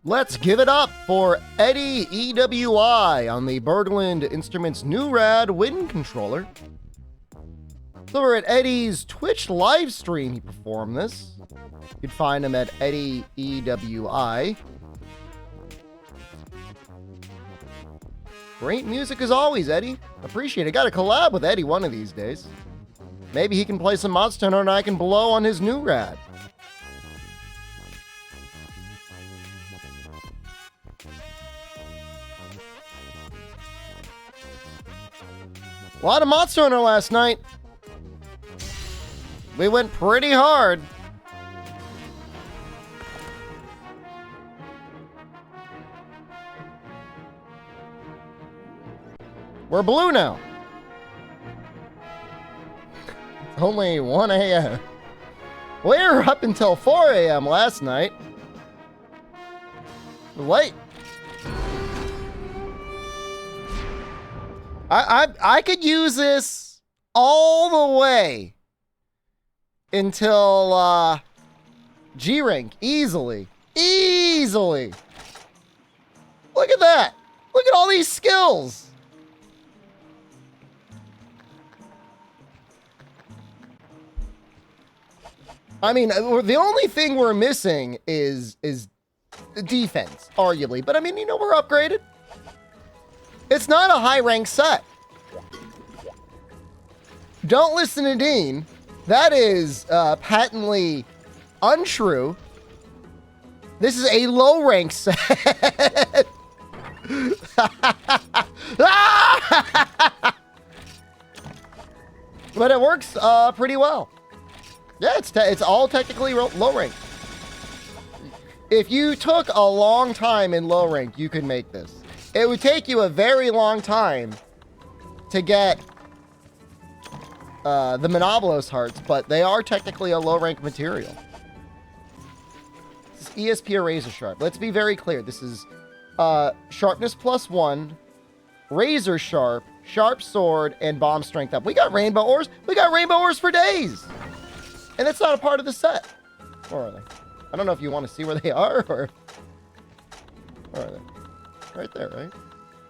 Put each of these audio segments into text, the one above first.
Let's give it up for Eddie EWI on the Berglund Instruments new rad wind controller. So we're at Eddie's Twitch live stream. He performed this. You can find him at Eddie EWI. Great music as always, Eddie. Appreciate it. Got to collab with Eddie one of these days. Maybe he can play some Monster Hunter and I can blow on his new rad. A lot of Monster Hunter last night. We went pretty hard. We're blue now. Only 1 a.m. We were up until 4 a.m. last night. Late. I could use this all the way until G rank easily. Easily. Look at that. Look at all these skills. I mean, the only thing we're missing is defense, arguably. But I mean, you know, we're upgraded. It's not a high rank set. Don't listen to Dean. That is patently untrue. This is a low rank set. But it works pretty well. Yeah, it's all technically low rank. If you took a long time in low rank, you could make this. It would take you a very long time to get the Monobolos hearts, but they are technically a low rank material. This is ESP or Razor Sharp. Let's be very clear. This is sharpness +1, Razor Sharp, Sharp Sword, and Bomb Strength up. We got rainbow ores. We got rainbow ores for days. And it's not a part of the set. Where are they? I don't know if you want to see where they are or... Where are they? Right there, right?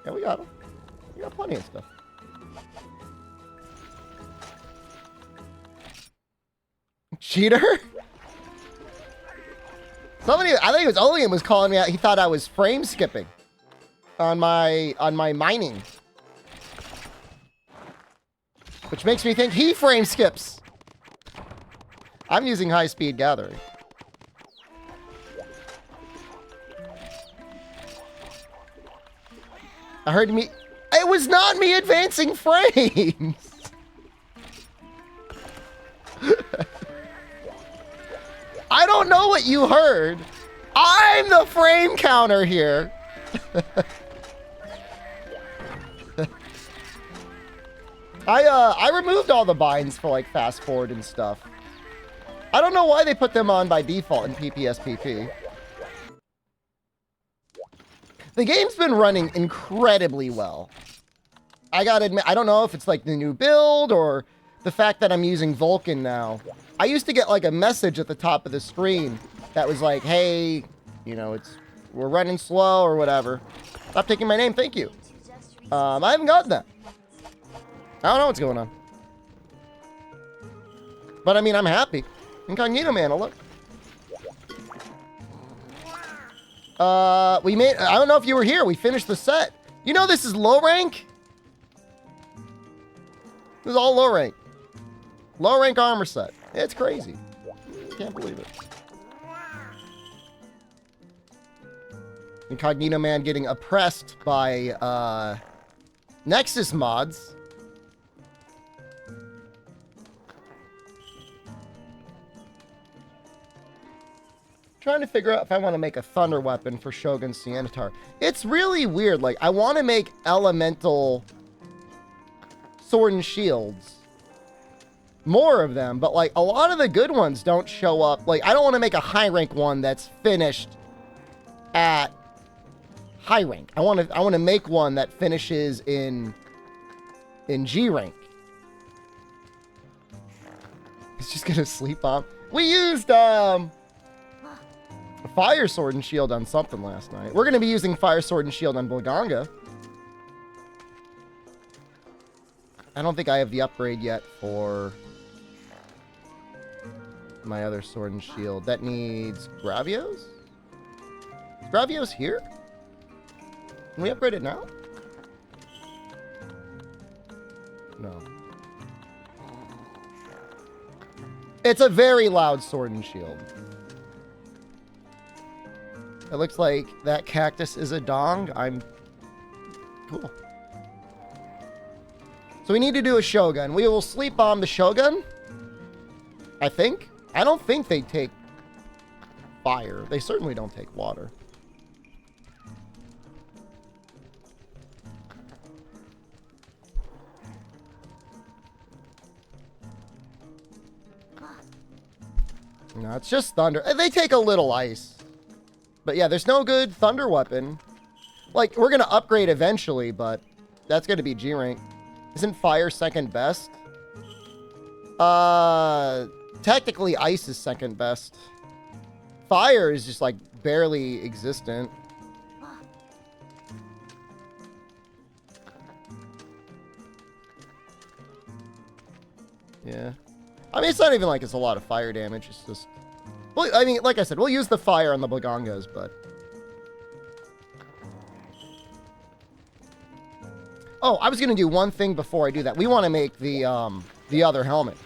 Yeah, we got them. We got plenty of stuff. Cheater? Somebody, I think it was Olean was calling me out. He thought I was frame skipping on my mining. Which makes me think he frame skips. I'm using high speed gathering. I heard me. It was not me advancing frames. I don't know what you heard. I'm the frame counter here. I removed all the binds for like fast forward and stuff. I don't know why they put them on by default in PPSPP. The game's been running incredibly well. I gotta admit, I don't know if it's like the new build or the fact that I'm using Vulkan now. I used to get like a message at the top of the screen that was like, hey, you know, we're running slow or whatever. Stop taking my name, thank you. I haven't gotten that. I don't know what's going on. But I mean, I'm happy. Incognito man, look. We made, I don't know if you were here, we finished the set. You know this is low rank? This is all low rank. Low rank armor set. It's crazy. Can't believe it. Incognito man getting oppressed by, Nexus mods. Trying to figure out if I want to make a thunder weapon for Shogun Sienitar. It's really weird. Like, I want to make elemental sword and shields. More of them, but like a lot of the good ones don't show up. Like, I don't want to make a high rank one that's finished at high rank. I want to make one that finishes in G rank. He's just gonna sleep on. We used a Fire Sword and Shield on something last night. We're going to be using Fire Sword and Shield on Blaganga. I don't think I have the upgrade yet for my other Sword and Shield. That needs Gravios? Is Gravios here? Can we upgrade it now? No. It's a very loud Sword and Shield. It looks like that cactus is a dong. I'm... Cool. So we need to do a Shogun. We will sleep bomb the Shogun. I think. I don't think they take fire. They certainly don't take water. No, it's just thunder. They take a little ice. But yeah, there's no good thunder weapon. Like, we're going to upgrade eventually, but that's going to be G rank. Isn't fire second best? Technically ice is second best. Fire is just like barely existent. Yeah. I mean, it's not even like it's a lot of fire damage. It's just... Well, I mean, like I said, we'll use the fire on the Blagangas, but... Oh, I was going to do one thing before I do that. We want to make the other helmet.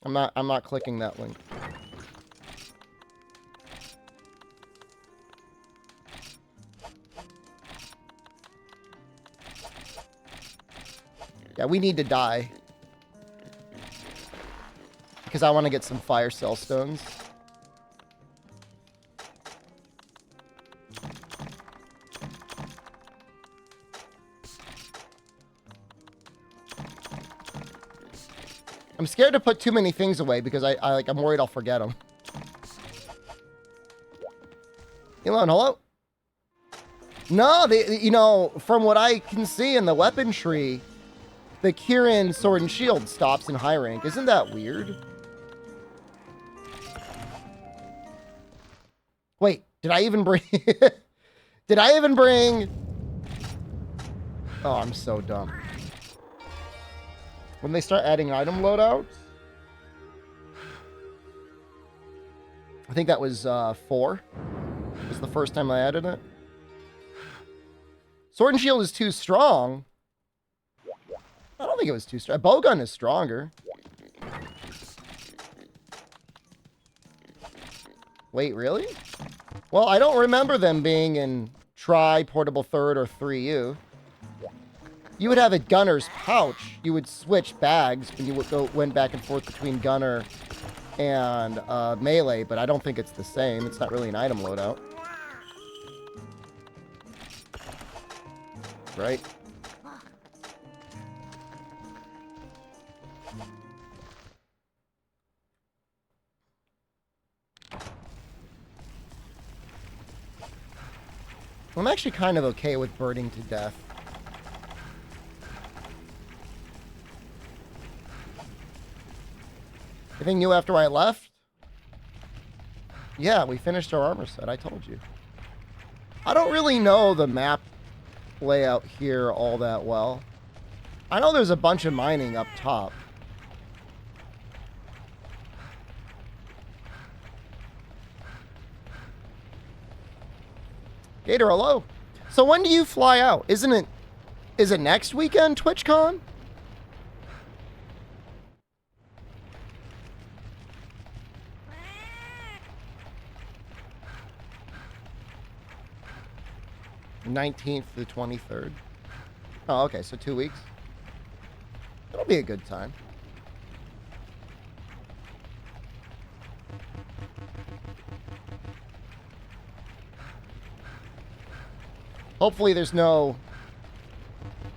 I'm not clicking that link. Yeah, we need to die. Because I want to get some fire cell stones. I'm scared to put too many things away because I'm worried I'll forget them. Elon, hello? No, you know, from what I can see in the weapon tree, the Kirin Sword and Shield stops in high rank. Isn't that weird? Wait, did I even bring... Did I even bring... Oh, I'm so dumb. When they start adding item loadouts? I think that was 4. It was the first time I added it. Sword and Shield is too strong. I don't think it was too strong. Bowgun is stronger. Wait, really? Well, I don't remember them being in Portable Third or 3U. You would have a Gunner's Pouch. You would switch bags when you went back and forth between Gunner and Melee, but I don't think it's the same. It's not really an item loadout. Right? I'm actually kind of okay with burning to death. Anything new after I left? Yeah, we finished our armor set, I told you. I don't really know the map layout here all that well. I know there's a bunch of mining up top. Gator, hello. So when do you fly out? Is it next weekend, TwitchCon? The 19th to the 23rd. Oh, okay, so 2 weeks. It'll be a good time. Hopefully there's no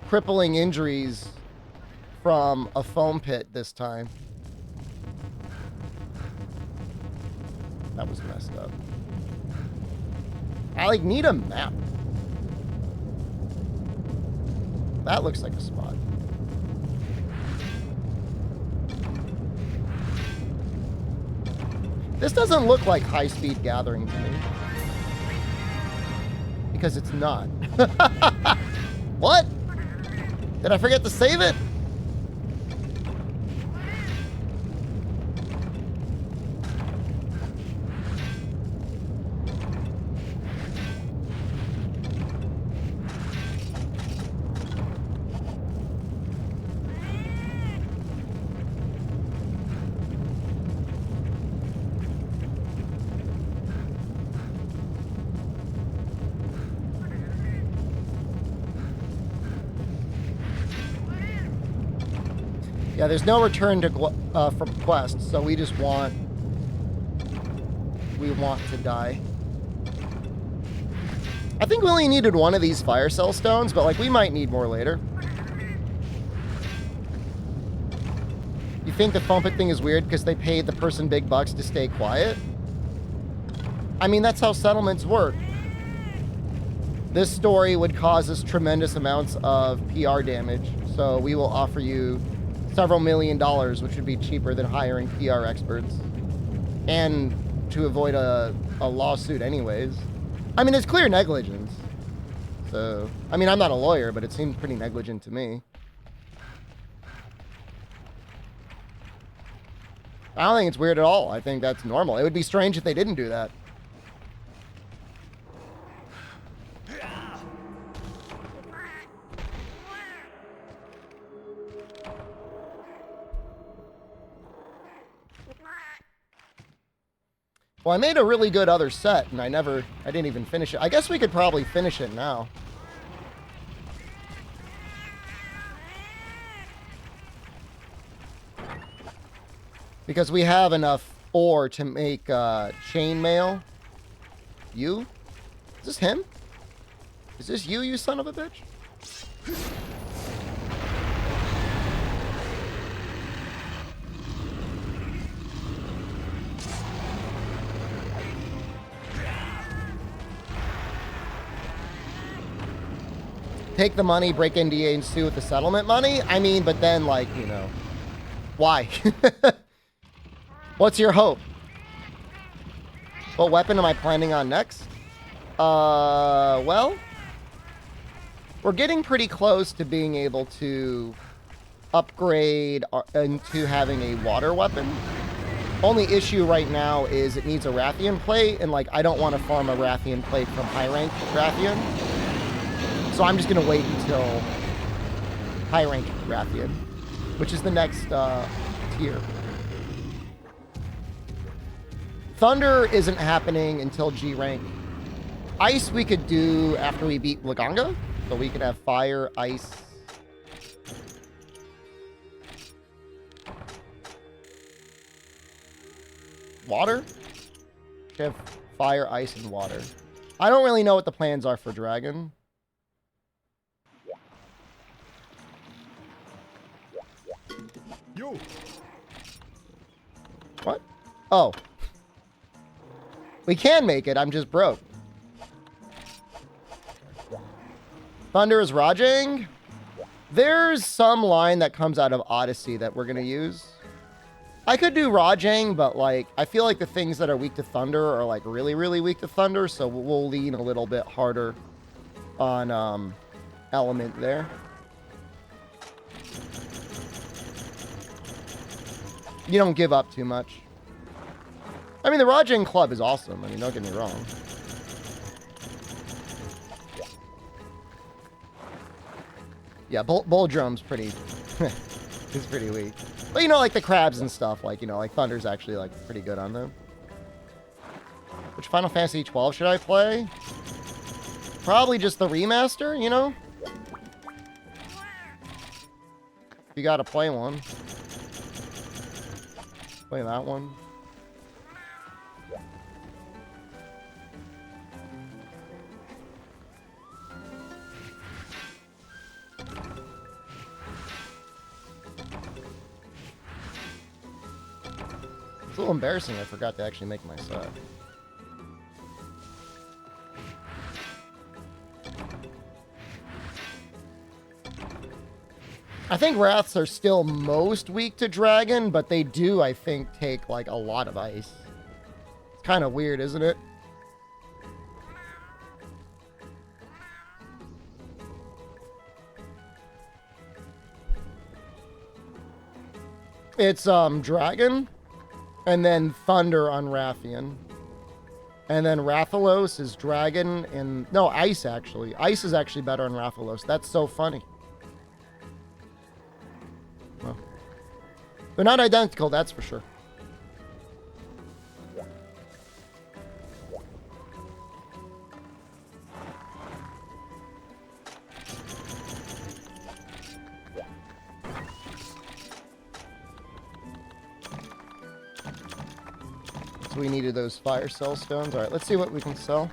crippling injuries from a foam pit this time. That was messed up. I need a map. That looks like a spot. This doesn't look like high-speed gathering to me. Because it's not. What? Did I forget to save it? Yeah, there's no return to from quests, so we want to die. I think we only needed one of these fire cell stones, but like we might need more later. You think the foam pit thing is weird because they paid the person big bucks to stay quiet? I mean, that's how settlements work. This story would cause us tremendous amounts of PR damage, so we will offer you several $1 million, which would be cheaper than hiring PR experts. And to avoid a lawsuit anyways. I mean, it's clear negligence. So, I mean, I'm not a lawyer, but it seems pretty negligent to me. I don't think it's weird at all. I think that's normal. It would be strange if they didn't do that. Well, I made a really good other set, and I didn't even finish it. I guess we could probably finish it now. Because we have enough ore to make chainmail. You? Is this him? Is this you, you son of a bitch? take the money, break NDA, and sue with the settlement money. I mean, but then, like, you know, why? What's your hope? What weapon am I planning on next? Well, we're getting pretty close to being able to upgrade into having a water weapon. Only issue right now is it needs a Rathian plate, and like I don't want to farm a Rathian plate from high rank Rathian. So I'm just gonna wait until high rank Rathian, which is the next tier. Thunder isn't happening until G rank. Ice we could do after we beat Laganga, so we could have fire, ice. Water? We have fire, ice, and water. I don't really know what the plans are for Dragon. You. What? Oh. We can make it, I'm just broke. Thunder is Rajang. There's some line that comes out of Odyssey that we're going to use. I could do Rajang, but like I feel like the things that are weak to Thunder are like really, really weak to Thunder, so we'll lean a little bit harder on element there. You don't give up too much. I mean, the Rajang Club is awesome. I mean, don't get me wrong. Yeah, Bull Drum's pretty... it's pretty weak. But, you know, like the crabs and stuff, like, you know, like Thunder's actually, like, pretty good on them. Which Final Fantasy 12 should I play? Probably just the remaster, you know? You gotta play one. Play that one. It's a little embarrassing I forgot to actually make my set. I think Wraths are still most weak to Dragon, but they do, I think, take like a lot of ice. It's kind of weird, isn't it? It's Dragon, and then Thunder on Rathian. And then Rathalos is Dragon, and... no, Ice, actually. Ice is actually better on Rathalos. That's so funny. Well, they're not identical, that's for sure. So we needed those fire cell stones. All right, let's see what we can sell.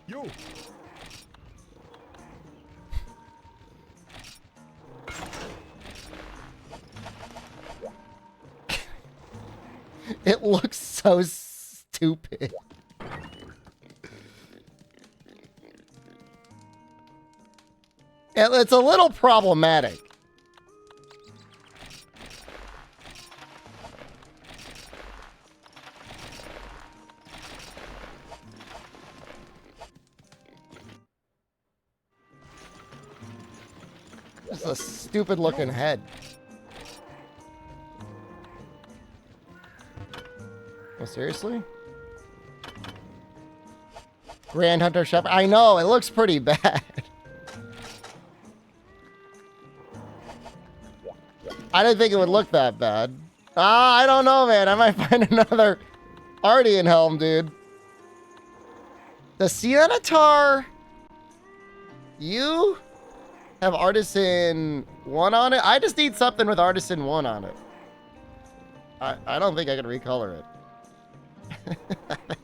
You. It looks so stupid. It's a little problematic. Just a stupid looking head. Oh, seriously? Grand Hunter Shepherd. I know, it looks pretty bad. I didn't think it would look that bad. I don't know, man. I might find another Ardean helm, dude. The Cianatar. You have Artisan 1 on it? I just need something with Artisan 1 on it. I don't think I can recolor it.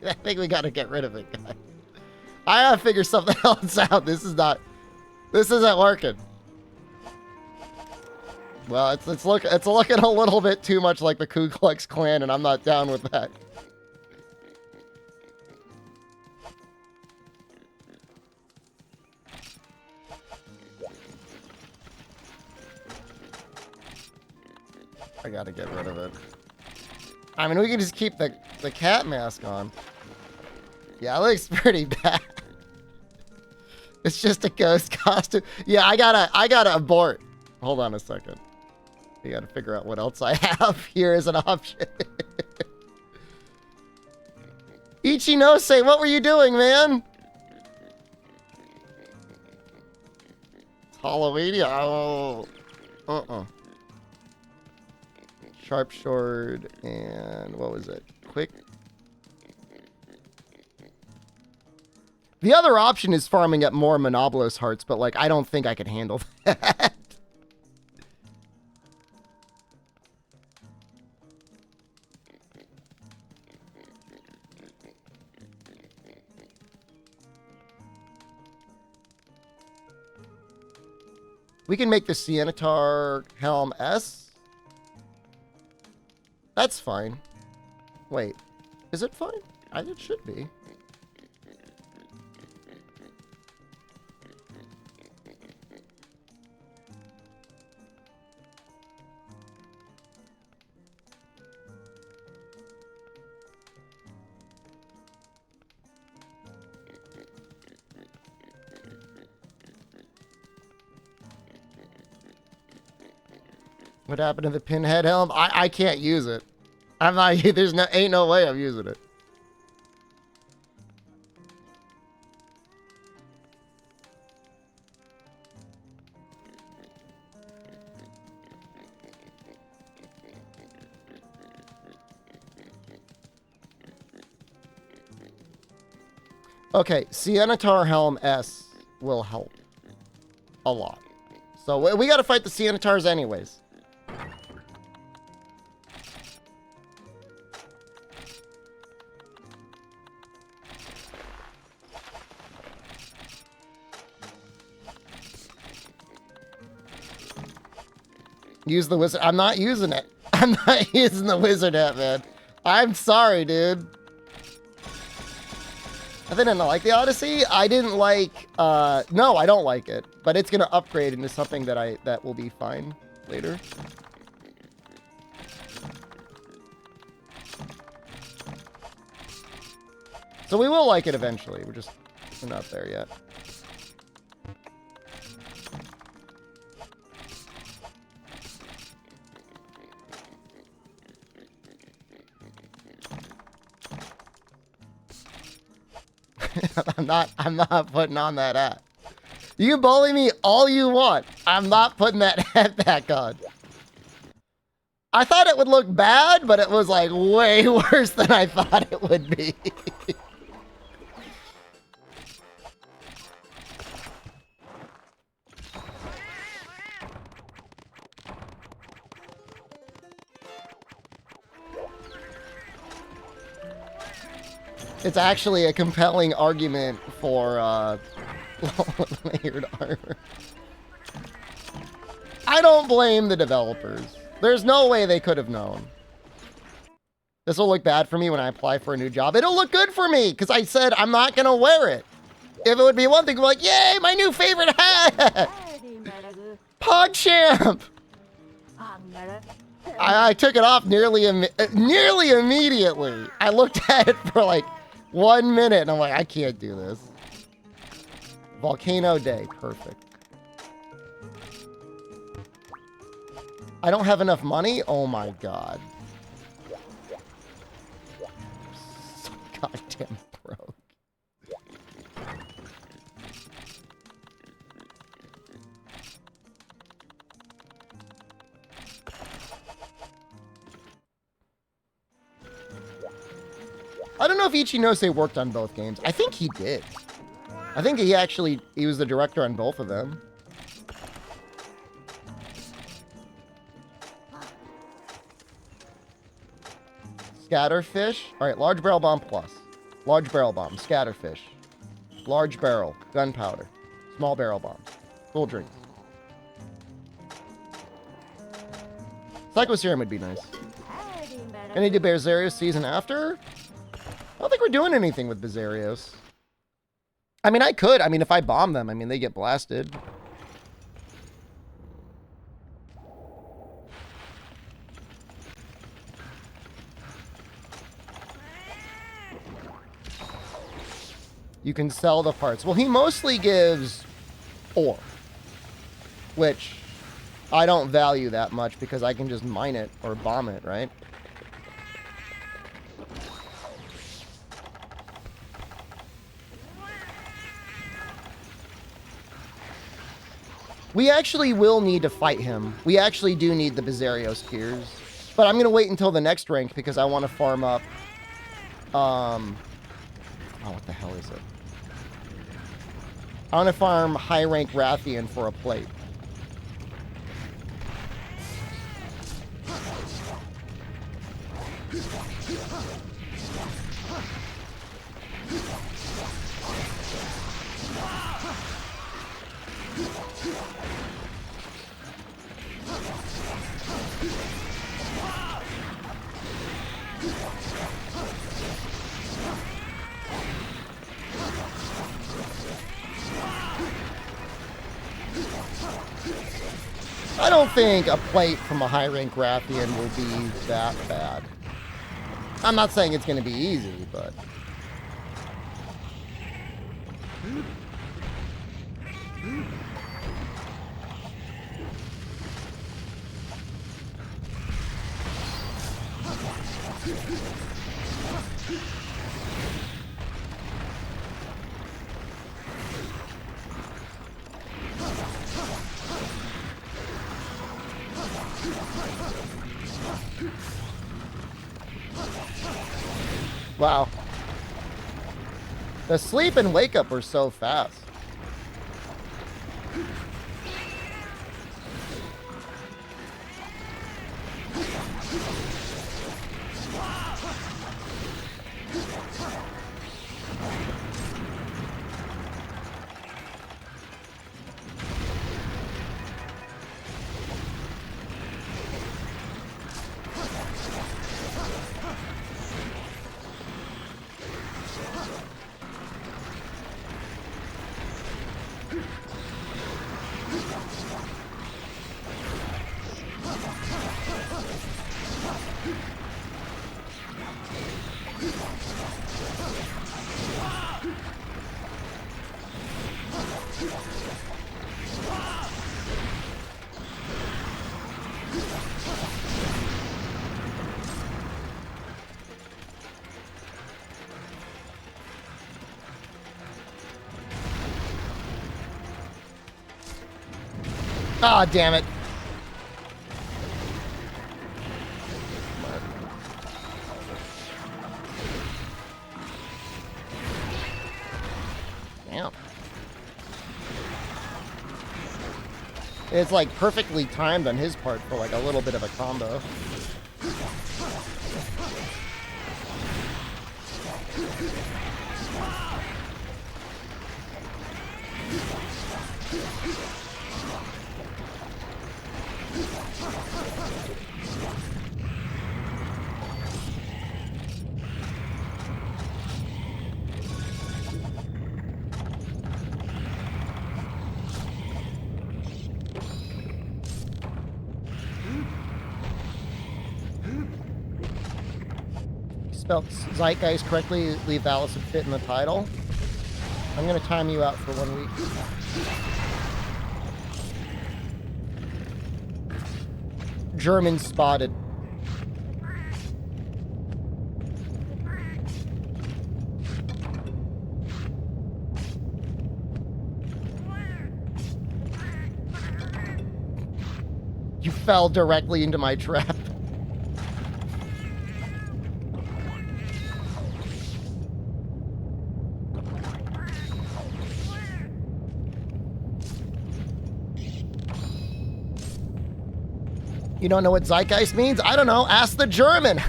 I think we gotta get rid of it, guys. I gotta figure something else out. This is not This isn't working. Well, it's looking a little bit too much like the Ku Klux Klan, and I'm not down with that. I gotta get rid of it. I mean, we can just keep the cat mask on. Yeah, it looks pretty bad. It's just a ghost costume. Yeah, I gotta abort. Hold on a second. You gotta figure out what else I have here as an option. Ichinose, what were you doing, man? It's Halloween. Oh. Sharp sword and what was it? Quick. The other option is farming up more Monobolos hearts, but like I don't think I can handle that. We can make the Sienitar Helm S. That's fine. Wait, is it fine? It should be. What happened to the Pinhead Helm? I can't use it. I'm not. Ain't no way I'm using it. Okay, Sienitar Helm S will help a lot. So we got to fight the Sienitars anyways. Use the wizard. I'm not using it. I'm not using the wizard hat, man. I'm sorry, dude. I didn't like the Odyssey. I didn't like, no, I don't like it. But it's going to upgrade into something that will be fine later. So we will like it eventually. We're not there yet. I'm not putting on that hat. You can bully me all you want. I'm not putting that hat back on. I thought it would look bad, but it was like way worse than I thought it would be. It's actually a compelling argument for layered armor. I don't blame the developers. There's no way they could have known. This will look bad for me when I apply for a new job. It'll look good for me because I said I'm not going to wear it. If it would be one thing, I'm like, yay, my new favorite hat. PogChamp. I took it off nearly immediately. I looked at it for like 1 minute and I'm like, I can't do this. Volcano Day, perfect. I don't have enough money? Oh my god. So goddamn broke. I don't know if Ichinose worked on both games. I think he did. I think he was the director on both of them. Scatterfish. All right, large barrel bomb plus. Large barrel bomb, scatterfish. Large barrel, gunpowder. Small barrel bomb. Full drink. Psycho Serum would be nice. Any do Berzerios season after? I don't think we're doing anything with Berzerios. I mean, I could. I mean, if I bomb them, I mean, they get blasted. You can sell the parts. Well, he mostly gives ore, which I don't value that much because I can just mine it or bomb it, right? We actually will need to fight him. We actually do need the Berzerios gears. But I'm going to wait until the next rank because I want to farm up... Oh, what the hell is it? I want to farm high rank Rathian for a plate. I don't think a plate from a high rank Rathian will be that bad. I'm not saying it's going to be easy, but... Wow. The sleep and wake up were so fast. Ah, damn it. Damn. It's like perfectly timed on his part for like a little bit of a combo. Spelled Zeitgeist correctly, leave Alice and fit in the title. I'm going to time you out for 1 week. German spotted. You fell directly into my trap. You don't know what Zeitgeist means? I don't know. Ask the German.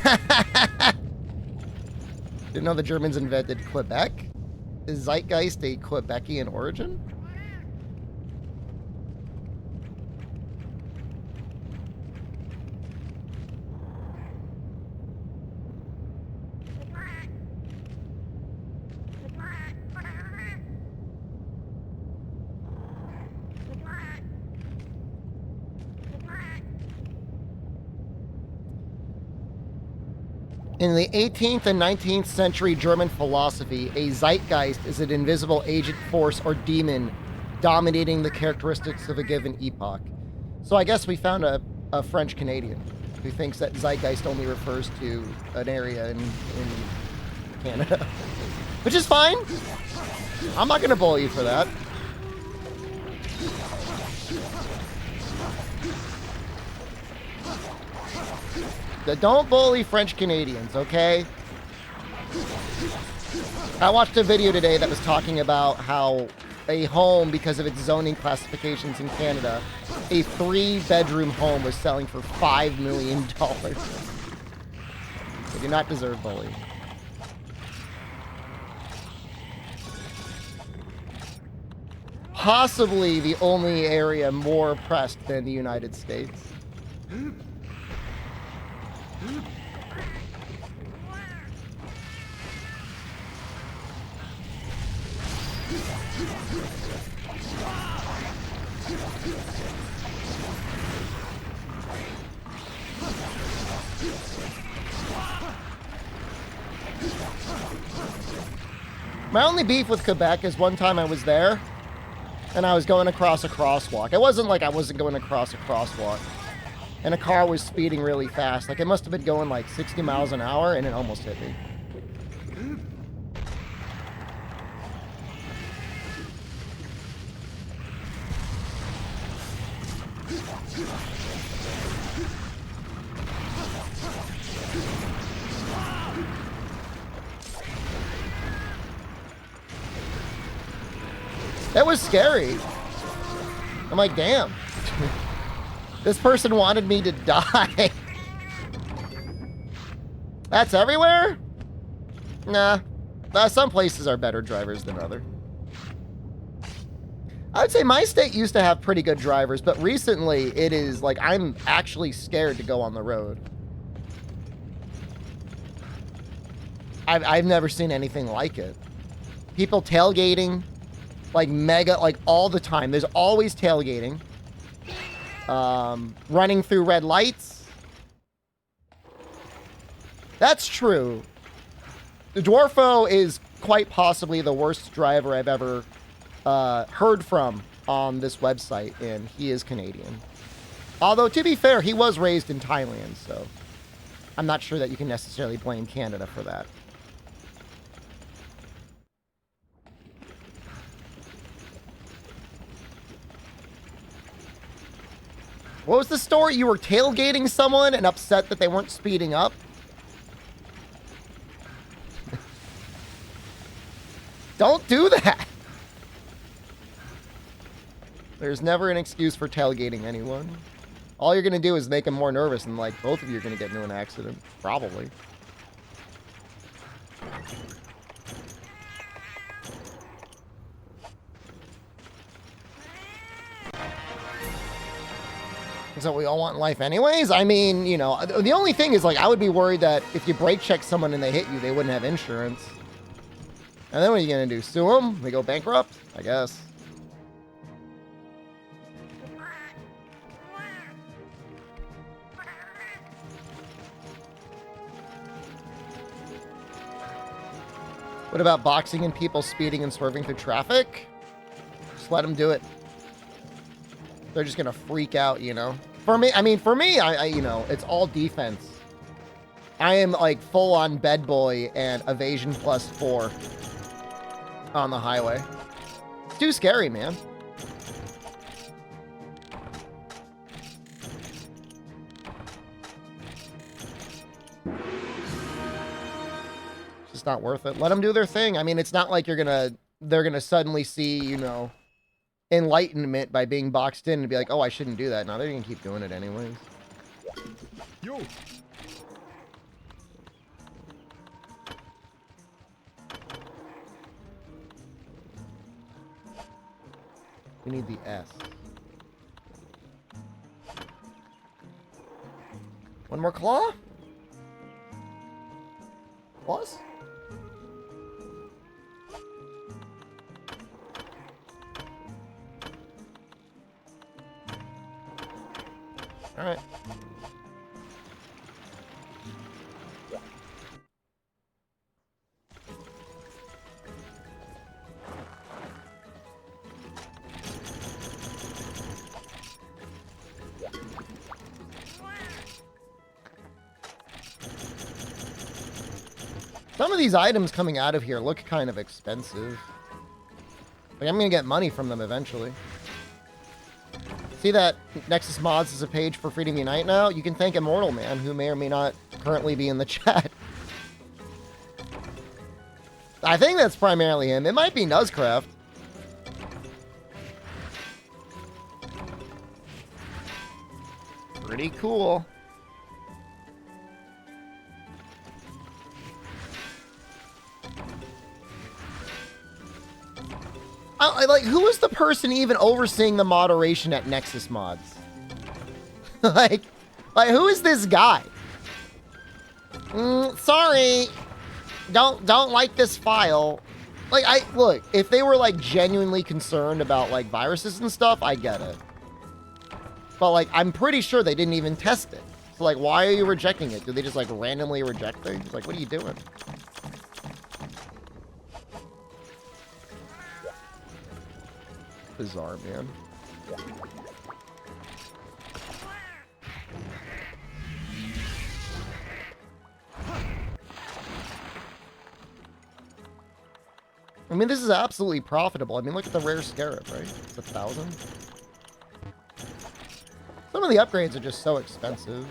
Didn't know the Germans invented Quebec? Is Zeitgeist a Quebecian origin? In the 18th and 19th century German philosophy, a zeitgeist is an invisible agent, force, or demon dominating the characteristics of a given epoch. So I guess we found a French Canadian who thinks that zeitgeist only refers to an area in Canada. Which is fine. I'm not going to bully you for that. Don't bully French Canadians, okay? I watched a video today that was talking about how a home, because of its zoning classifications in Canada, a 3-bedroom home was selling for $5 million. They do not deserve bullying. Possibly the only area more oppressed than the United States. My only beef with Quebec is one time I was there and I was going across a crosswalk. It wasn't like I wasn't going across a crosswalk. And a car was speeding really fast. Like, it must have been going like 60 miles an hour, and it almost hit me. That was scary. I'm like, damn. This person wanted me to die. That's everywhere? Nah. Some places are better drivers than others. I would say my state used to have pretty good drivers, but recently it is like I'm actually scared to go on the road. I've never seen anything like it. People tailgating, like mega, like all the time. There's always tailgating. Running through red lights. That's true. The Dwarfo is quite possibly the worst driver I've ever heard from on this website, and he is Canadian. Although, to be fair, he was raised in Thailand, so I'm not sure that you can necessarily blame Canada for that. What was the story? You were tailgating someone and upset that they weren't speeding up? Don't do that. There's never an excuse for tailgating anyone. All you're going to do is make them more nervous, and like both of you are going to get into an accident. Probably. Is that what we all want in life anyways? I mean, you know, the only thing is, like, I would be worried that if you brake check someone and they hit you, they wouldn't have insurance. And then what are you going to do? Sue them? They go bankrupt? I guess. What about boxing and people speeding and swerving through traffic? Just let them do it. They're just gonna freak out, you know. For me, I you know, it's all defense. I am like full on bed boy and evasion +4 on the highway. It's too scary, man. It's just not worth it. Let them do their thing. I mean, it's not like they're gonna suddenly see, you know, enlightenment by being boxed in and be like, oh, I shouldn't do that. No, they're gonna keep doing it anyways. Yo. We need the S. One more claw? Plus? All right. Some of these items coming out of here look kind of expensive. Like, I'm gonna get money from them eventually. See that Nexus Mods is a page for Freedom Unite now? You can thank Immortal Man, who may or may not currently be in the chat. I think that's primarily him. It might be Nuzcraft. Pretty cool. Like, who is the person even overseeing the moderation at Nexus Mods? like, who is this guy? Sorry, don't like this file. Like, look, if they were like genuinely concerned about like viruses and stuff, I get it. But like, I'm pretty sure they didn't even test it. So like, why are you rejecting it? Do they just like randomly reject things? Like, what are you doing? Bizarre, man. I mean, this is absolutely profitable. I mean, look at the rare scarab, right? It's 1,000. Some of the upgrades are just so expensive.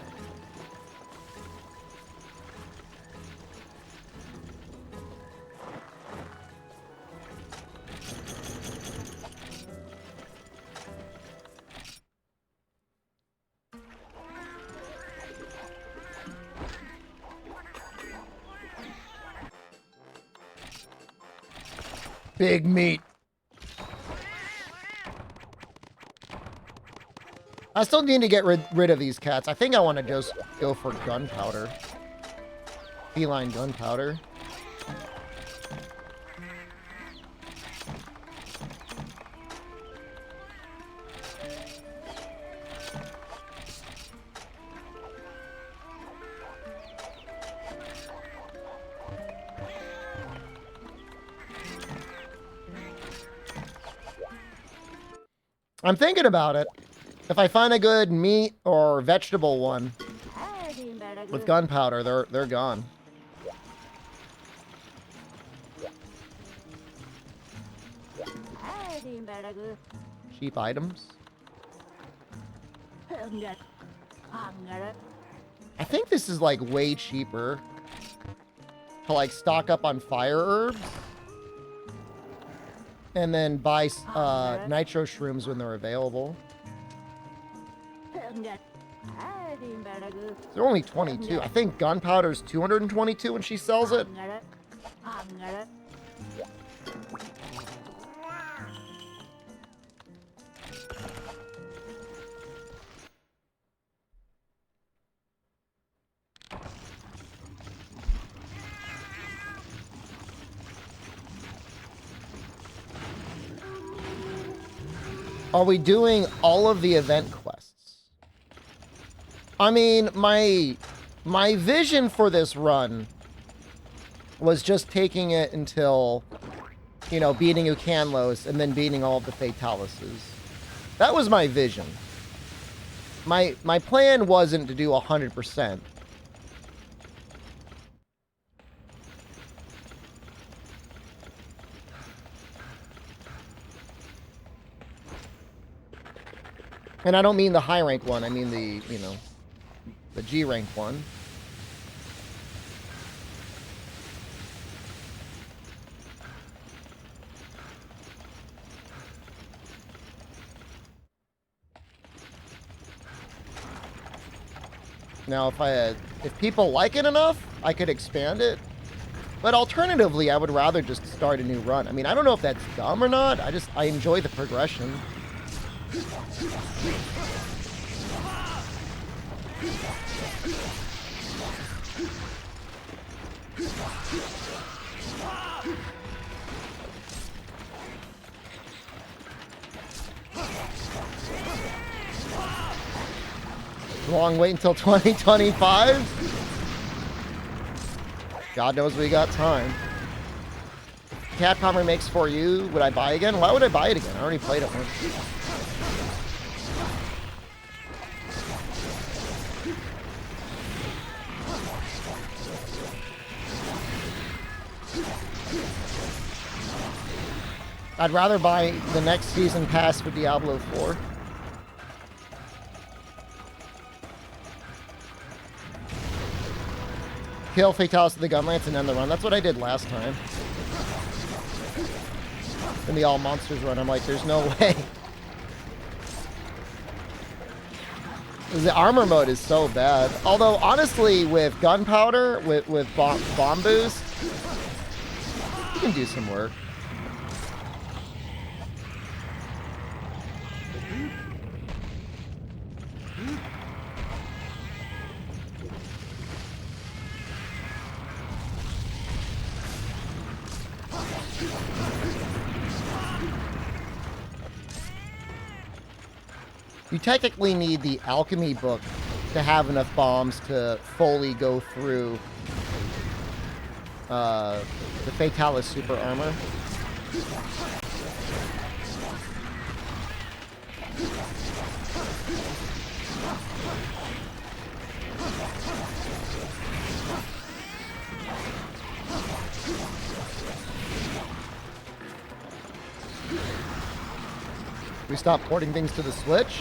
Big meat. I still need to get rid of these cats. I think I want to just go for gunpowder. Feline gunpowder. I'm thinking about it. If I find a good meat or vegetable one with gunpowder, they're gone. Cheap items. I think this is like way cheaper to like stock up on fire herbs. And then buy nitro shrooms when they're available. They're only 22. I think gunpowder's 222 when she sells it. Are we doing all of the event quests? I mean, my vision for this run was just taking it until, you know, beating Ucanlos and then beating all of the Fatalises. That was my vision. My plan wasn't to do 100%. And I don't mean the high rank one, I mean the, you know, the G rank one. Now, if people like it enough, I could expand it. But alternatively, I would rather just start a new run. I mean, I don't know if that's dumb or not. I enjoy the progression. Long wait until 2025? God knows we got time. Capcom remakes for you. Would I buy again? Why would I buy it again? I already played it once. I'd rather buy the next season pass for Diablo 4. Kill Fatalis with the Gunlance and end the run. That's what I did last time. In the all monsters run, I'm like, there's no way. The armor mode is so bad. Although, honestly, with gunpowder, with bomb boost, you can do some work. You technically need the alchemy book to have enough bombs to fully go through the Fatalis super armor. We stop porting things to the Switch.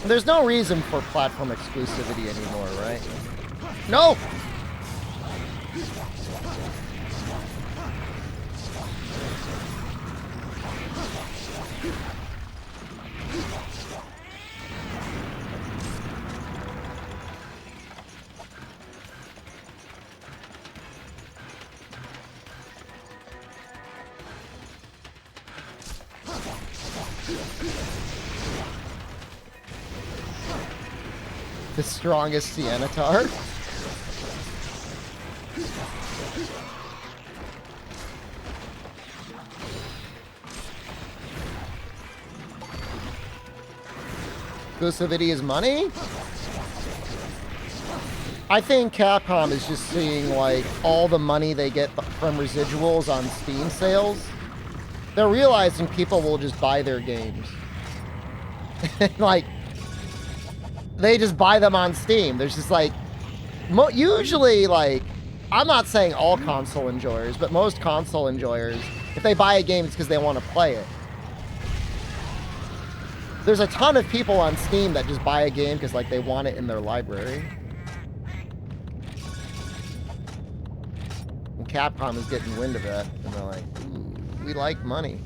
There's no reason for platform exclusivity anymore, right? No! The strongest Sienitar. Exclusivity is money? I think Capcom is just seeing like all the money they get from residuals on Steam sales. They're realizing people will just buy their games. Like, they just buy them on Steam. There's just like, usually like, I'm not saying all console enjoyers, but most console enjoyers, if they buy a game, it's because they want to play it. There's a ton of people on Steam that just buy a game because like they want it in their library. And Capcom is getting wind of that, and they're like, ooh, we like money.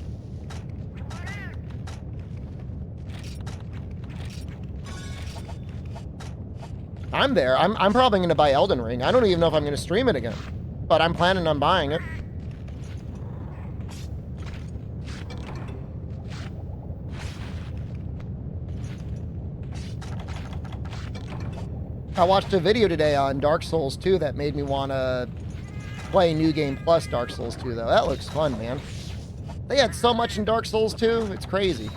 I'm there. I'm probably going to buy Elden Ring. I don't even know if I'm going to stream it again, but I'm planning on buying it. I watched a video today on Dark Souls 2 that made me want to play New Game Plus Dark Souls 2, though. That looks fun, man. They had so much in Dark Souls 2. It's crazy.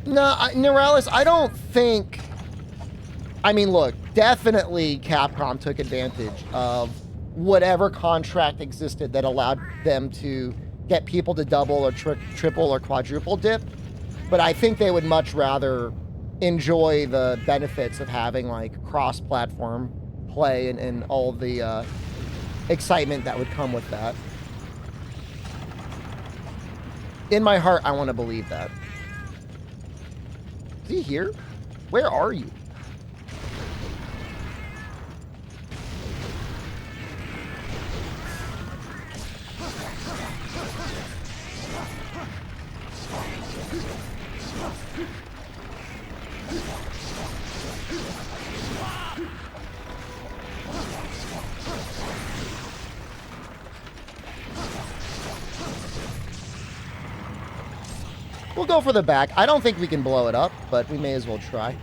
No, Neuralis, I don't think... I mean, look, definitely Capcom took advantage of whatever contract existed that allowed them to get people to double or triple or quadruple dip. But I think they would much rather enjoy the benefits of having, like, cross-platform play and all the excitement that would come with that. In my heart, I want to believe that. Is he here? Where are you? We'll go for the back. I don't think we can blow it up, but we may as well try.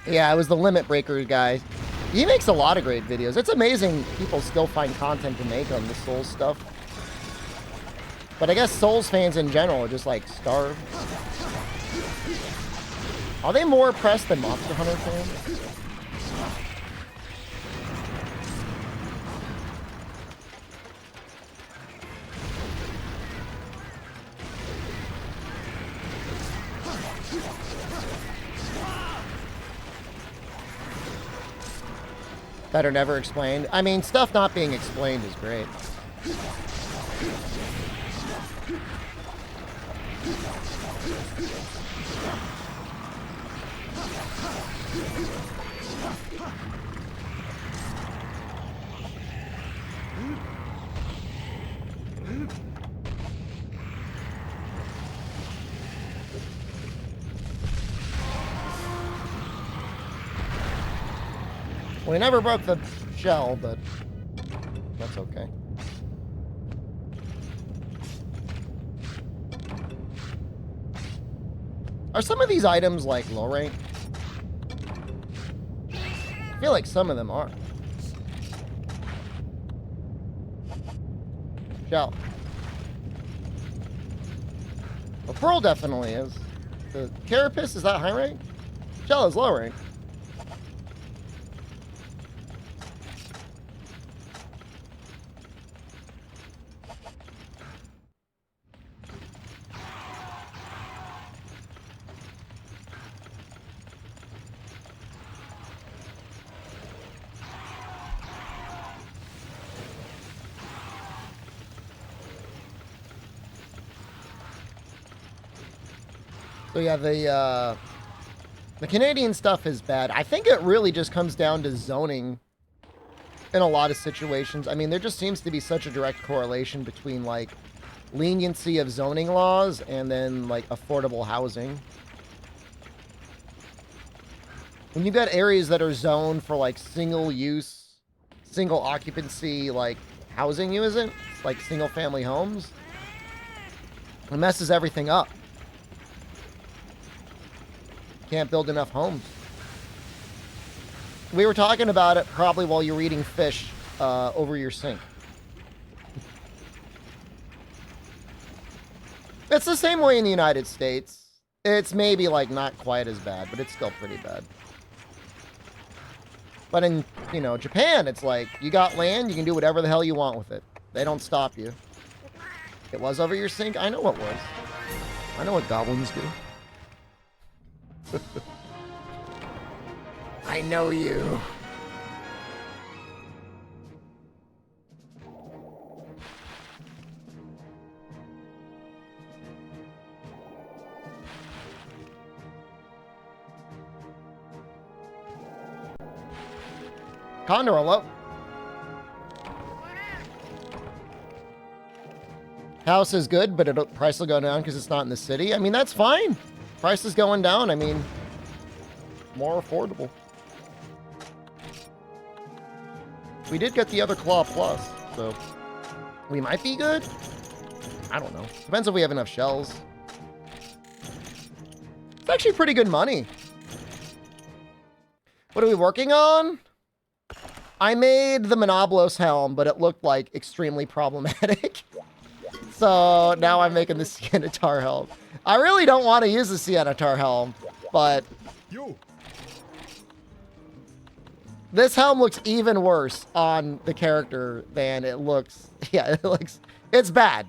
Yeah, it was the Limit Breaker guy. He makes a lot of great videos. It's amazing people still find content to make on the Souls stuff. But I guess Souls fans in general are just like starved. Are they more oppressed than Monster Hunter fans? Better never explained. I mean, stuff not being explained is great. We never broke the shell, but that's okay. Are some of these items like low rank? I feel like some of them are. Shell. Well, Pearl definitely is. The Carapace, is that high rank? Shell is low rank. So yeah, the Canadian stuff is bad. I think it really just comes down to zoning in a lot of situations. I mean, there just seems to be such a direct correlation between like leniency of zoning laws and then like affordable housing. When you got areas that are zoned for like single use, single occupancy, like housing isn't, like single family homes, it messes everything up. Can't build enough homes. We were talking about it probably while you're eating fish over your sink. It's the same way in the United States. It's maybe like not quite as bad, but it's still pretty bad. But in, you know, Japan, it's like you got land, you can do whatever the hell you want with it. They don't stop you. It was over your sink? I know what was. I know what goblins do. I know you. Condor, hello. House is good, but price will go down because it's not in the city. I mean, that's fine. Price is going down. I mean, more affordable. We did get the other Claw Plus, so we might be good. I don't know. Depends if we have enough shells. It's actually pretty good money. What are we working on? I made the Monoblos helm, but it looked like extremely problematic. So now I'm making the Sienitar helm. I really don't want to use the Sienitar helm, but this helm looks even worse on the character than it looks. Yeah, it looks, it's bad.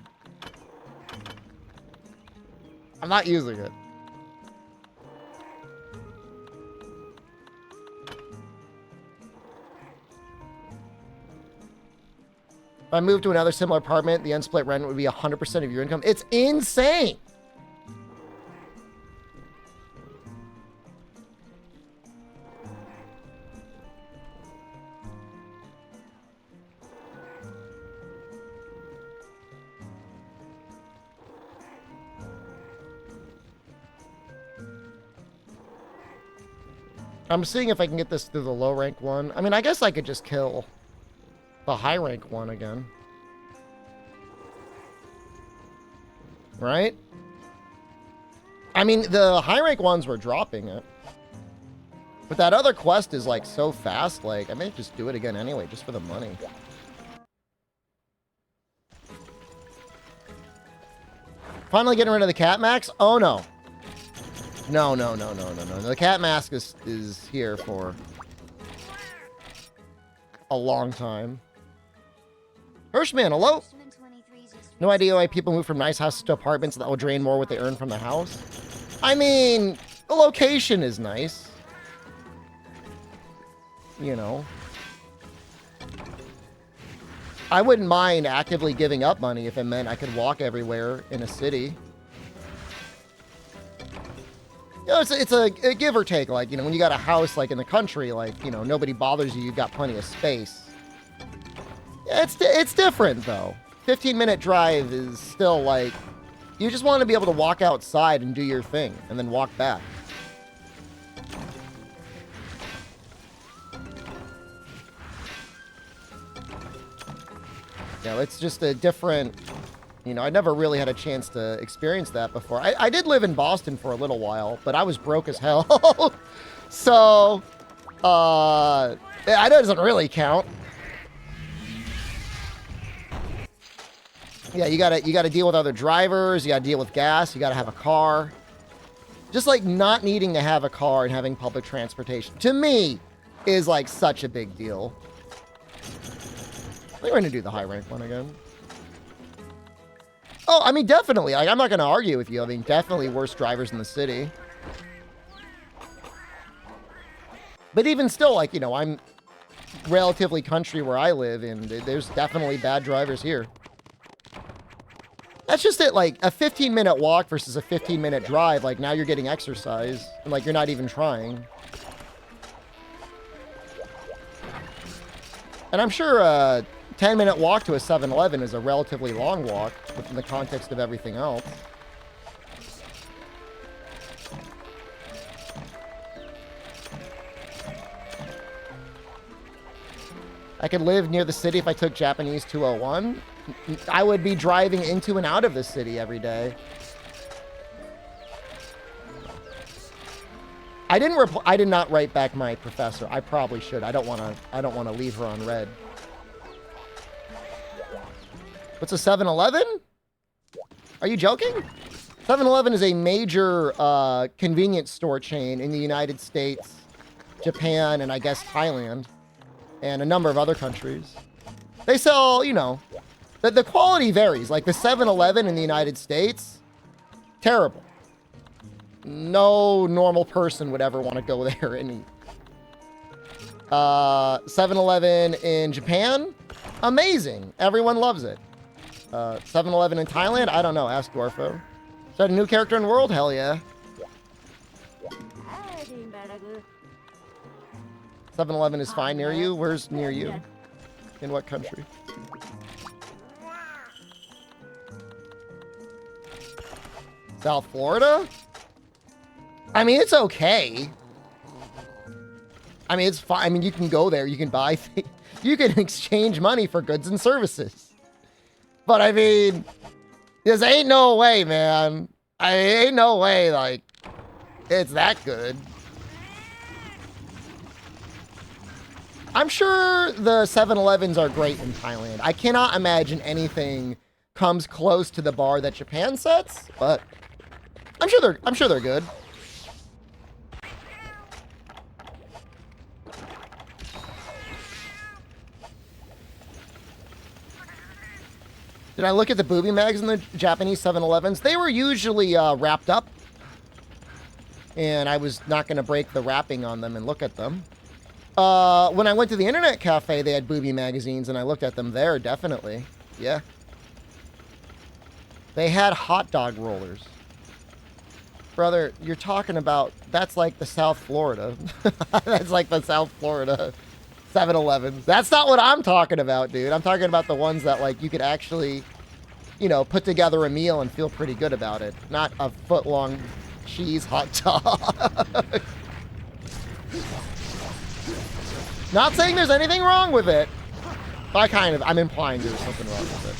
I'm not using it. If I move to another similar apartment, the unsplit rent would be 100% of your income. It's insane. I'm seeing if I can get this through the low rank one. I mean, I guess I could just kill the high rank one again. Right? I mean, the high rank ones were dropping it. But that other quest is like so fast, like I may just do it again anyway, just for the money. Finally getting rid of the cat max? Oh no. No. The cat mask is here for a long time. Hirschman, hello? No idea why people move from nice houses to apartments that will drain more what they earn from the house. I mean, the location is nice. You know. I wouldn't mind actively giving up money if it meant I could walk everywhere in a city. You know, it's a give or take. Like, you know, when you got a house like in the country, like, you know, nobody bothers you. You've got plenty of space. Yeah, it's different though. 15-minute drive is still like, you just want to be able to walk outside and do your thing and then walk back. You know, it's just a different, you know, I never really had a chance to experience that before. I did live in Boston for a little while, but I was broke as hell. So, that doesn't really count. Yeah, you gotta deal with other drivers, you gotta deal with gas, you gotta have a car. Just like not needing to have a car and having public transportation, to me, is like such a big deal. I think we're gonna do the high rank one again. Oh, I mean, definitely. Like, I'm not gonna argue with you. I mean, definitely worse drivers in the city. But even still, like, you know, I'm relatively country where I live, and there's definitely bad drivers here. That's just it. Like, a 15-minute walk versus a 15-minute drive. Like, now you're getting exercise, and like you're not even trying. And I'm sure 10-minute walk to a 7-Eleven is a relatively long walk within the context of everything else. I could live near the city if I took Japanese 201. I would be driving into and out of the city every day. I did not write back my professor. I probably should. I don't want to leave her on red. What's a 7-Eleven? Are you joking? 7-Eleven is a major convenience store chain in the United States, Japan, and I guess Thailand, and a number of other countries. They sell, you know, the quality varies. Like the 7-Eleven in the United States, terrible. No normal person would ever want to go there and eat. 7-Eleven in Japan, amazing. Everyone loves it. 7-Eleven in Thailand, I don't know. Ask Dwarfo. Is that a new character in the world? Hell yeah. 7-Eleven is fine near you. Where's near you? In what country? South Florida? I mean, it's okay. I mean, it's fine. I mean, you can go there. You can buy things. You can exchange money for goods and services. But I mean, this ain't no way, man. Ain't no way, like, it's that good. I'm sure the 7-Elevens are great in Thailand. I cannot imagine anything comes close to the bar that Japan sets, but I'm sure they're good. Did I look at the booby mags in the Japanese 7-Elevens? They were usually wrapped up. And I was not going to break the wrapping on them and look at them. When I went to the internet cafe, they had booby magazines, and I looked at them there, definitely. Yeah. They had hot dog rollers. Brother, you're talking about, that's like the South Florida. That's like the South Florida 7-Elevens. That's not what I'm talking about, dude. I'm talking about the ones that, like, you could actually, you know, put together a meal and feel pretty good about it. Not a foot-long cheese hot dog. Not saying there's anything wrong with it. But I'm implying there's something wrong with it.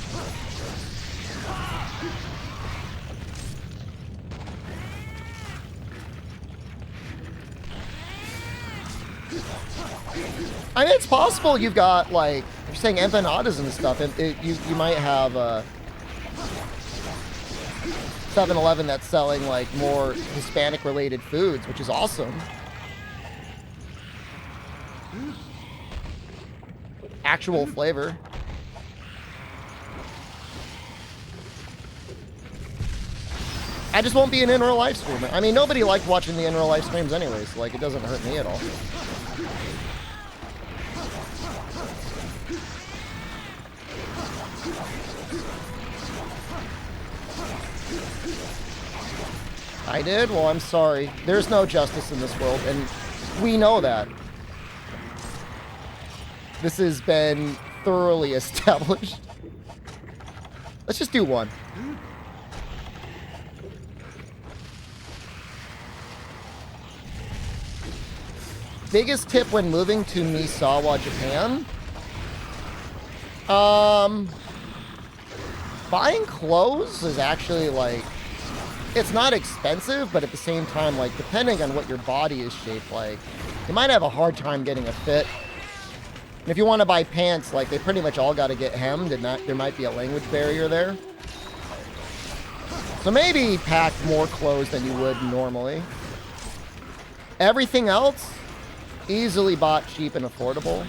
I mean, it's possible you've got, like, you're saying empanadas and stuff, and you might have a 7-Eleven that's selling, like, more Hispanic-related foods, which is awesome. Actual flavor. I just won't be an in-real live stream. I mean, nobody liked watching the in-real live streams anyway, so, like, it doesn't hurt me at all. I did? Well, I'm sorry. There's no justice in this world, and we know that. This has been thoroughly established. Let's just do one. Biggest tip when moving to Misawa, Japan? Buying clothes is actually, like, it's not expensive, but at the same time, like, depending on what your body is shaped like, you might have a hard time getting a fit. And if you want to buy pants, like, they pretty much all got to get hemmed, and there might be a language barrier there. So maybe pack more clothes than you would normally. Everything else, easily bought, cheap, and affordable.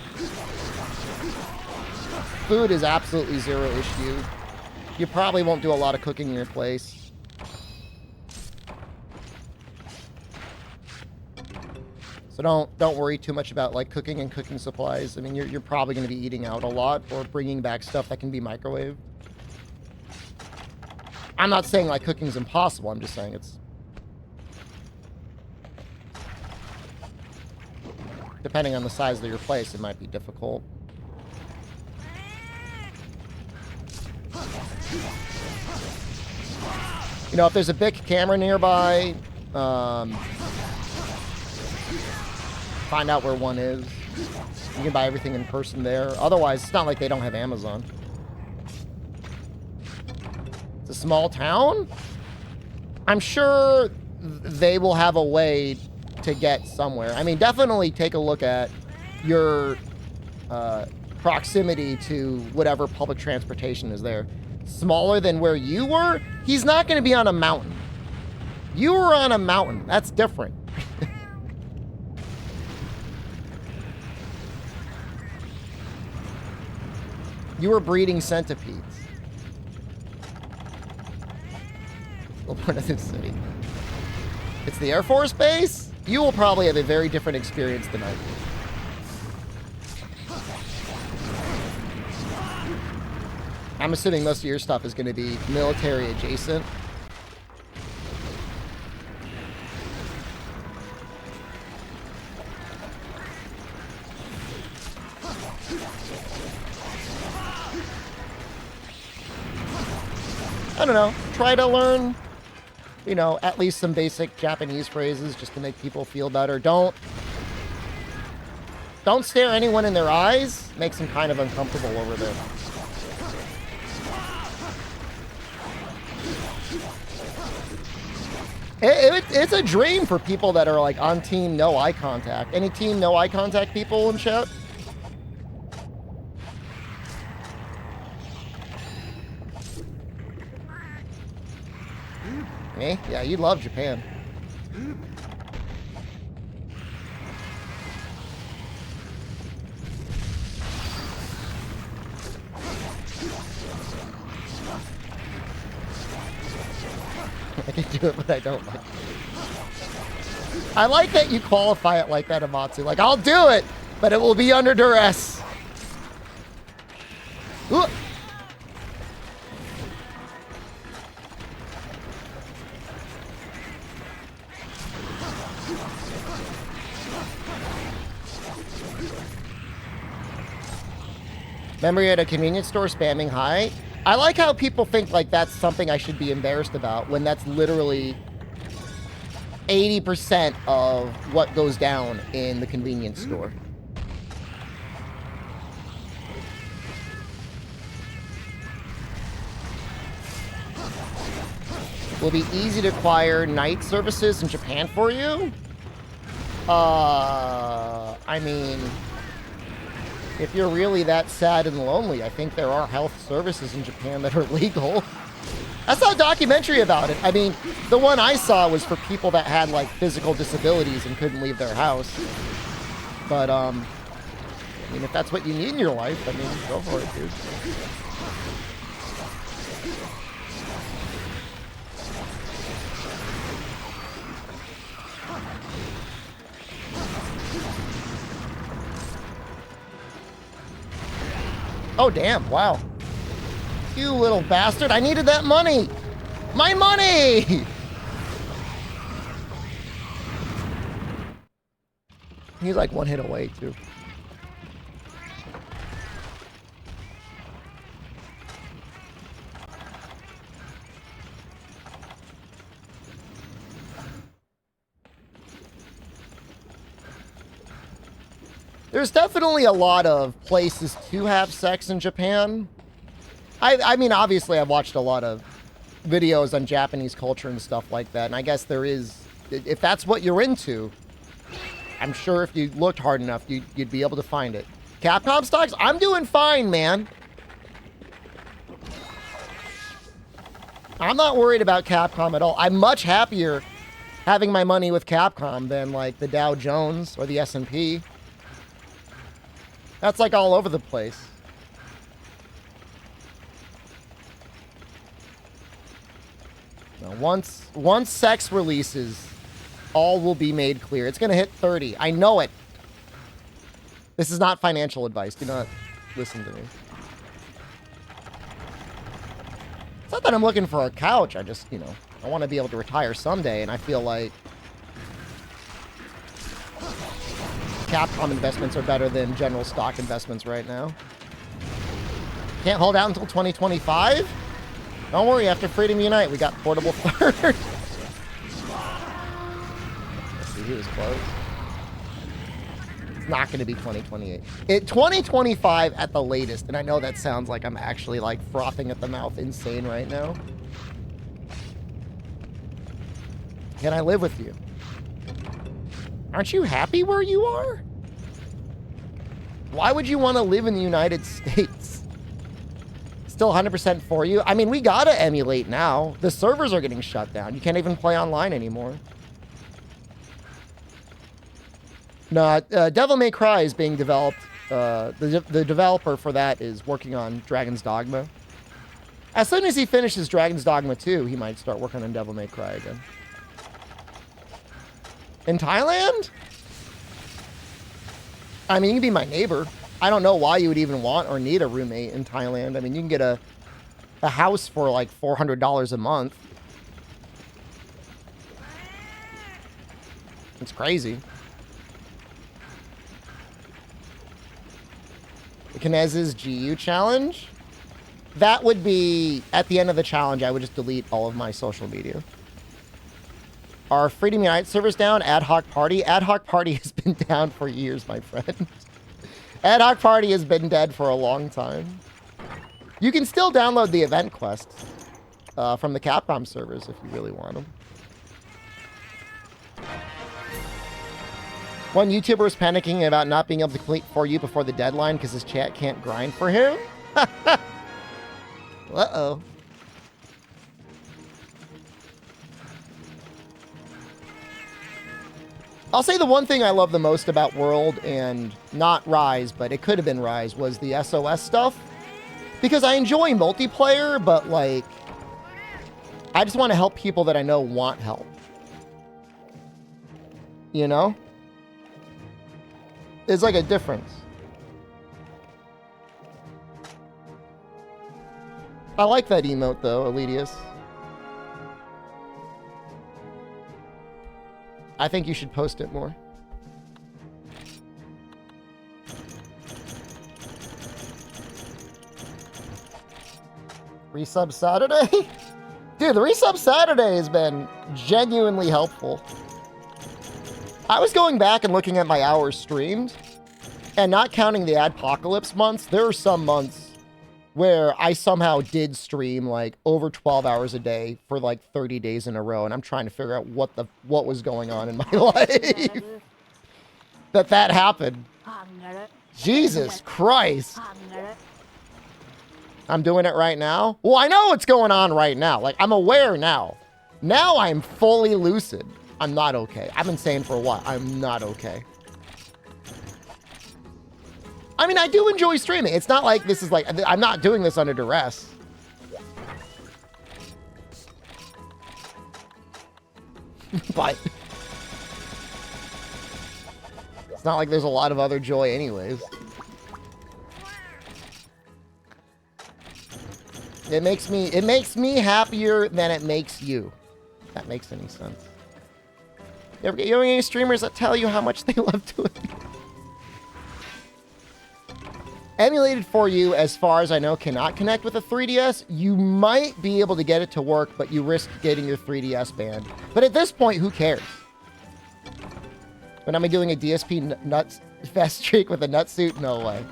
Food is absolutely zero issue. You probably won't do a lot of cooking in your place. So don't worry too much about like cooking and cooking supplies. I mean, you're probably going to be eating out a lot or bringing back stuff that can be microwaved. I'm not saying like cooking's impossible. I'm just saying it's... Depending on the size of your place, it might be difficult. You know, if there's a big camera nearby, find out where one is. You can buy everything in person there. Otherwise, it's not like they don't have Amazon. It's a small town? I'm sure they will have a way to get somewhere. I mean, definitely take a look at your proximity to whatever public transportation is there. Smaller than where you were, he's not going to be on a mountain. You were on a mountain. That's different. You were breeding centipedes. Still part of this city. It's the Air Force Base? You will probably have a very different experience than I do. I'm assuming most of your stuff is going to be military adjacent. I don't know. Try to learn, you know, at least some basic Japanese phrases just to make people feel better. Don't stare anyone in their eyes. Makes them kind of uncomfortable over there. It's a dream for people that are like on team no eye contact. Any team no eye contact people in chat? Me? Yeah, you love Japan. I can do it, but I don't like it. I like that you qualify it like that, Amatsu. Like, I'll do it, but it will be under duress. Ooh. Remember you're at a convenience store spamming hi? I like how people think like that's something I should be embarrassed about when that's literally 80% of what goes down in the convenience store. Will be easy to acquire night services in Japan for you? I mean, if you're really that sad and lonely, I think there are health services in Japan that are legal. I saw a documentary about it. I mean, the one I saw was for people that had, like, physical disabilities and couldn't leave their house. But, I mean, if that's what you need in your life, I mean, go for it, dude. Oh, damn. Wow. You little bastard. I needed that money. My money! He's like one hit away, too. There's definitely a lot of places to have sex in Japan. I mean, obviously, I've watched a lot of videos on Japanese culture and stuff like that, and I guess there is, if that's what you're into, I'm sure if you looked hard enough, you'd be able to find it. Capcom stocks? I'm doing fine, man. I'm not worried about Capcom at all. I'm much happier having my money with Capcom than, like, the Dow Jones or the S&P. That's like all over the place. Now, once sex releases, all will be made clear. It's gonna hit 30. I know it. This is not financial advice. Do not listen to me. It's not that I'm looking for a couch. I just, you know, I want to be able to retire someday, and I feel like Capcom investments are better than general stock investments right now. Can't hold out until 2025? Don't worry, after Freedom Unite, we got portable third. Let's see, he was close. It's not going to be 2028. 2025 at the latest, and I know that sounds like I'm actually like frothing at the mouth insane right now. Can I live with you? Aren't you happy where you are? Why would you want to live in the United States? Still 100% for you? I mean, we gotta emulate now. The servers are getting shut down. You can't even play online anymore. No, Devil May Cry is being developed. The developer for that is working on Dragon's Dogma. As soon as he finishes Dragon's Dogma 2, he might start working on Devil May Cry again. In Thailand? I mean, you can be my neighbor. I don't know why you would even want or need a roommate in Thailand. I mean, you can get a house for like $400 a month. It's crazy. The Kinez's GU challenge? That would be, at the end of the challenge, I would just delete all of my social media. Are Freedom Unite servers down? Ad hoc party? Ad hoc party has been down for years, my friend. Ad hoc party has been dead for a long time. You can still download the event quests from the Capcom servers if you really want them. One YouTuber is panicking about not being able to complete For You before the deadline because his chat can't grind for him. Uh-oh. I'll say the one thing I love the most about World, and not Rise, but it could have been Rise, was the SOS stuff. Because I enjoy multiplayer, but, like, I just want to help people that I know want help. You know? There's, like, a difference. I like that emote, though, Elitius. I think you should post it more. Resub Saturday? Dude, the Resub Saturday has been genuinely helpful. I was going back and looking at my hours streamed, and not counting the Adpocalypse months, there are some months where I somehow did stream like over 12 hours a day for like 30 days in a row, and I'm trying to figure out what was going on in my life that happened. Jesus Christ. I'm doing it right now. Well, I know what's going on right now. Like, I'm aware now. Now I'm fully lucid. I'm not okay. I've been saying for a while, I'm not okay. I mean, I do enjoy streaming. It's not like this is like, I'm not doing this under duress. But it's not like there's a lot of other joy anyways. It makes me happier than it makes you. If that makes any sense. You ever any streamers that tell you how much they love doing it? Emulated for you, as far as I know, cannot connect with a 3DS. You might be able to get it to work, but you risk getting your 3DS banned. But at this point, who cares? When I'm doing a DSP nuts fest streak with a nut suit? No way.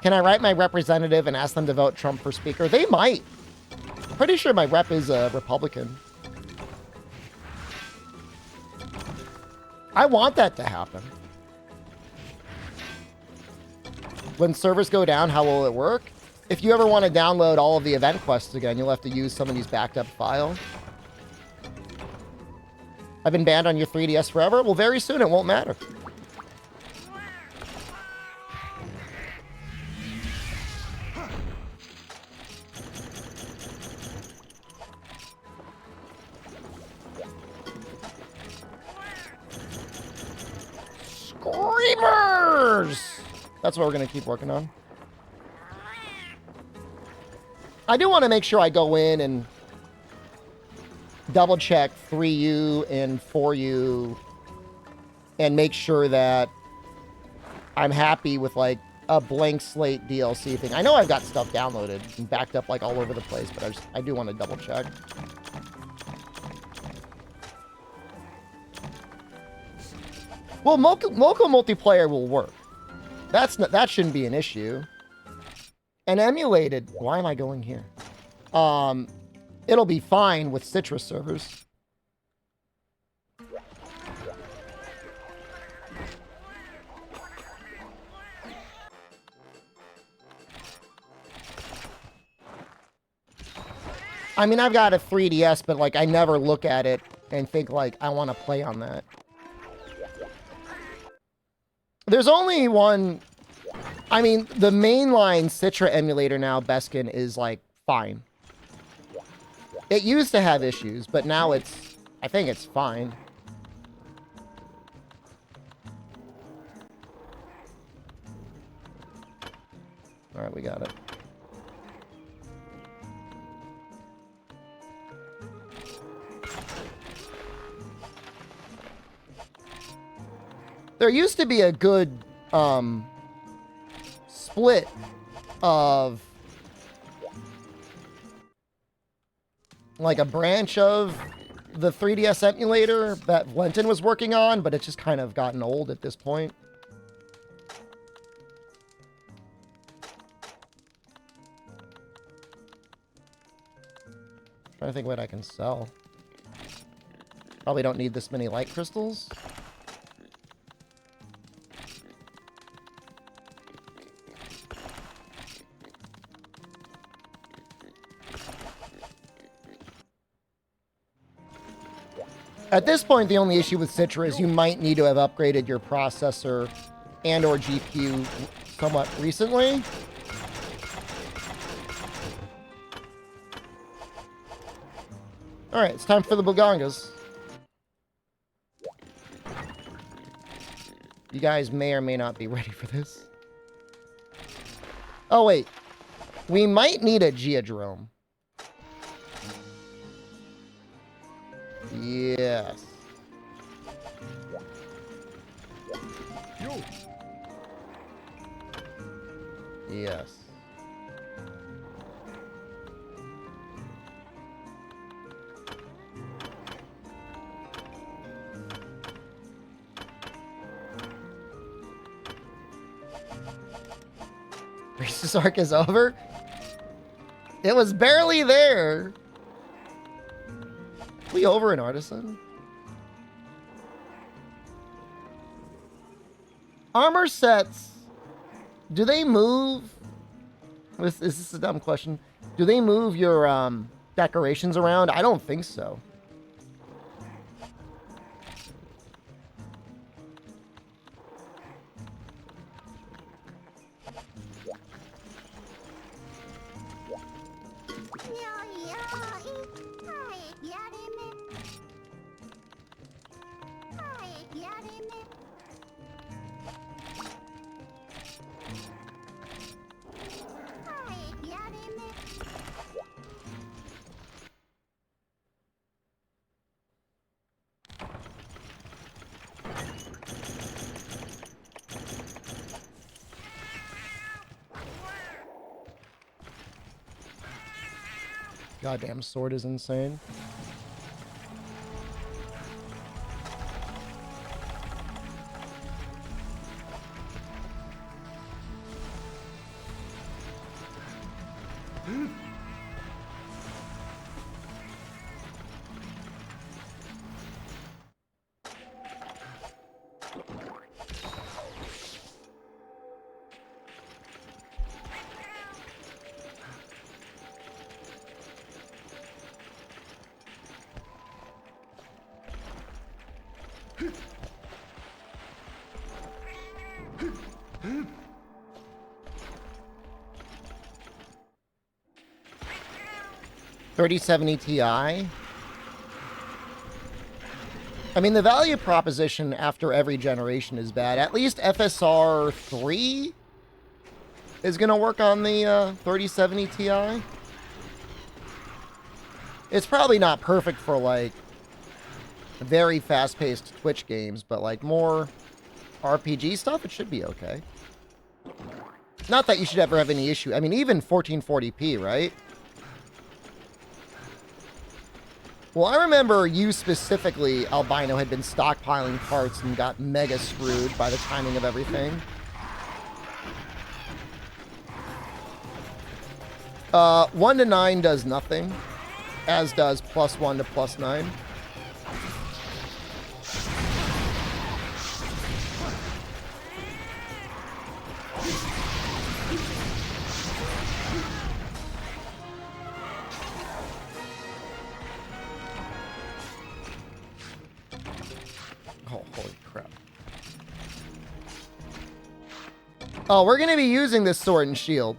Can I write my representative and ask them to vote Trump for speaker? They might. Pretty sure my rep is a Republican. I want that to happen. When servers go down, how will it work? If you ever want to download all of the event quests again, you'll have to use some of these backed up files. I've been banned on your 3DS forever? Well, very soon it won't matter. Screamers! That's what we're going to keep working on. I do want to make sure I go in and double check 3U and 4U and make sure that I'm happy with like a blank slate DLC thing. I know I've got stuff downloaded and backed up like all over the place, but I do want to double check. Well, local multiplayer will work. That shouldn't be an issue. And emulated, why am I going here? It'll be fine with Citrus servers. I mean, I've got a 3DS, but like I never look at it and think like I want to play on that. There's only one. I mean, the mainline Citra emulator now, Beskin, is like fine. It used to have issues, but now I think it's fine. All right, we got it. There used to be a good split of like a branch of the 3DS emulator that Lenton was working on, but it's just kind of gotten old at this point. Trying to think what I can sell. Probably don't need this many light crystals. At this point, the only issue with Citra is you might need to have upgraded your processor and or GPU somewhat recently. All right, it's time for the Bugangas. You guys may or may not be ready for this. Oh, wait. We might need a Geodrome. Yes. Yo. Yes. Racist arc is over? It was barely there. We over an artisan? Armor sets, do they move? Is this a dumb question? Do they move your decorations around? I don't think so. Goddamn sword is insane. $3070 Ti. I mean, the value proposition after every generation is bad. At least FSR 3 is going to work on the 3070 Ti. It's probably not perfect for, like, very fast-paced Twitch games, but, like, more RPG stuff, it should be okay. Not that you should ever have any issue. I mean, even 1440p, right? Well, I remember you specifically, Albino, had been stockpiling parts and got mega screwed by the timing of everything. 1 to 9 does nothing, as does +1 to +9. Oh, holy crap. Oh, we're going to be using this sword and shield.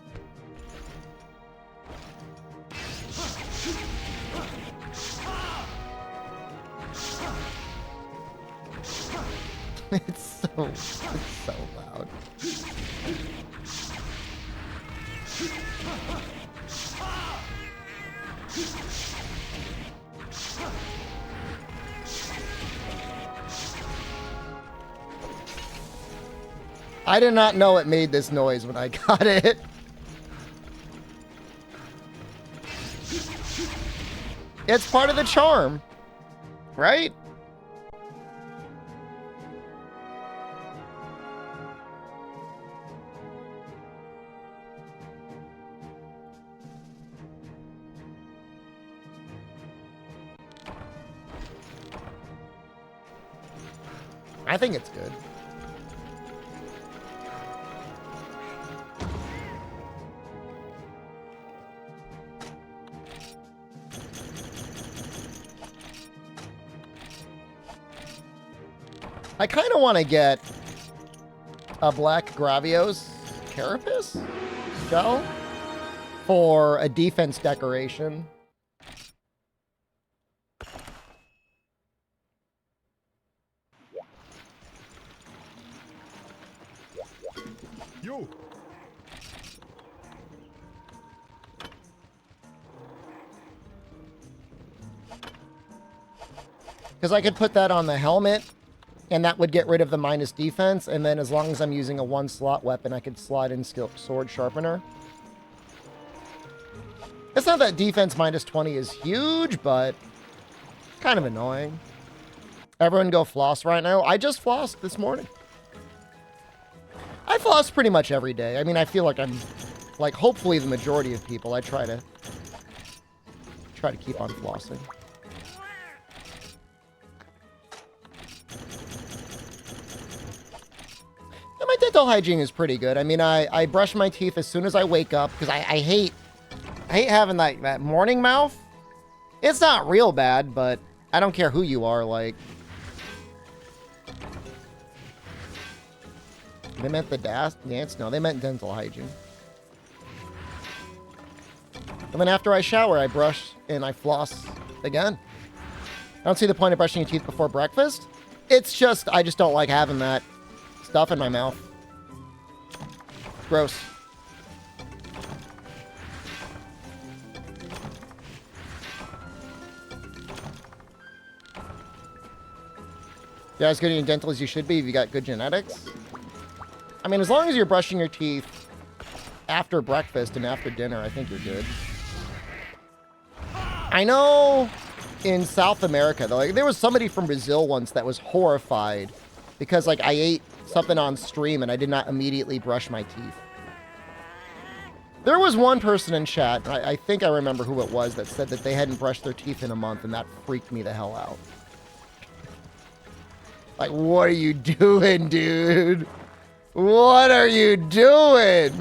It's so loud. I did not know it made this noise when I got it. It's part of the charm, right? I think it's good. I kind of want to get a black Gravios Carapace gel for a defense decoration. Yo. Because I could put that on the helmet, and that would get rid of the minus defense, and then as long as I'm using a one-slot weapon, I could slide in sword sharpener. It's not that defense minus 20 is huge, but kind of annoying. Everyone go floss right now. I just flossed this morning. I floss pretty much every day. I mean, I feel like I'm, like, hopefully the majority of people, I try to keep on flossing. And my dental hygiene is pretty good. I mean, I brush my teeth as soon as I wake up, because I hate having that morning mouth. It's not real bad, but I don't care who you are, like. They meant the dance? No, they meant dental hygiene. And then after I shower, I brush and I floss again. I don't see the point of brushing your teeth before breakfast. It's just, I just don't like having that stuff in my mouth. Gross. You're as good at dental as you should be if you got good genetics. I mean, as long as you're brushing your teeth after breakfast and after dinner, I think you're good. I know in South America, though, like, there was somebody from Brazil once that was horrified because, like, I ate something on stream and I did not immediately brush my teeth. There was one person in chat, I think I remember who it was, that said that they hadn't brushed their teeth in a month, and that freaked me the hell out. Like, what are you doing, dude? What are you doing?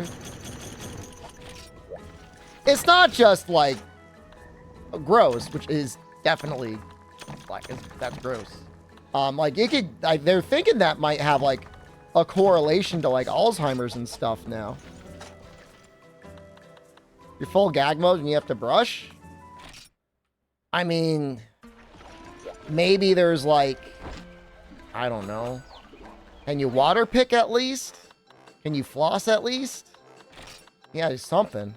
It's not just, like, gross, which is definitely, like, that's gross. Like, it could, like, they're thinking that might have, like, a correlation to, like, Alzheimer's and stuff now. You're full gag mode and you have to brush? I mean, maybe there's, like, I don't know. Can you water pick at least? Can you floss at least? Yeah, there's something.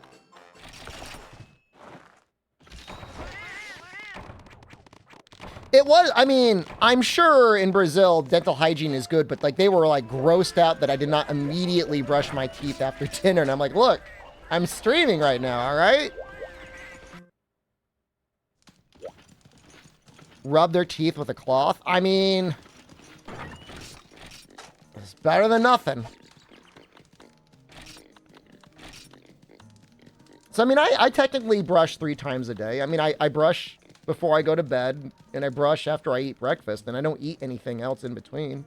It was, I mean, I'm sure in Brazil, dental hygiene is good, but, like, they were, like, grossed out that I did not immediately brush my teeth after dinner. And I'm like, look, I'm streaming right now, all right? Rub their teeth with a cloth. I mean, it's better than nothing. So, I mean, I technically brush 3 times a day. I mean, I brush before I go to bed, and I brush after I eat breakfast, and I don't eat anything else in between.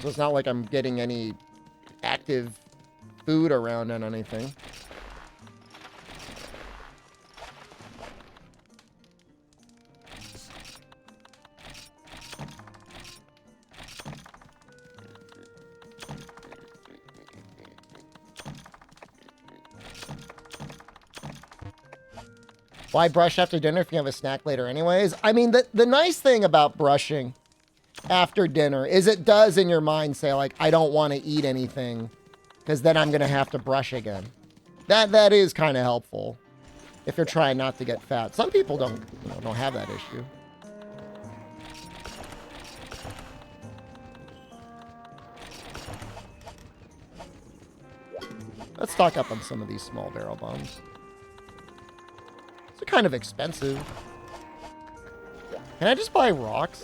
So it's not like I'm getting any active food around and anything. Why brush after dinner if you have a snack later anyways? I mean, the nice thing about brushing after dinner is it does in your mind say, like, I don't want to eat anything because then I'm going to have to brush again. That is kind of helpful if you're trying not to get fat. Some people don't have that issue. Let's stock up on some of these small barrel bombs. They're kind of expensive. Can I just buy rocks?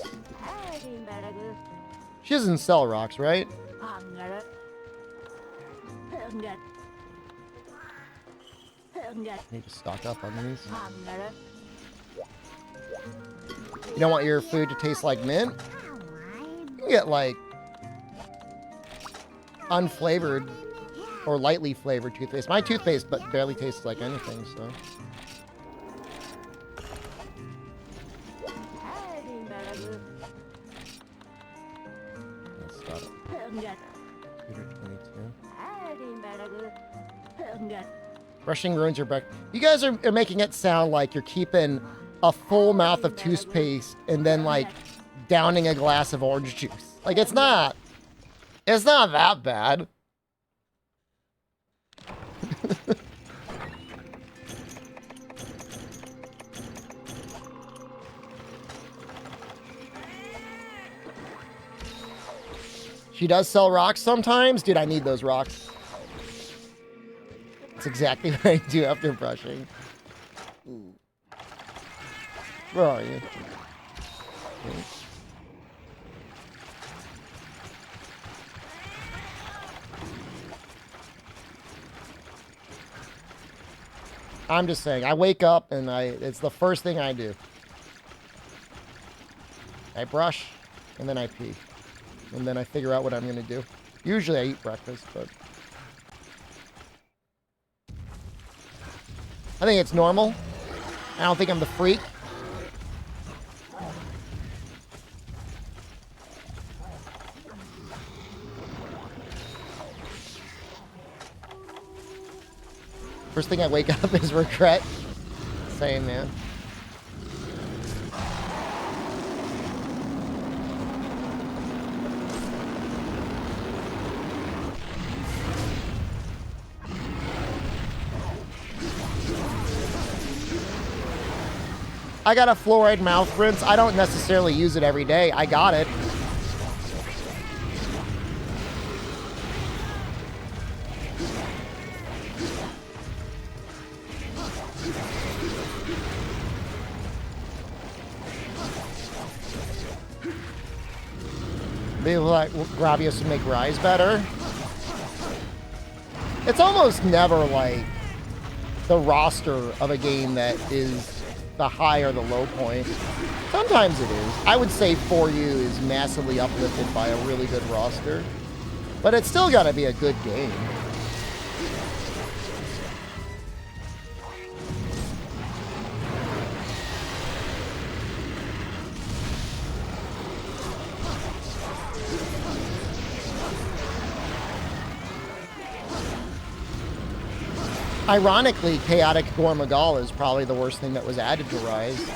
She doesn't sell rocks, right? Need to stock up on these. You don't want your food to taste like mint? You can get, like, unflavored or lightly flavored toothpaste. My toothpaste but barely tastes like anything, so. Let's stop it. 222. Brushing ruins your breakfast. You guys are making it sound like you're keeping a full mouth of toothpaste and then, like, downing a glass of orange juice. Like, it's not that bad. She does sell rocks sometimes. Dude, I need those rocks. That's exactly what I do after brushing. Ooh. Where are you? Okay. I'm just saying, I wake up and it's the first thing I do. I brush and then I pee. And then I figure out what I'm going to do. Usually I eat breakfast, but I think it's normal. I don't think I'm the freak. First thing I wake up is regret. Same, man. I got a fluoride mouth rinse. I don't necessarily use it every day. I got it. Maybe like Gravios would make Rise better. It's almost never like the roster of a game that is the high or the low point. Sometimes it is. I would say 4U is massively uplifted by a really good roster. But it's still got to be a good game. Ironically, Chaotic Gormagal is probably the worst thing that was added to Rise.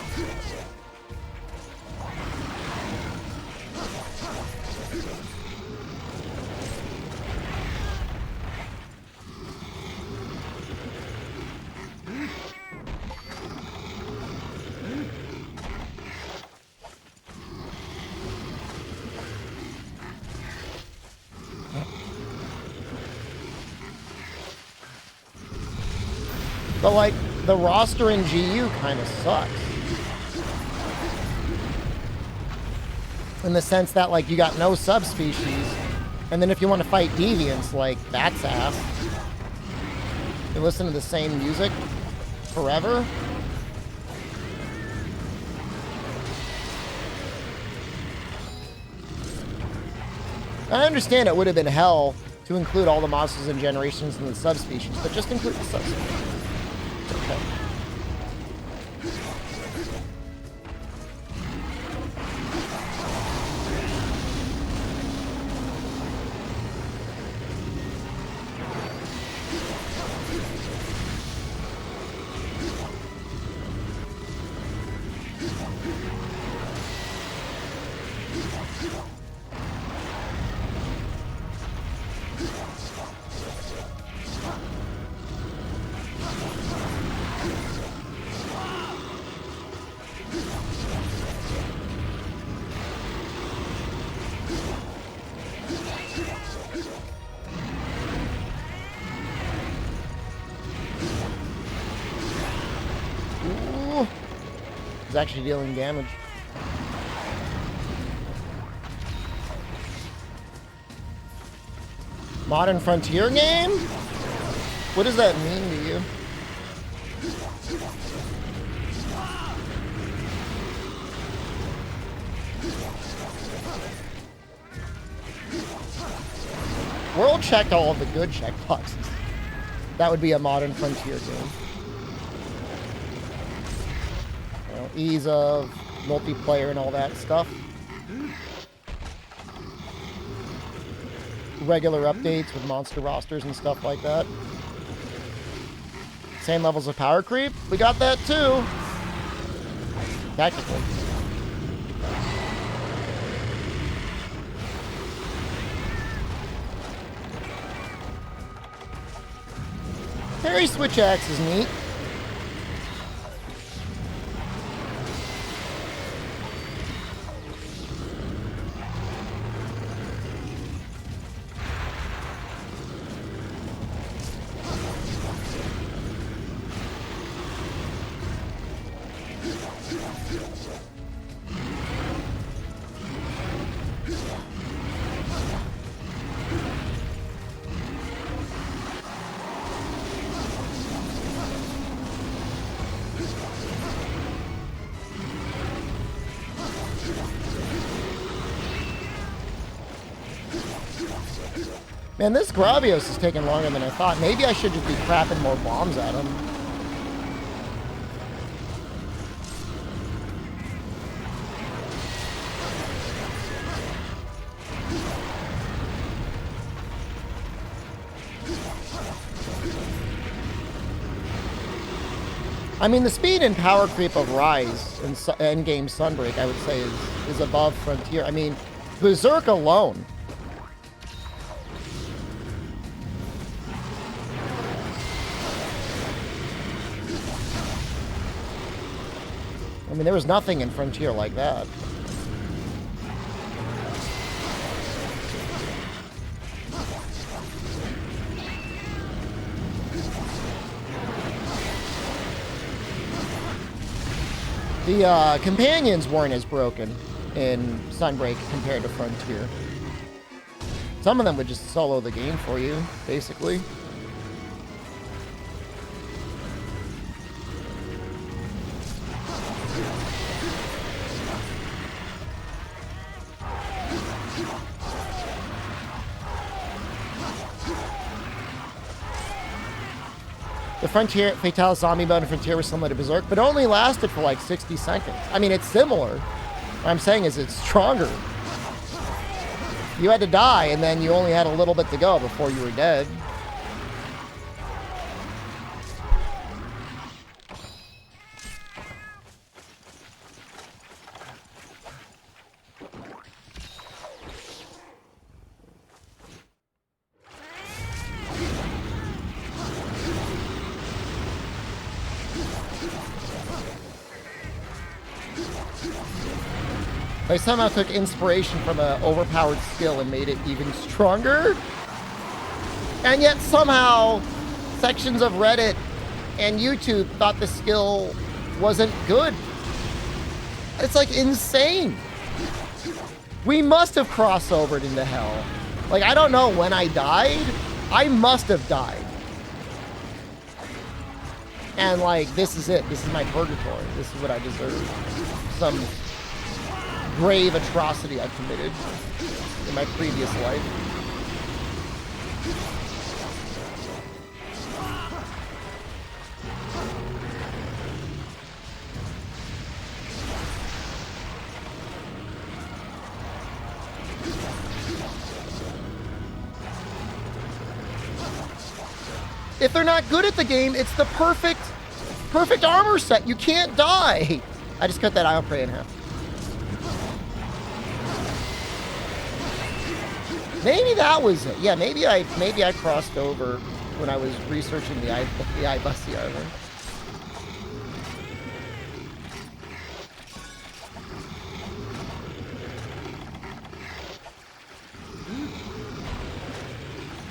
But, like, the roster in GU kind of sucks. In the sense that, like, you got no subspecies. And then if you want to fight deviants, like, that's ass. You listen to the same music forever. I understand it would have been hell to include all the monsters and generations in the subspecies, but just include the subspecies. Okay. Is actually dealing damage. Modern Frontier game? What does that mean to you? World checked all of the good checkboxes. That would be a Modern Frontier game. Ease of multiplayer and all that stuff. Regular updates with monster rosters and stuff like that. Same levels of power creep. We got that too. Technically. Parry Switch Axe is neat. Man, this Gravios is taking longer than I thought. Maybe I should just be crapping more bombs at him. I mean, the speed and power creep of Rise and endgame Sunbreak, I would say, is above Frontier. I mean, Berserk alone. I mean, there was nothing in Frontier like that. The companions weren't as broken in Sunbreak compared to Frontier. Some of them would just solo the game for you, basically. The Frontier Fatalis zombie mode in Frontier was similar to Berserk, but only lasted for like 60 seconds. I mean, it's similar. What I'm saying is it's stronger. You had to die, and then you only had a little bit to go before you were dead. They somehow took inspiration from an overpowered skill and made it even stronger. And yet somehow sections of Reddit and YouTube thought the skill wasn't good. It's like insane. We must have crossovered into hell. Like, I don't know when I died. I must have died. And like, this is it. This is my purgatory. This is what I deserve. Some grave atrocity I've committed in my previous life. If they're not good at the game, it's the perfect armor set. You can't die. I just cut that Ion Prey in half. Maybe that was it. Yeah, maybe I crossed over when I was researching the Ibussi armor.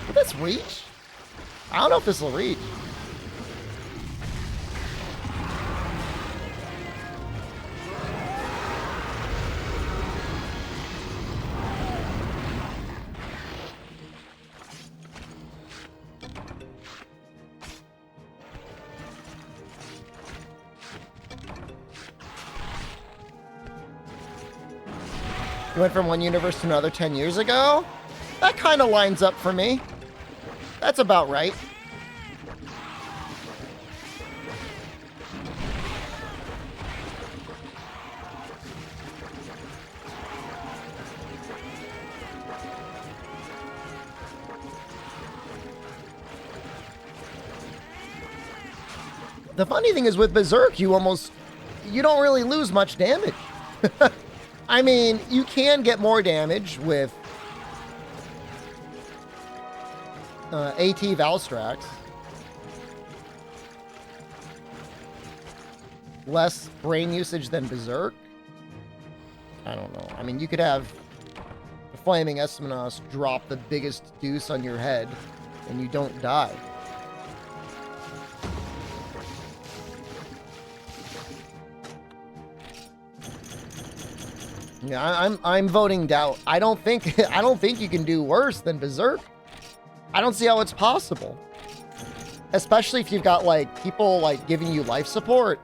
Will this reach? I don't know if this will reach. You went from one universe to another 10 years ago? That kind of lines up for me. That's about right. The funny thing is with Berserk, you don't really lose much damage. I mean, you can get more damage with AT Valstrax. Less brain usage than Berserk. I don't know. I mean, you could have the Flaming Esmenos drop the biggest deuce on your head and you don't die. Yeah, I'm voting doubt. I don't think you can do worse than Berserk. I don't see how it's possible. Especially if you've got like people like giving you life support.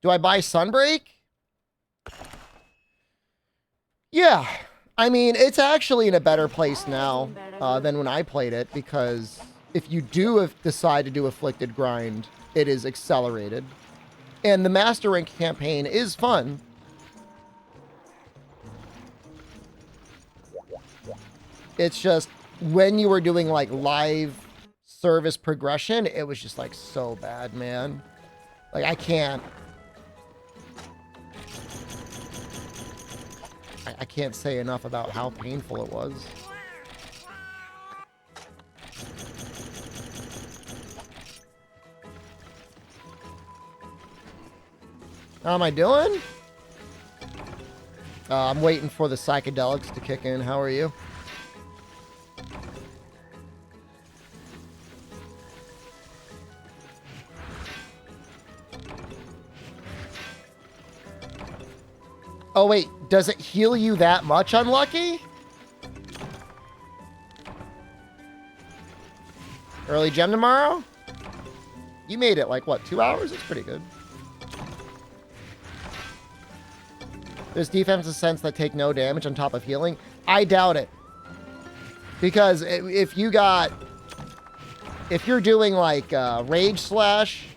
Do I buy Sunbreak? Yeah. I mean, it's actually in a better place now than when I played it, because if you do decide to do Afflicted Grind, it is accelerated. And the Master Rank campaign is fun. It's just when you were doing like live service progression, it was just like so bad, man. Like I can't say enough about how painful it was. How am I doing? I'm waiting for the psychedelics to kick in. How are you? Oh, wait. Does it heal you that much, Unlucky? Early gem tomorrow? You made it like, what, 2 hours? That's pretty good. There's defensive sense that take no damage on top of healing. I doubt it. Because if you're doing like Rage Slash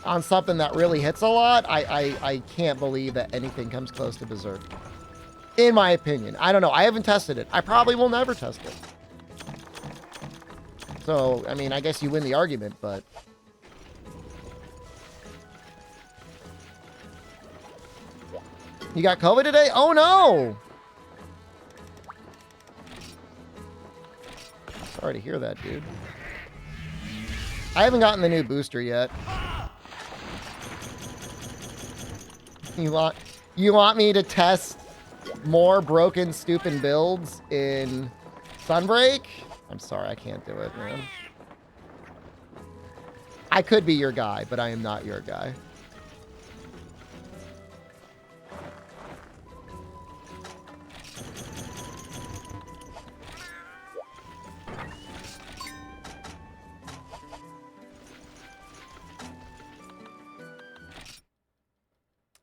on something that really hits a lot, I can't believe that anything comes close to Berserk. In my opinion. I don't know. I haven't tested it. I probably will never test it. So, I mean, I guess you win the argument, but... You got COVID today? Oh, no! Sorry to hear that, dude. I haven't gotten the new booster yet. You want me to test more broken, stupid builds in Sunbreak? I'm sorry, I can't do it, man. I could be your guy, but I am not your guy.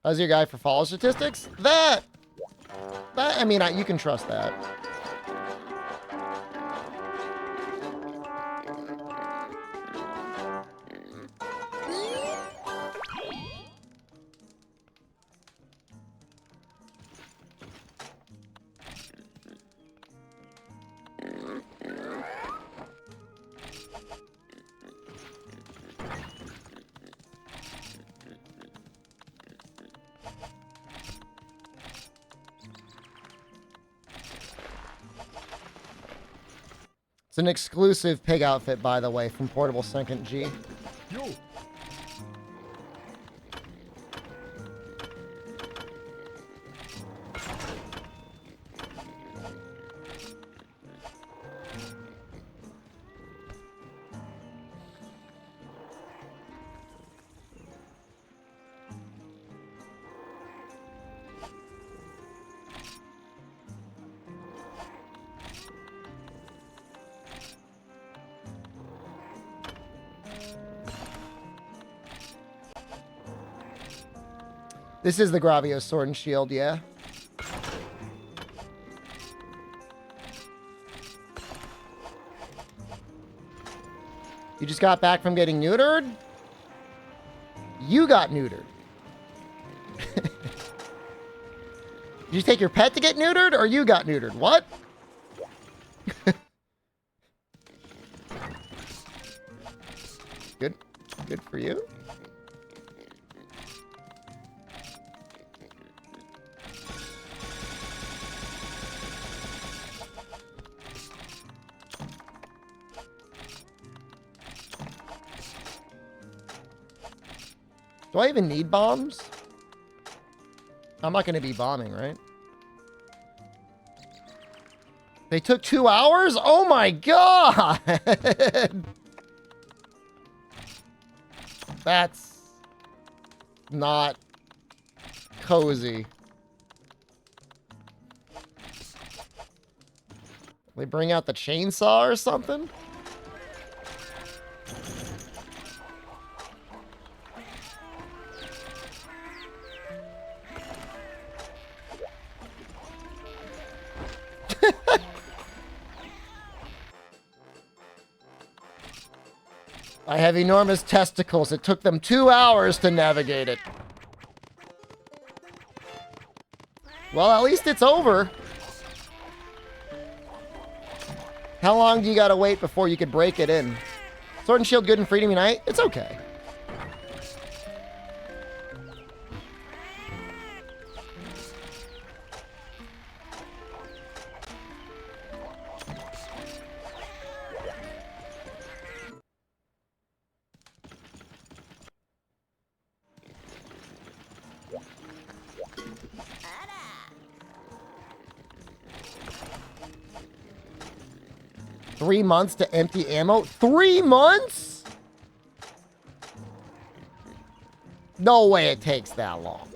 How's your guy for follow statistics? That, I mean, you can trust that. It's an exclusive pig outfit, by the way, from Portable Second G. Yo. This is the Gravios Sword and Shield, yeah. You just got back from getting neutered? You got neutered. Did you take your pet to get neutered, or you got neutered? What? Good. Good for you. Do I even need bombs? I'm not going to be bombing, right? They took 2 hours? Oh my god! That's not cozy. They bring out the chainsaw or something? I have enormous testicles. It took them 2 hours to navigate it. Well, at least it's over. How long do you gotta wait before you could break it in? Sword and Shield good and Freedom Unite? It's okay. Three months to empty ammo? 3 months? No way it takes that long.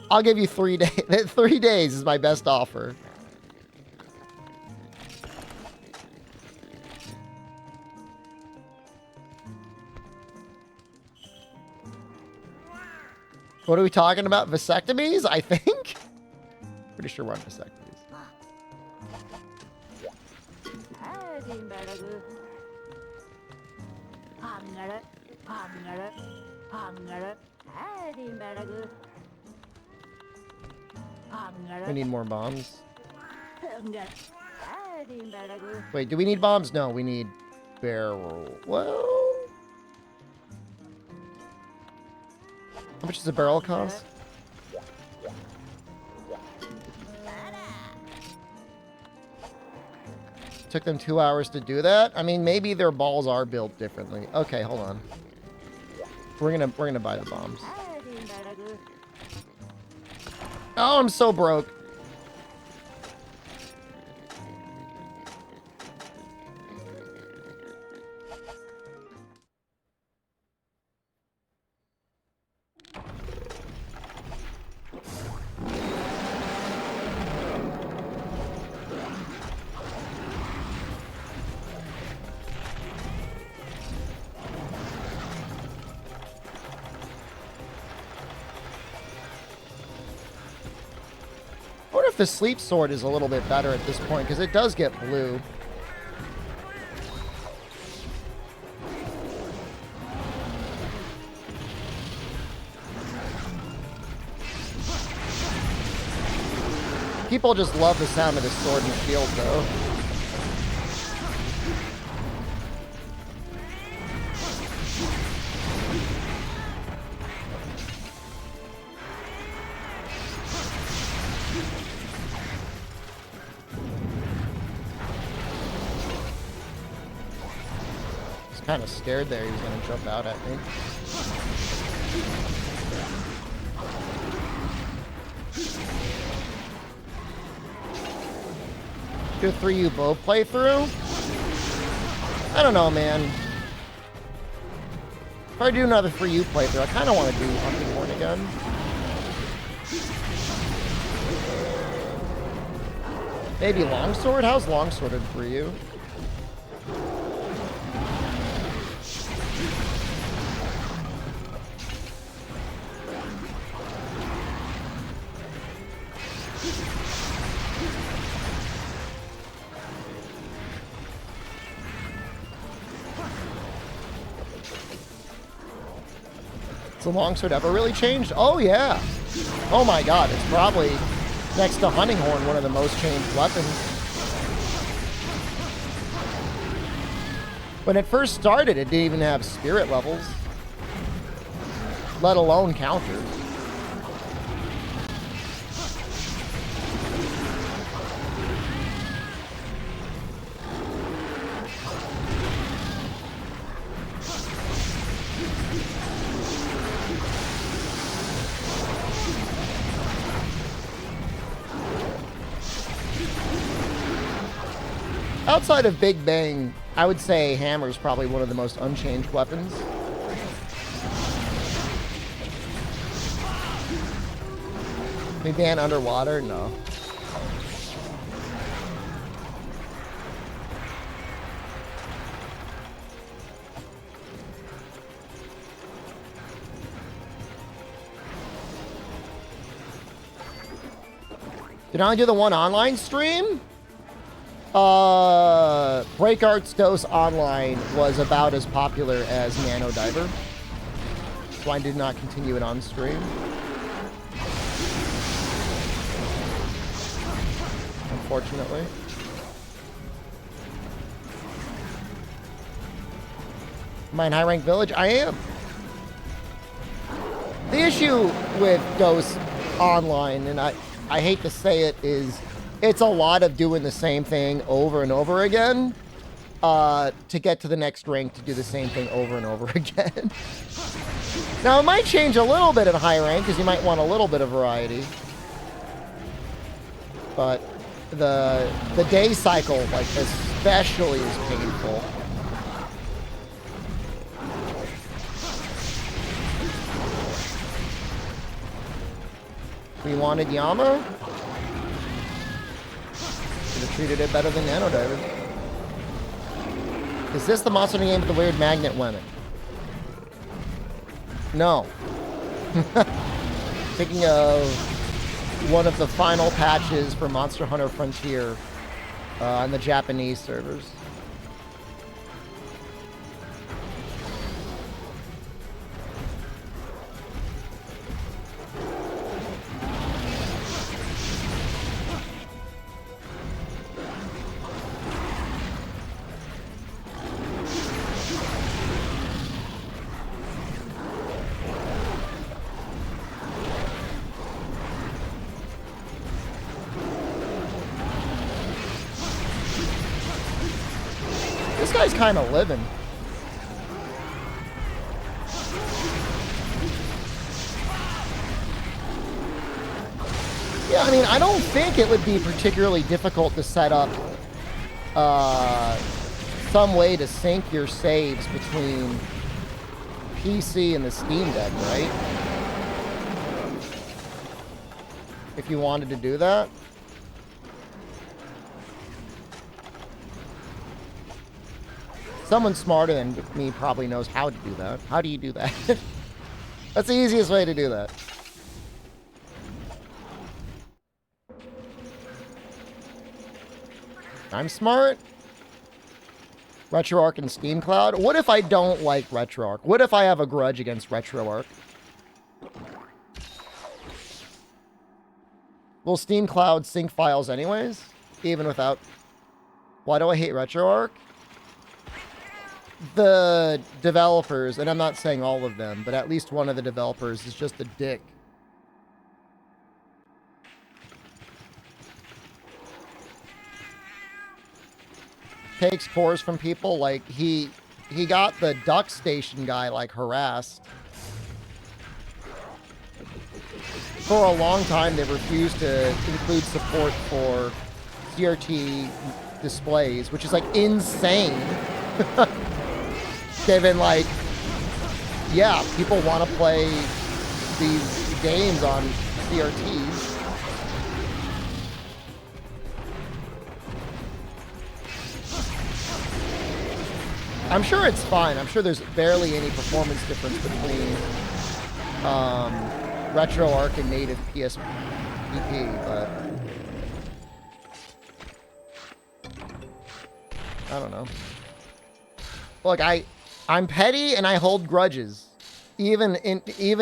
I'll give you 3 days. 3 days is my best offer. What are we talking about? Vasectomies, I think? Pretty sure we're on vasectomies. We need more bombs. Wait, do we need bombs? No, we need barrel. Well, how much does a barrel cost? Took them 2 hours to do that. I mean, maybe their balls are built differently. Okay, hold on. We're gonna buy the bombs. Oh, I'm so broke. I wonder if the sleep sword is a little bit better at this point, because it does get blue. People just love the sound of the sword and shield, though. Kind of scared there he was going to jump out at me. Do a 3U bow playthrough? I don't know, man. If I do another 3U playthrough, I kind of want to do Hunting Horn again. Maybe Longsword? How's Longsword in 3U? Has the longsword ever really changed? Oh, yeah. Oh, my God. It's probably, next to Hunting Horn, one of the most changed weapons. When it first started, it didn't even have spirit levels, let alone counters. Outside of Big Bang, I would say Hammer's probably one of the most unchanged weapons. We ban underwater? No. Did I only do the one online stream? Break Arts Dose Online was about as popular as Nano Diver, so I did not continue it on stream. Unfortunately. Am I in High Rank Village? I am. The issue with Dose Online, and I hate to say it, is it's a lot of doing the same thing over and over again to get to the next rank to do the same thing over and over again. Now, it might change a little bit at high rank because you might want a little bit of variety. But the day cycle, like, especially is painful. We wanted Yama. Should have treated it better than Nano Diver. Is this the monster in the game with the weird magnet women? No. Thinking of one of the final patches for Monster Hunter Frontier on the Japanese servers. This guy's kind of living. Yeah, I mean, I don't think it would be particularly difficult to set up some way to sync your saves between PC and the Steam Deck, right? If you wanted to do that. Someone smarter than me probably knows how to do that. How do you do that? That's the easiest way to do that. I'm smart. RetroArch and Steam Cloud. What if I don't like RetroArch? What if I have a grudge against RetroArch? Will Steam Cloud sync files anyways? Even without... Why do I hate RetroArch? The developers, and I'm not saying all of them, but at least one of the developers is just a dick. Takes cores from people, like he got the Duck Station guy like harassed. For a long time they refused to include support for CRT displays, which is like insane. They've been like, yeah, people want to play these games on CRTs. I'm sure it's fine. I'm sure there's barely any performance difference between RetroArch and native PSVP, but I don't know. Look, I'm petty and I hold grudges, even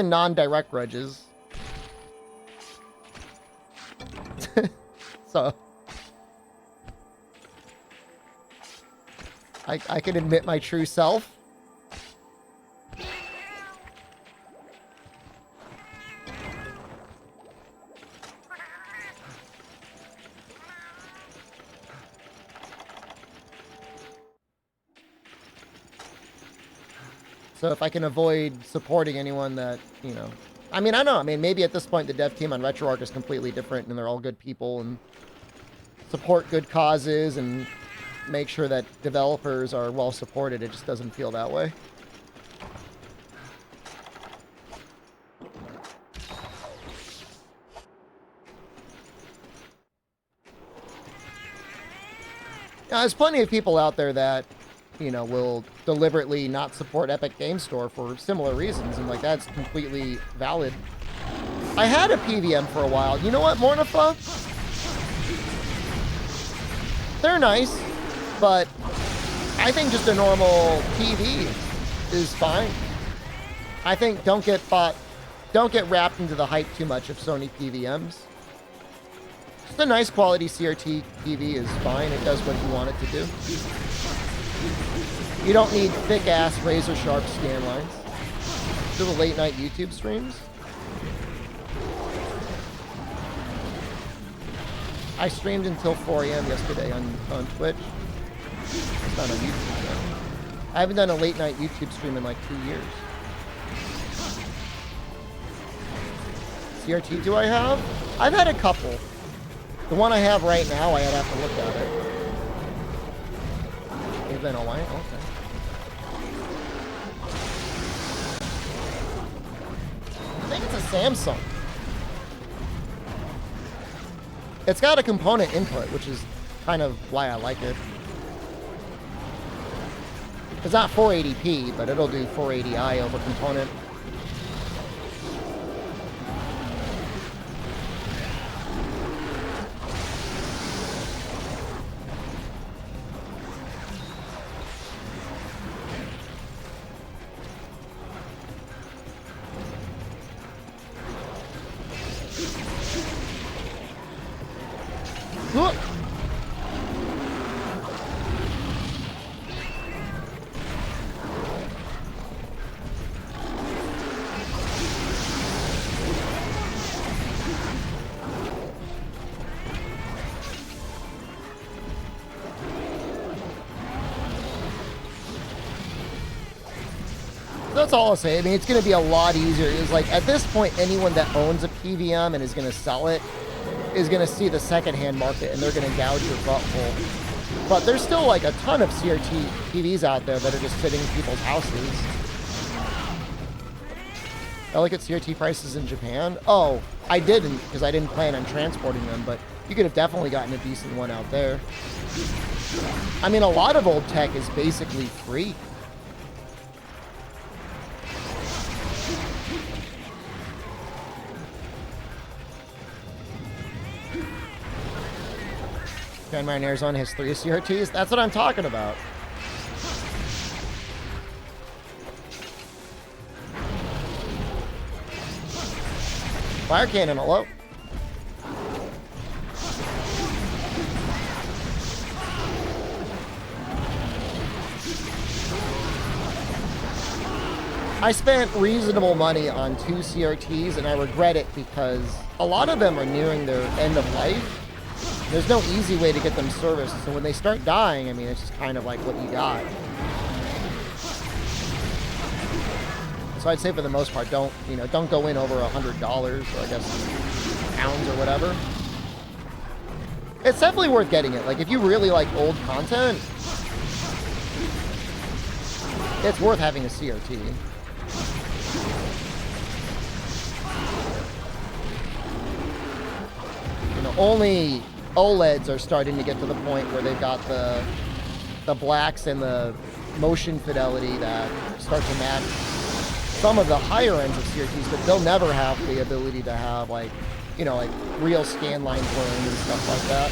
non-direct grudges. So I can admit my true self. So if I can avoid supporting anyone that, you know... I mean, I don't know. I mean, maybe at this point the dev team on RetroArch is completely different and they're all good people and support good causes and make sure that developers are well supported. It just doesn't feel that way. Now, there's plenty of people out there that, you know, will deliberately not support Epic Game Store for similar reasons, and like that's completely valid. I had a PVM for a while. You know what, Mornifa? They're nice, but I think just a normal TV is fine. I think don't get wrapped into the hype too much of Sony PVMs. Just a nice quality CRT TV is fine. It does what you want it to do. You don't need thick-ass, razor-sharp scan lines. Do the late-night YouTube streams. I streamed until 4 a.m. yesterday on Twitch. It's not on YouTube though. I haven't done a late-night YouTube stream in like 2 years. CRT do I have? I've had a couple. The one I have right now, I'd have to look at it. It's been a while? Okay. I think it's a Samsung. It's got a component input, which is kind of why I like it. It's not 480p, but it'll do 480i over component. That's all I'll say. I mean, it's going to be a lot easier. It's like, at this point, anyone that owns a PVM and is going to sell it is going to see the secondhand market, and they're going to gouge your butthole. But there's still, like, a ton of CRT TVs out there that are just sitting in people's houses. I look at CRT prices in Japan. Oh, I didn't, because I didn't plan on transporting them, but you could have definitely gotten a decent one out there. I mean, a lot of old tech is basically free. Grand Mine Arizona has 3 CRTs. That's what I'm talking about. Fire cannon, hello. I spent reasonable money on 2 CRTs, and I regret it because a lot of them are nearing their end of life. There's no easy way to get them serviced, so when they start dying, I mean, it's just kind of like what you got. So I'd say for the most part, don't go in over $100, or I guess pounds or whatever. It's definitely worth getting it. Like, if you really like old content, it's worth having a CRT. You know, only OLEDs are starting to get to the point where they've got the blacks and the motion fidelity that start to match some of the higher ends of CRTs, but they'll never have the ability to have, like, you know, like real scan line blurring and stuff like that.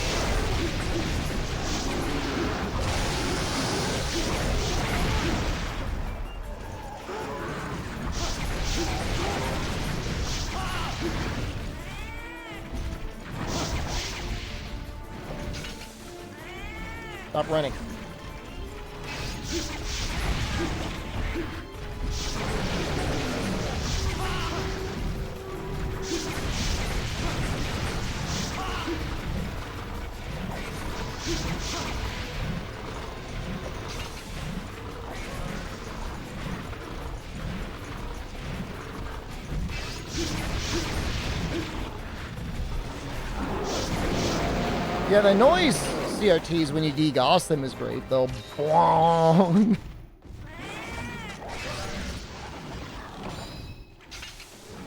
Stop running. Yeah, the noise CRTs when you degauss them is great. They'll boing.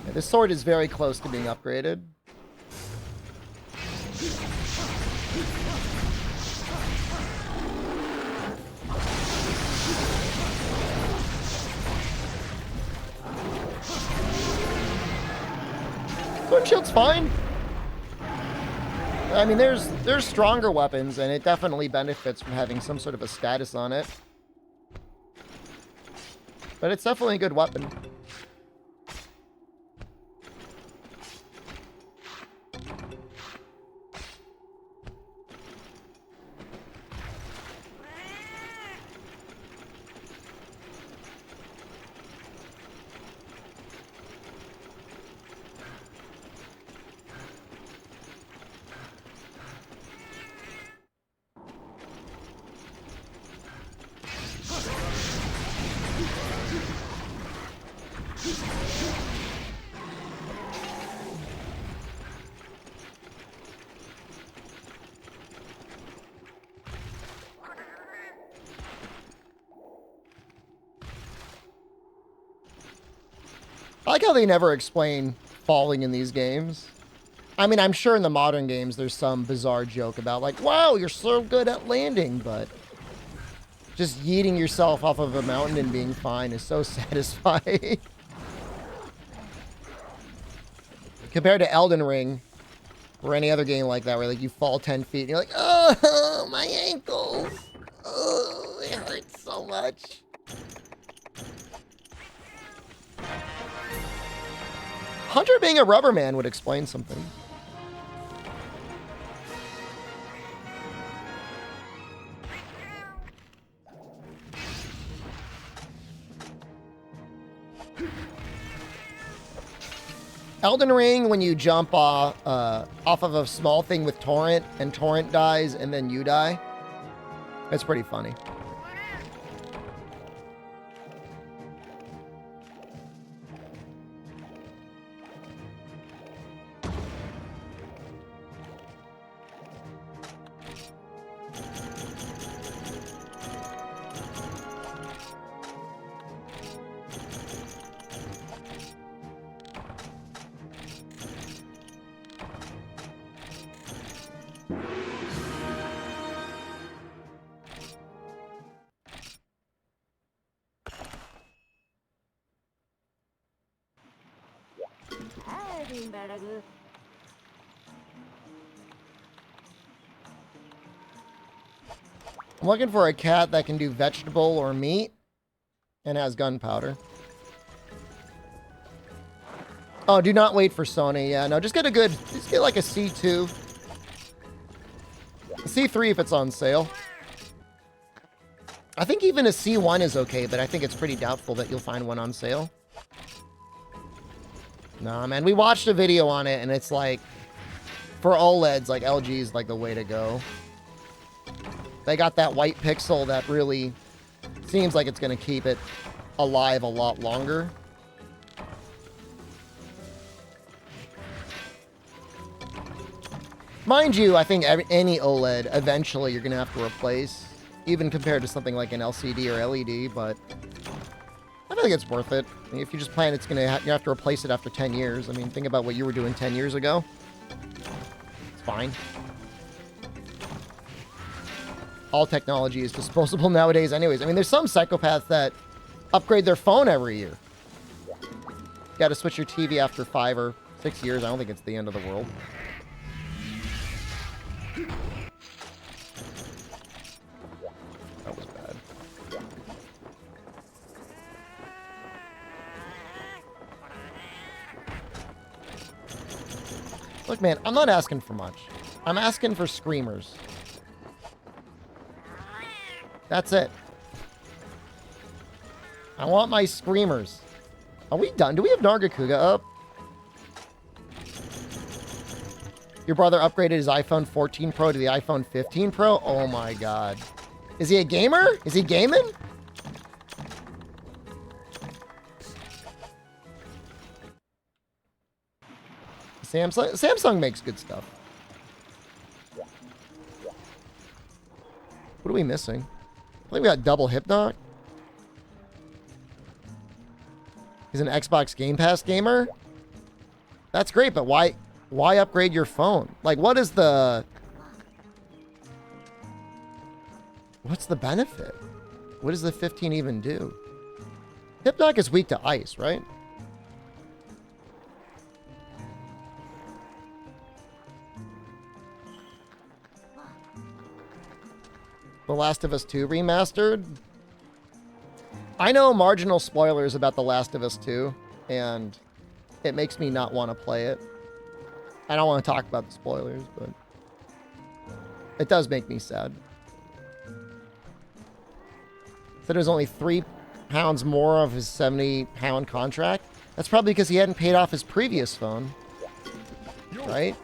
Yeah, this sword is very close to being upgraded. Sword shield's fine. I mean, there's stronger weapons, and it definitely benefits from having some sort of a status on it. But it's definitely a good weapon. I like how they never explain falling in these games. I mean, I'm sure in the modern games there's some bizarre joke about, like, wow, you're so good at landing, but just yeeting yourself off of a mountain and being fine is so satisfying. Compared to Elden Ring, or any other game like that, where, like, you fall 10 feet and you're like, oh, my ankles. Oh, it hurts so much. Hunter being a rubber man would explain something. Elden Ring, when you jump off of a small thing with Torrent, and Torrent dies, and then you die. It's pretty funny. I'm looking for a cat that can do vegetable or meat and has gunpowder. Oh, do not wait for Sony. Yeah, no, just get like a C2. A C3 if it's on sale. I think even a C1 is okay, but I think it's pretty doubtful that you'll find one on sale. Nah, man, we watched a video on it, and it's like, for OLEDs, like, LG's like the way to go. They got that white pixel that really seems like it's going to keep it alive a lot longer. Mind you, I think any OLED, eventually you're going to have to replace, even compared to something like an LCD or LED, but I think it's worth it. I mean, if you just plan you have to replace it after 10 years. I mean, think about what you were doing 10 years ago. It's fine. All technology is disposable nowadays anyways. I mean, there's some psychopaths that upgrade their phone every year. You got to switch your TV after 5 or 6 years. I don't think it's the end of the world. That was bad. Look, man, I'm not asking for much. I'm asking for screamers. That's it. I want my screamers. Are we done? Do we have Nargacuga up? Your brother upgraded his iPhone 14 Pro to the iPhone 15 Pro? Oh my god. Is he a gamer? Is he gaming? Samsung makes good stuff. What are we missing? I think we got double Hypnoc. He's an Xbox Game Pass gamer? That's great, but why upgrade your phone? Like, what's the benefit? What does the 15 even do? Hypnoc is weak to ice, right? The Last of Us 2 remastered? I know marginal spoilers about The Last of Us 2, and it makes me not want to play it. I don't want to talk about the spoilers, but it does make me sad. Said it was only £3 more of his £70 contract. That's probably because he hadn't paid off his previous phone, right?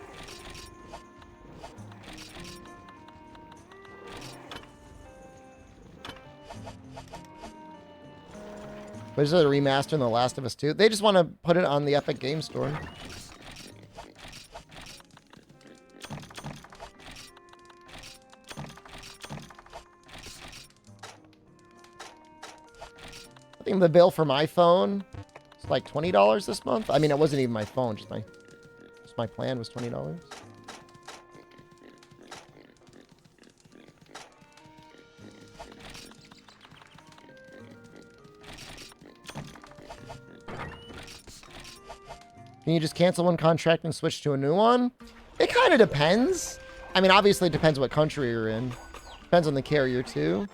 But is it a remaster in The Last of Us 2? They just want to put it on the Epic Game Store. I think the bill for my phone is like $20 this month. I mean, it wasn't even my phone, just my plan was $20. Can you just cancel one contract and switch to a new one? It kind of depends. I mean, obviously it depends what country you're in. Depends on the carrier too.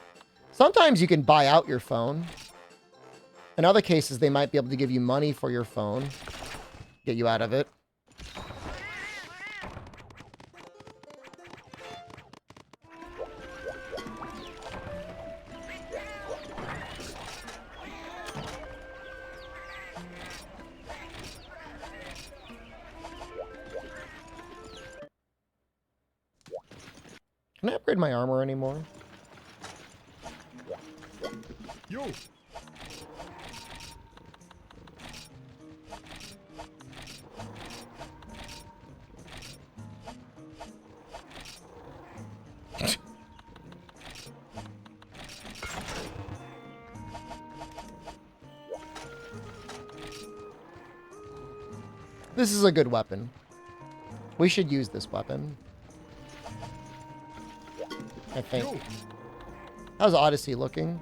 Sometimes you can buy out your phone. In other cases, they might be able to give you money for your phone. Get you out of it. Can I upgrade my armor anymore? Yo. This is a good weapon. We should use this weapon. I think. Yo. How's Odyssey looking?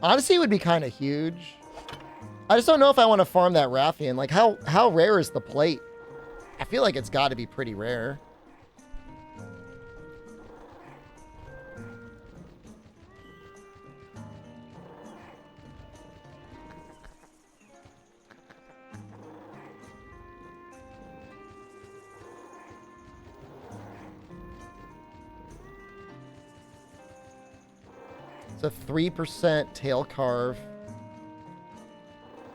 Odyssey would be kind of huge. I just don't know if I want to farm that Rathian. Like, how rare is the plate? I feel like it's got to be pretty rare. It's a 3% tail carve.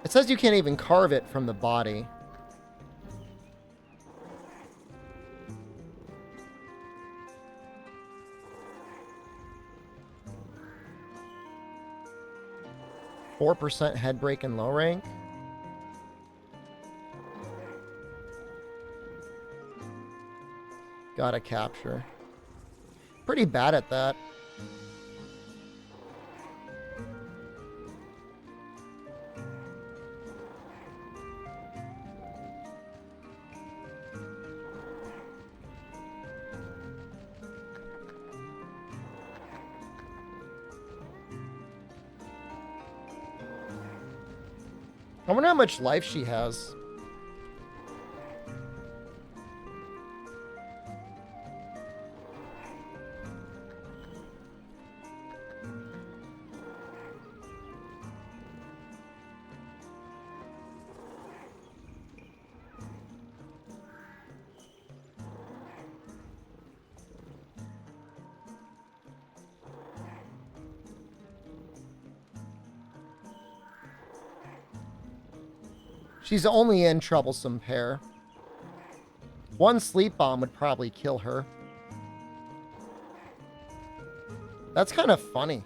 It says you can't even carve it from the body. %, head break and low rank. Gotta capture. Pretty bad at that. I wonder how much life she has. She's only in Troublesome Pair. One sleep bomb would probably kill her. That's kind of funny.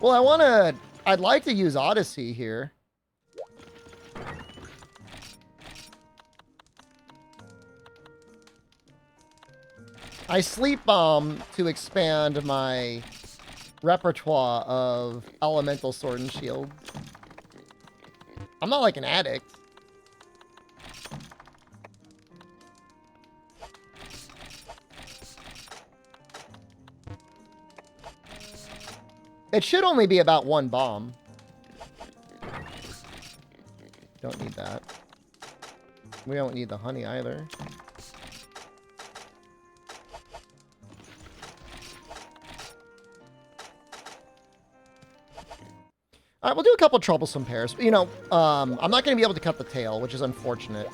Well, I'd like to use Odyssey here. I sleep bomb to expand my repertoire of elemental sword and shield. I'm not like an addict. It should only be about one bomb. Don't need that. We don't need the honey either. All right, we'll do a couple troublesome pairs. You know, I'm not going to be able to cut the tail, which is unfortunate.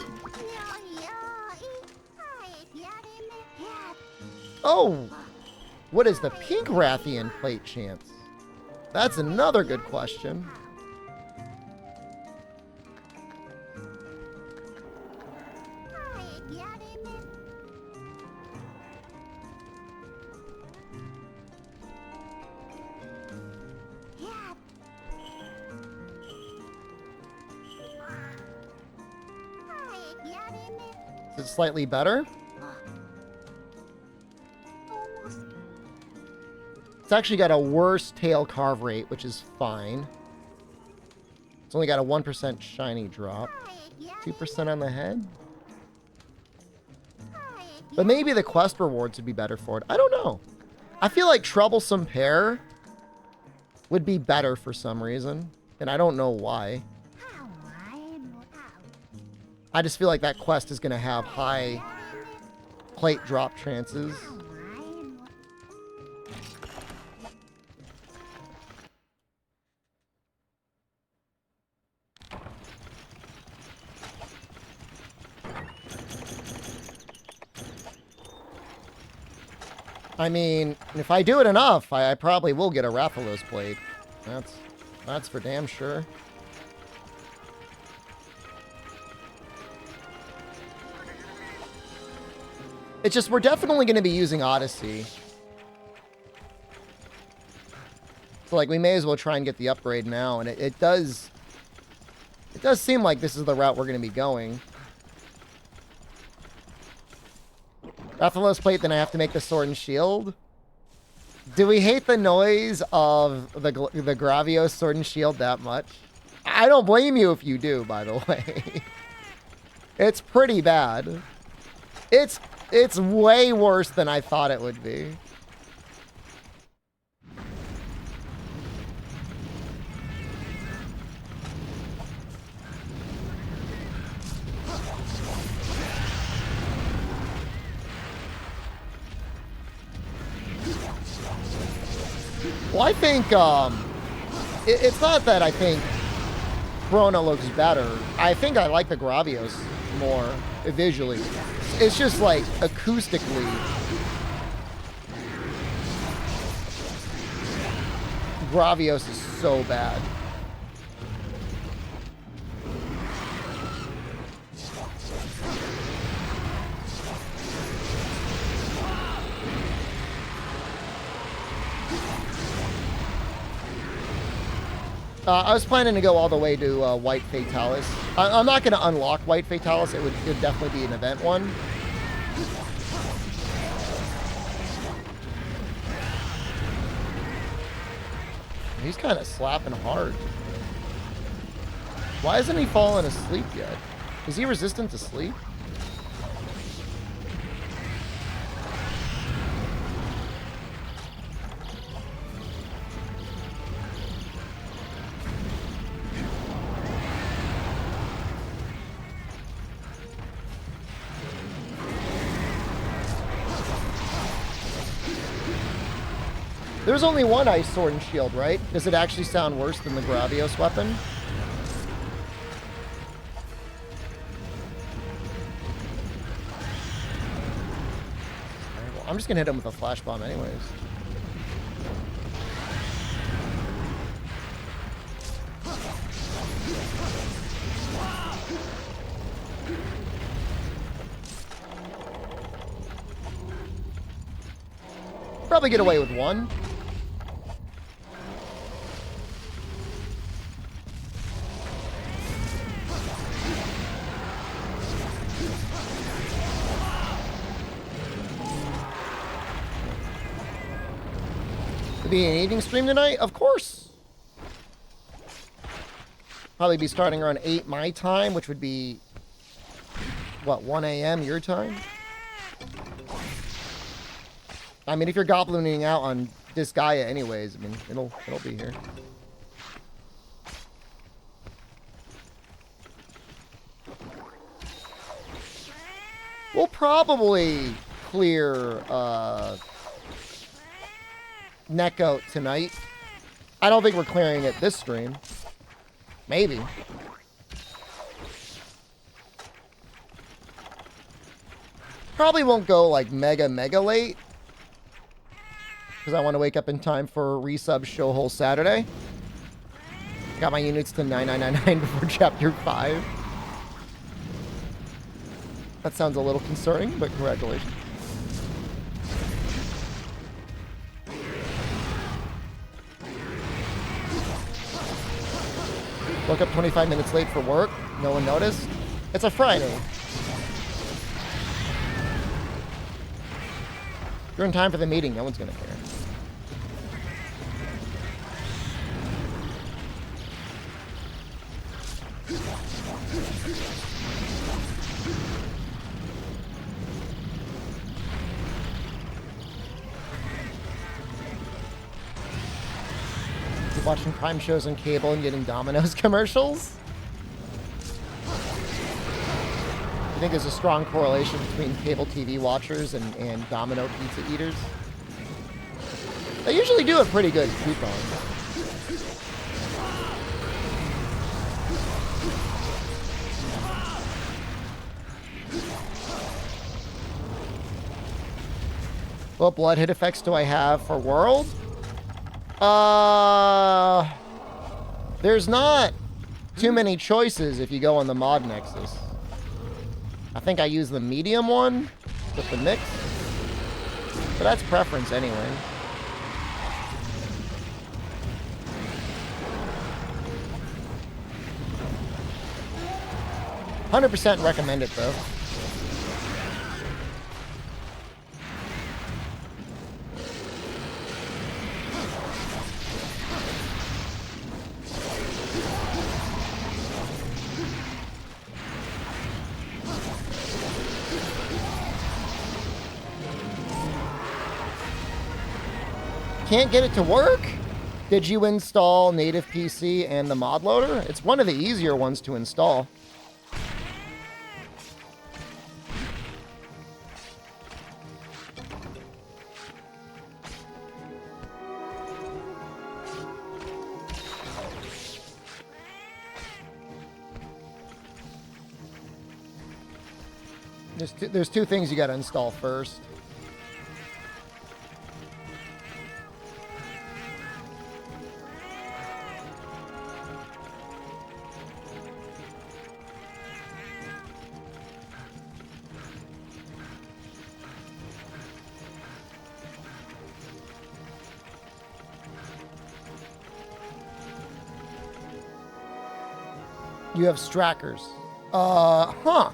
Oh! What is the pink Rathian plate chance? That's another good question. Is it slightly better? It's actually got a worse tail carve rate, which is fine. It's only got a 1% shiny drop. 2% on the head? But maybe the quest rewards would be better for it. I don't know. I feel like Troublesome Pair would be better for some reason. And I don't know why. I just feel like that quest is going to have high plate drop chances. I mean, if I do it enough, I probably will get a Rathalos plate. That's for damn sure. It's just, we're definitely going to be using Odyssey. So, like, we may as well try and get the upgrade now. And it does seem like this is the route we're going to be going. Rathalos plate, then I have to make the sword and shield. Do we hate the noise of the Gravios Sword and Shield that much? I don't blame you if you do, by the way. It's pretty bad. It's way worse than I thought it would be. Well, I think, it's not that I think Corona looks better. I think I like the Gravios more visually. It's just like acoustically. Gravios is so bad. I was planning to go all the way to White Fatalis. I'm not going to unlock White Fatalis. It would definitely be an event one. He's kind of slapping hard. Why isn't he falling asleep yet? Is he resistant to sleep? There's only one Ice Sword and Shield, right? Does it actually sound worse than the Gravios weapon? I'm just gonna hit him with a flash bomb anyways. Probably get away with one. Be an eating stream tonight? Of course. Probably be starting around 8 my time, which would be, what, 1 a.m. your time? I mean, if you're goblining out on Disgaea anyways, I mean, it'll be here. We'll probably clear, Neko tonight. I don't think we're clearing it this stream. Maybe. Probably won't go like mega late. Because I want to wake up in time for resub show whole Saturday. Got my units to 9999 before chapter 5. That sounds a little concerning, but congratulations. Woke up 25 minutes late for work. No one noticed. It's a Friday. You're in time for the meeting. No one's going to care. Watching crime shows on cable and getting Domino's commercials? I think there's a strong correlation between cable TV watchers and Domino pizza eaters. They usually do a pretty good coupon. What blood hit effects do I have for World? There's not too many choices if you go on the mod Nexus. I think I use the medium one with the mix. But that's preference anyway. 100% recommend it though. can't get it to work? Did you install native PC and the mod loader? It's one of the easier ones to install. There's two things you got to install first. You have strackers. Huh.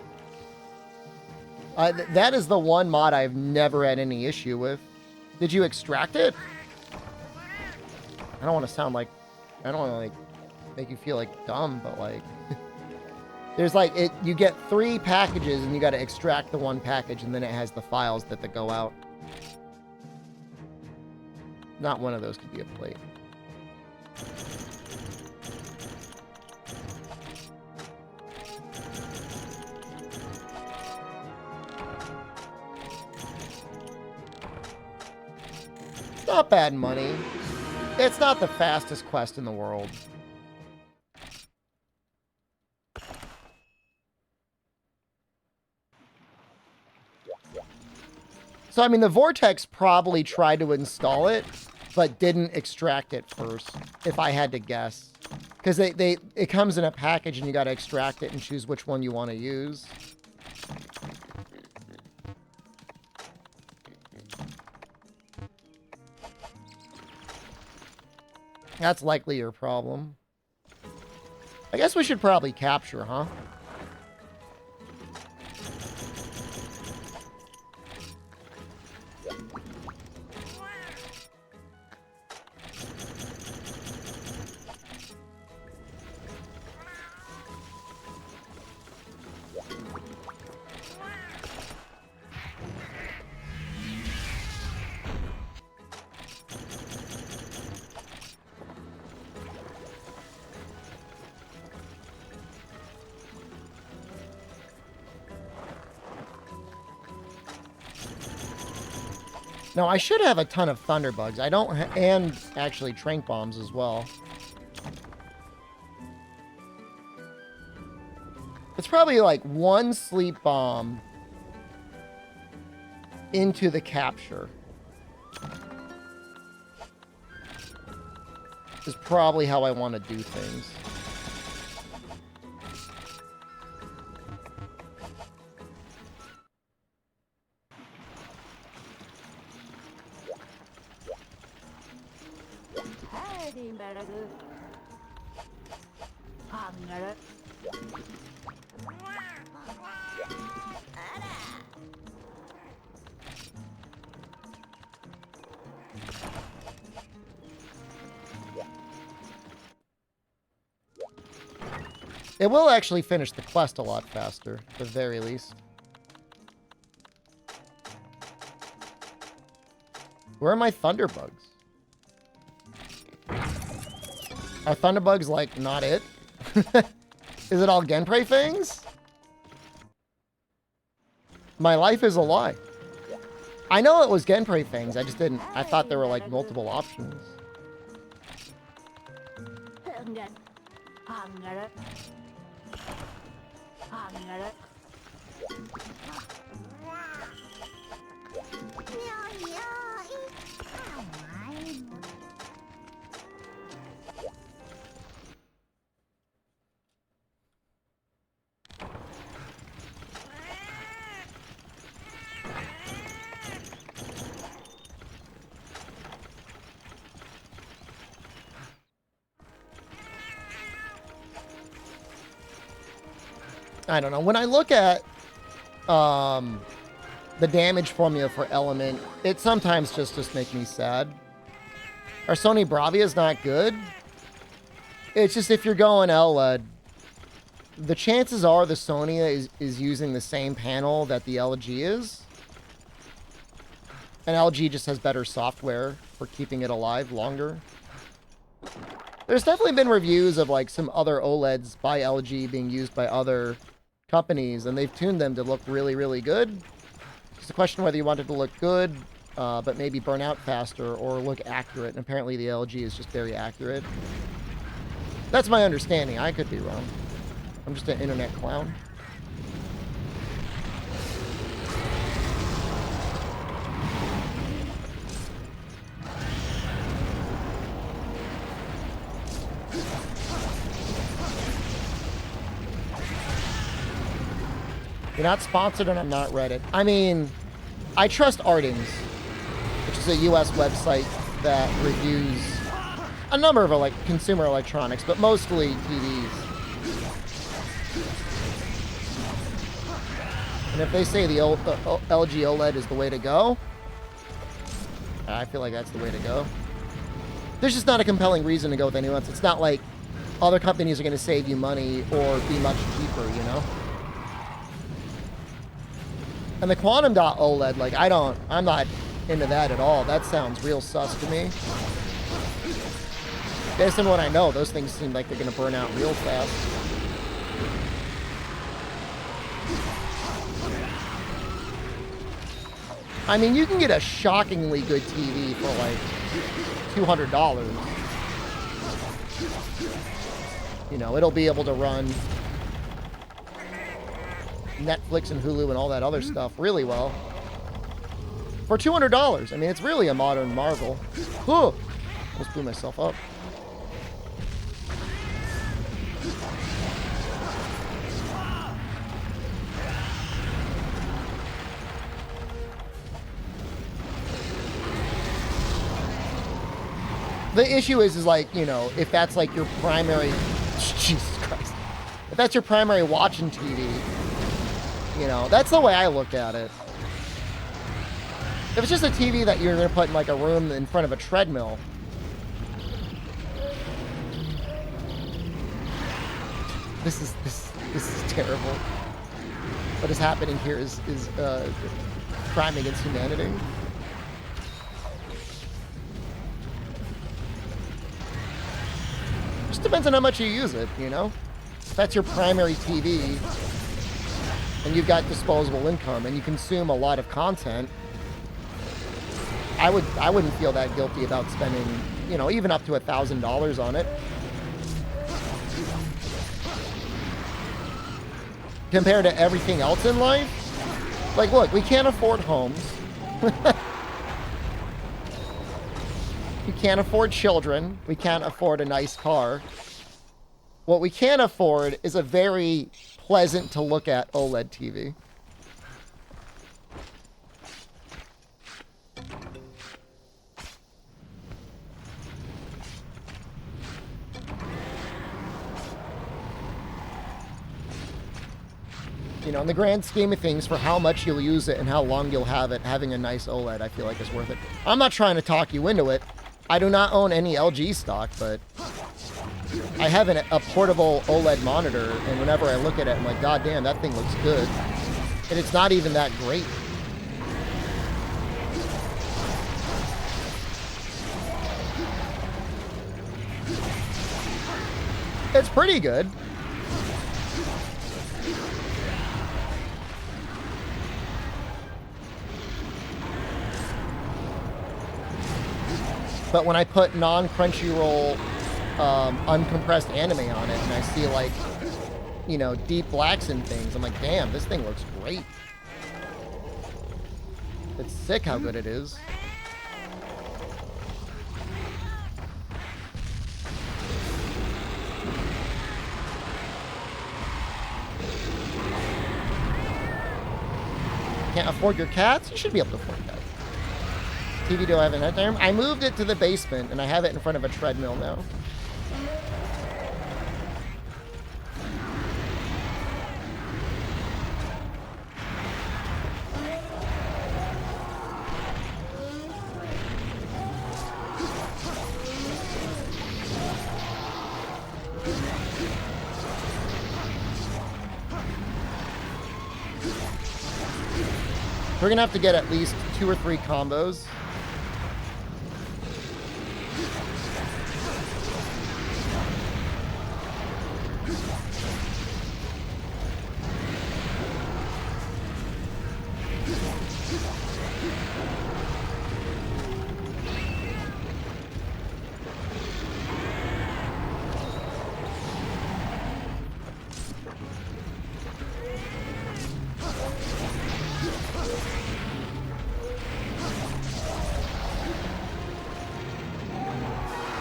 That is the one mod I've never had any issue with. Did you extract it? I don't want to sound like... I don't want to, like, make you feel, like, dumb, but, like... There's, like, you get 3 packages, and you got to extract the one package, and then it has the files that go out. Not one of those could be a plate. Not bad money. It's not the fastest quest in the world. So, I mean, the Vortex probably tried to install it, but didn't extract it first, if I had to guess. Because it comes in a package and you got to extract it and choose which one you want to use. That's likely your problem. I guess we should probably capture, huh? No, I should have a ton of thunderbugs. I don't, and actually trank bombs as well. It's probably like 1 sleep bomb into the capture. Is probably how I want to do things. It will actually finish the quest a lot faster, at the very least. Where are my thunderbugs? Are thunderbugs, like, not it? Is it all Genprey things? My life is a lie. I know it was Genprey things, I just didn't... I thought there were, like, multiple options. I don't know. When I look at the damage formula for Element, it sometimes just makes me sad. Our Sony Bravia is not good. It's just if you're going LED, the chances are the Sony is using the same panel that the LG is. And LG just has better software for keeping it alive longer. There's definitely been reviews of like some other OLEDs by LG being used by other companies, and they've tuned them to look really, really good. It's a question whether you want it to look good, but maybe burn out faster, or look accurate, and apparently the LG is just very accurate. That's my understanding. I could be wrong. I'm just an internet clown. You're not sponsored and I'm not Reddit. I mean, I trust Ardings, which is a US website that reviews a number of like consumer electronics, but mostly TVs. And if they say the LG OLED is the way to go, I feel like that's the way to go. There's just not a compelling reason to go with anyone else. It's not like other companies are going to save you money or be much cheaper, you know? And the Quantum Dot OLED, like, I'm not into that at all. That sounds real sus to me. Based on what I know, those things seem like they're going to burn out real fast. I mean, you can get a shockingly good TV for like $200. You know, it'll be able to run Netflix and Hulu and all that other stuff really well. For $200. I mean, it's really a modern marvel. Whew! Almost blew myself up. The issue is like, you know, if that's like your primary, Jesus Christ, if that's your primary watching TV, you know, that's the way I look at it. If it's just a TV that you're going to put in like a room in front of a treadmill, this is terrible. What is happening here is crime against humanity. Just depends on how much you use it, you know? If that's your primary TV and you've got disposable income and you consume a lot of content, I wouldn't feel that guilty about spending, you know, even up to $1,000 on it. Compared to everything else in life, like, look, we can't afford homes. We can't afford children. We can't afford a nice car. What we can afford is a very pleasant to look at OLED TV. You know, in the grand scheme of things, for how much you'll use it and how long you'll have it, having a nice OLED, I feel like is worth it. I'm not trying to talk you into it. I do not own any LG stock, but I have a portable OLED monitor, and whenever I look at it, I'm like, God damn, that thing looks good. And it's not even that great. It's pretty good. But when I put non-Crunchyroll uncompressed anime on it and I see like, you know, deep blacks and things, I'm like, damn, this thing looks great. It's sick how good it is. Can't afford your cats? You should be able to afford cats. TV do I have in that term? I moved it to the basement and I have it in front of a treadmill now. We're gonna have to get at least 2 or 3 combos.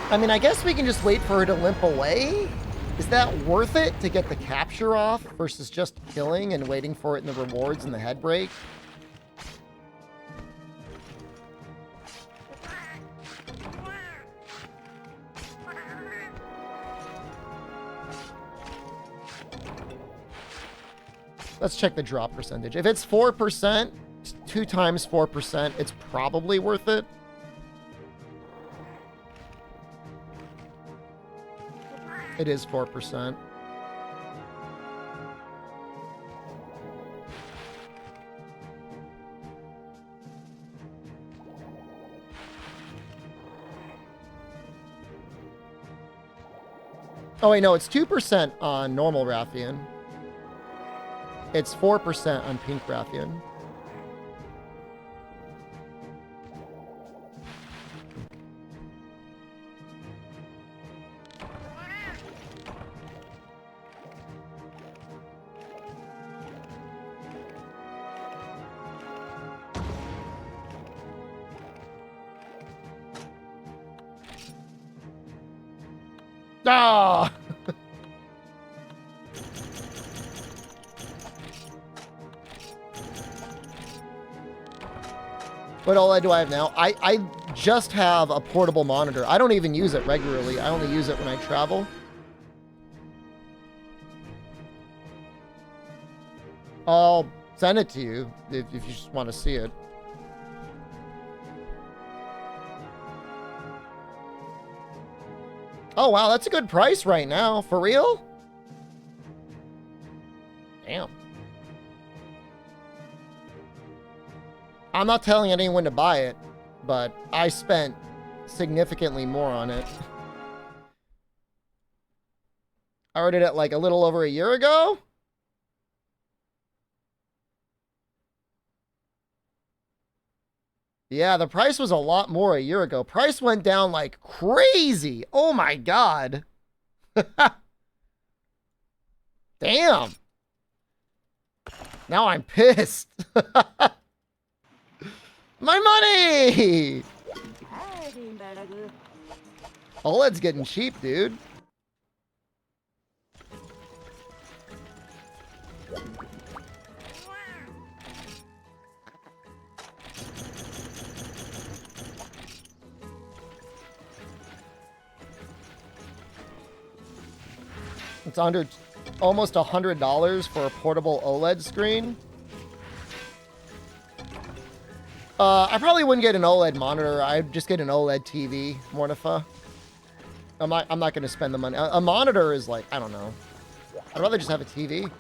I mean, I guess we can just wait for her to limp away. Is that worth it to get the capture off versus just killing and waiting for it in the rewards and the head break? Let's check the drop percentage. If it's 4%, 2 times 4%, it's probably worth it. It is 4%. Oh, wait, no, it's 2% on normal Rathian. It's 4% on pink Rathian. Ah! What OLED do I have now? I just have a portable monitor. I don't even use it regularly. I only use it when I travel. I'll send it to you if you just want to see it. Oh, wow, that's a good price right now. For real? Damn. I'm not telling anyone to buy it, but I spent significantly more on it. I ordered it like a little over a year ago. Yeah, the price was a lot more a year ago. Price went down like crazy. Oh my God. Damn. Now I'm pissed. My money! OLED's getting cheap, dude. It's under almost $100 for a portable OLED screen. I probably wouldn't get an OLED monitor. I'd just get an OLED TV, Mortifa. I'm not going to spend the money. A monitor is like, I don't know. I'd rather just have a TV.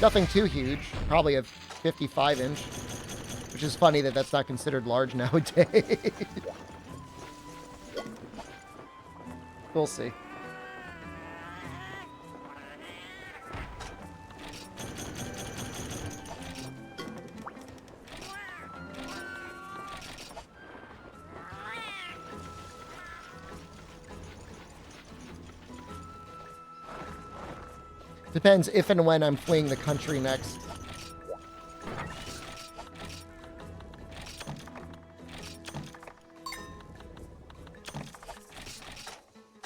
Nothing too huge. Probably a 55-inch. Which is funny that that's not considered large nowadays. We'll see. Depends if and when I'm fleeing the country next.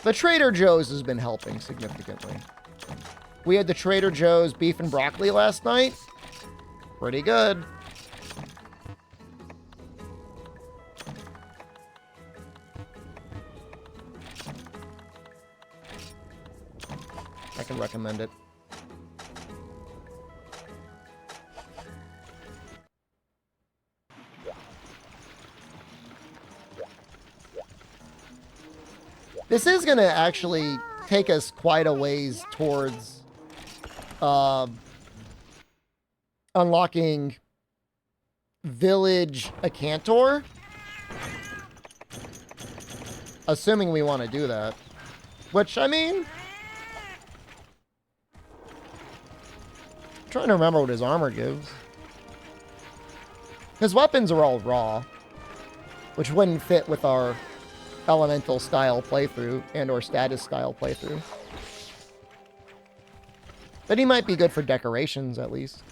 The Trader Joe's has been helping significantly. We had the Trader Joe's beef and broccoli last night. Pretty good. I can recommend it. This is going to actually take us quite a ways towards unlocking Village Acantor. Assuming we want to do that. Which, I mean... I'm trying to remember what his armor gives. His weapons are all raw. Which wouldn't fit with our elemental style playthrough and or status style playthrough. But he might be good for decorations at least.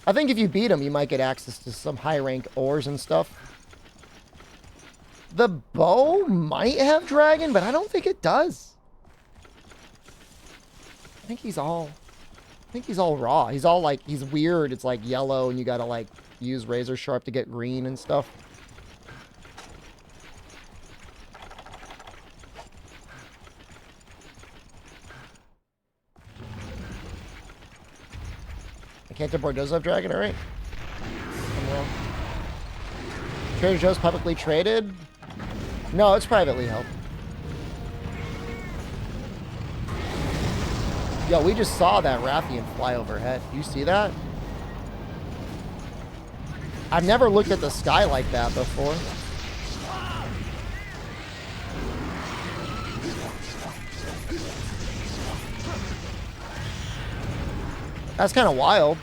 I think if you beat him, you might get access to some high rank ores and stuff. The bow might have dragon, but I don't think it does. I think he's all raw. He's all like, he's weird. It's like yellow and you gotta like use razor sharp to get green and stuff. Canterbury does have dragon, alright. Trader Joe's publicly traded? No, it's privately held. Yo, we just saw that Rathian fly overhead. Do you see that? I've never looked at the sky like that before. That's kind of wild.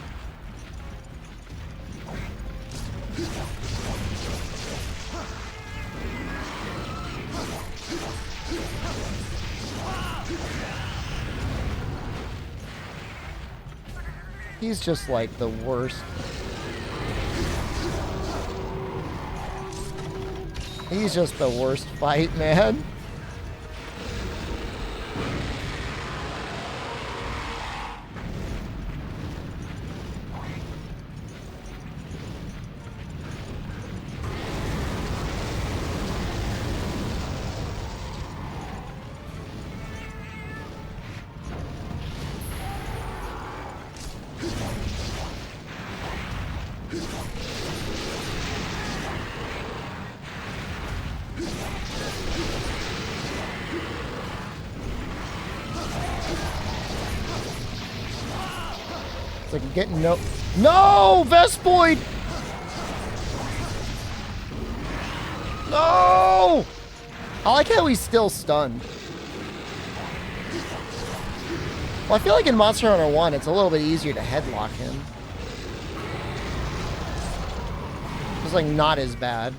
He's just like the worst. He's just the worst fight, man. It's like getting no Vespoid! No! I like how he's still stunned. Well, I feel like in Monster Hunter 1, it's a little bit easier to headlock him. It's like not as bad.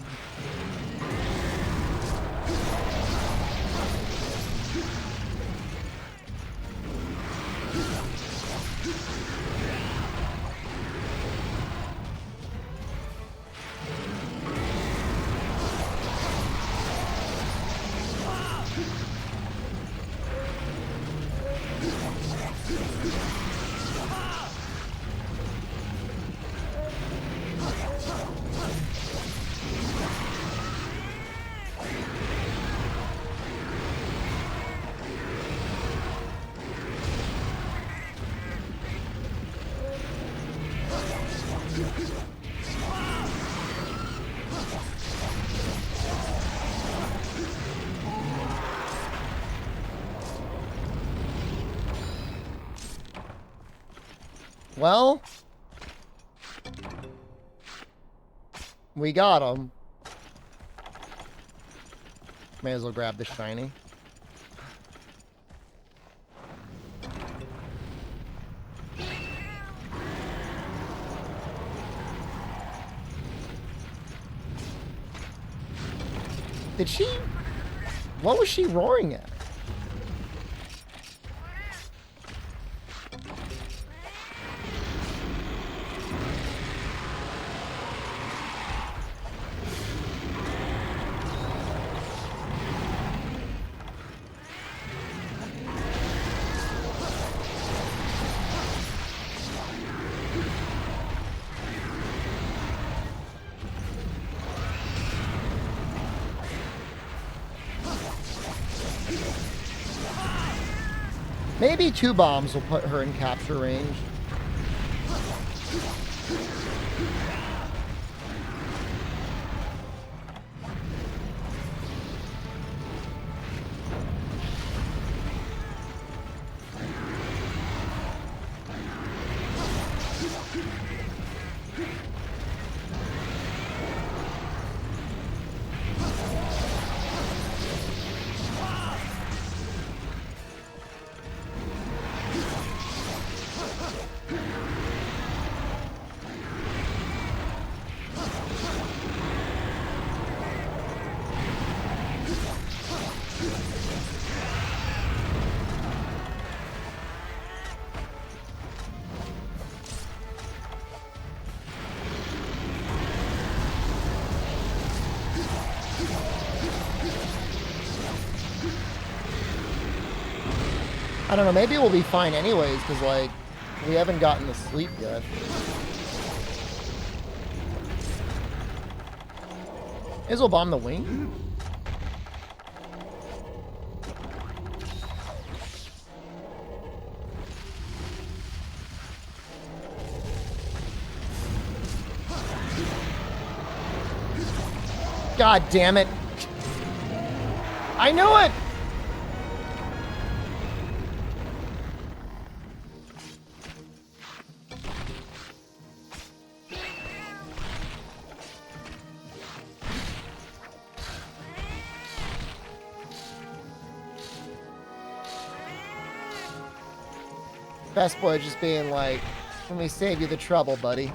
Well, we got him. May as well grab the shiny. Did she? What was she roaring at? Maybe 2 bombs will put her in capture range. I don't know, maybe we'll be fine anyways, because, like, we haven't gotten to sleep yet. Is we'll bomb the wing? God damn it. I knew it! Best boy just being like, let me save you the trouble, buddy.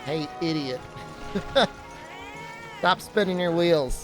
Hey, idiot. Stop spinning your wheels.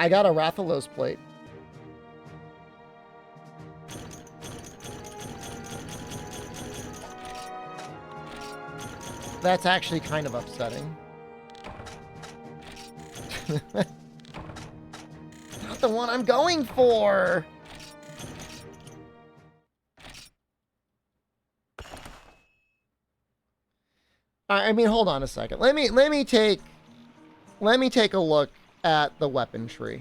I got a Rathalos plate. That's actually kind of upsetting. Not the one I'm going for. I mean, hold on a second. Let me take a look at the weapon tree.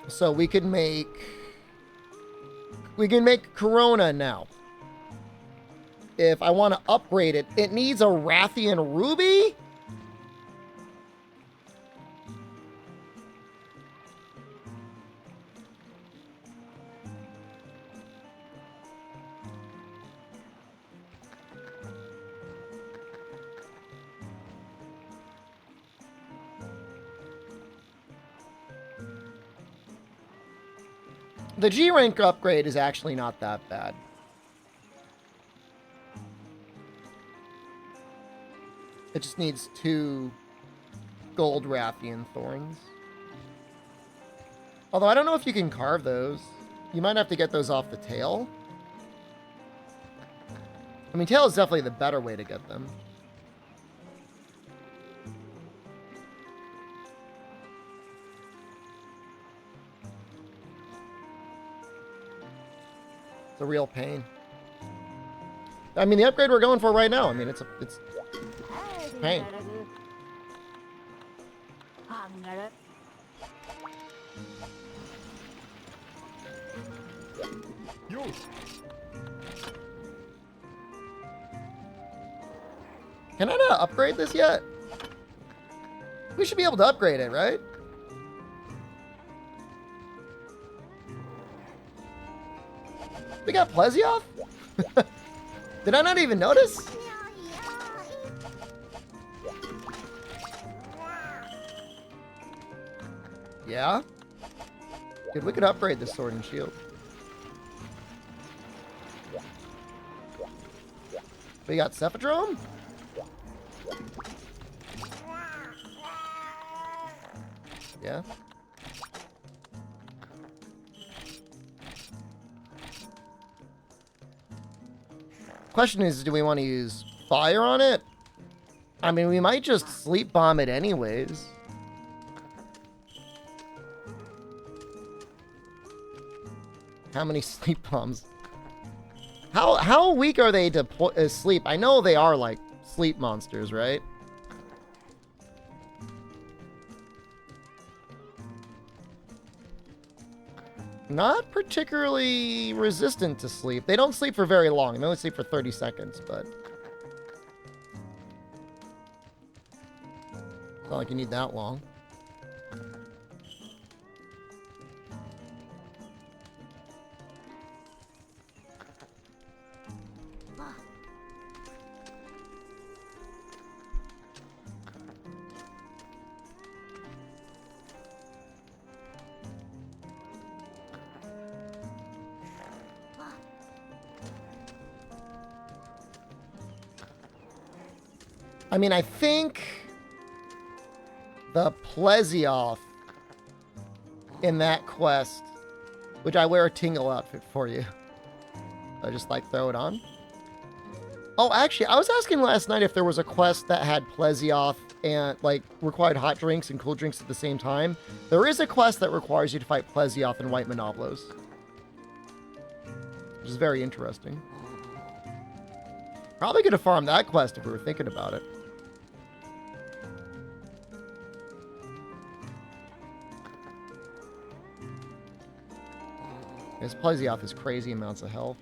So we can make Corona now. If I want to upgrade it, it needs a Rathian Ruby? The G rank upgrade is actually not that bad. It just needs 2 gold Rathian thorns. Although I don't know if you can carve those. You might have to get those off the tail. I mean, tail is definitely the better way to get them. It's a real pain. I mean, the upgrade we're going for right now, I mean, it's pain. Can I not upgrade this yet? We should be able to upgrade it, right? We got Plesioth? Did I not even notice? Yeah? Dude, we could upgrade the sword and shield. We got Cephadrome? Yeah. Question is, do we want to use fire on it? I mean, we might just sleep bomb it anyways. How many sleep bombs? How weak are they to sleep? I know they are like sleep monsters, right? Not particularly resistant to sleep. They don't sleep for very long. They only sleep for 30 seconds, but... It's not like you need that long. I mean, I think the Plesioth in that quest, which I wear a Tingle outfit for you. I just like throw it on. Oh, actually, I was asking last night if there was a quest that had Plesioth and like required hot drinks and cool drinks at the same time. There is a quest that requires you to fight Plesioth and White Monoblos, which is very interesting. Probably could have farmed that quest if we were thinking about it. His Plesioth has crazy amounts of health.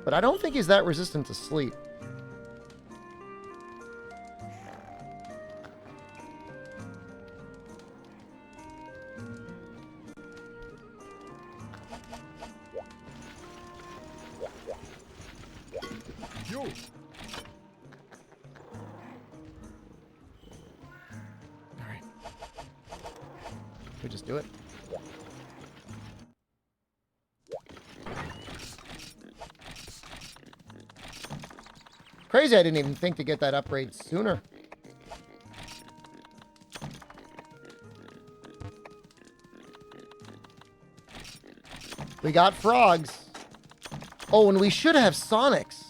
But I don't think he's that resistant to sleep. Yo. Alright. We just do it. Crazy I didn't even think to get that upgrade sooner. We got frogs. Oh, and we should have Sonics.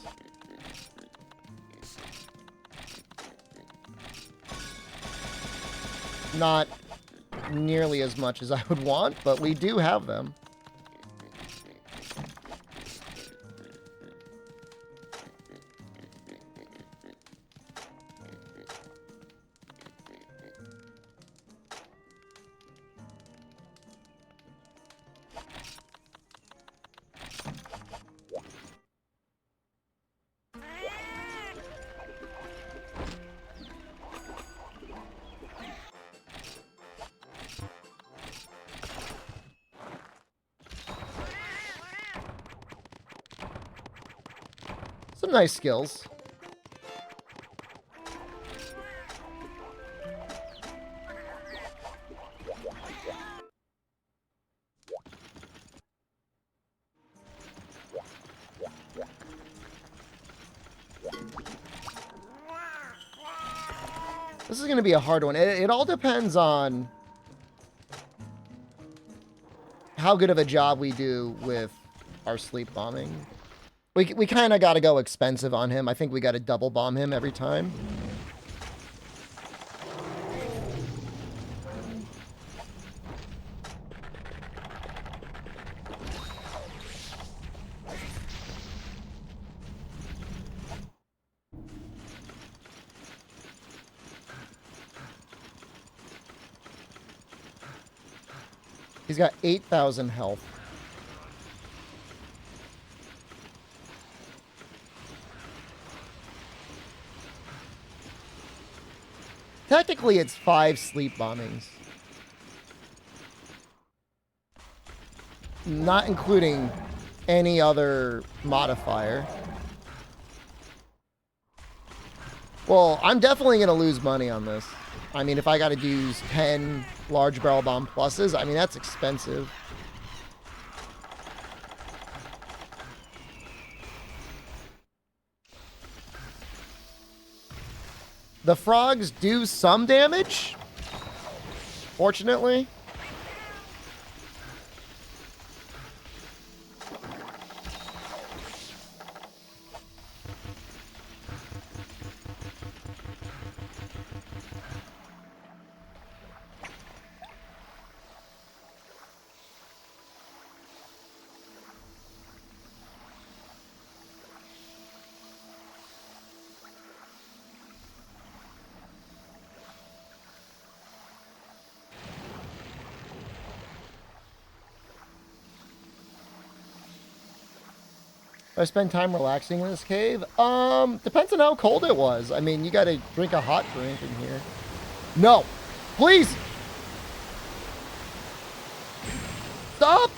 Not nearly as much as I would want, but we do have them. Some nice skills. This is going to be a hard one. It all depends on how good of a job we do with our sleep bombing. We kind of got to go expensive on him. I think we got to double bomb him every time. He's got 8,000 health. Technically, it's 5 sleep bombings. Not including any other modifier. Well, I'm definitely going to lose money on this. I mean, if I got to use 10 large barrel bomb pluses, I mean, that's expensive. The frogs do some damage, fortunately. I spend time relaxing in this cave. Depends on how cold it was. I mean, you got to drink a hot drink in here. No, please. Stop.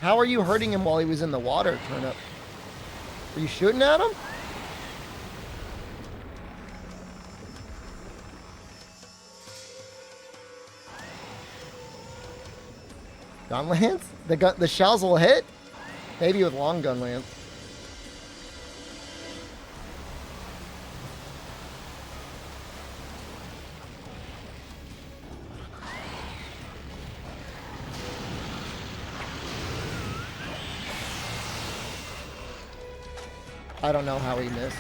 How are you hurting him while he was in the water, Turnip? Are you shooting at him? Gun lance? The shells will hit? Maybe with long gun lance. I don't know how he missed.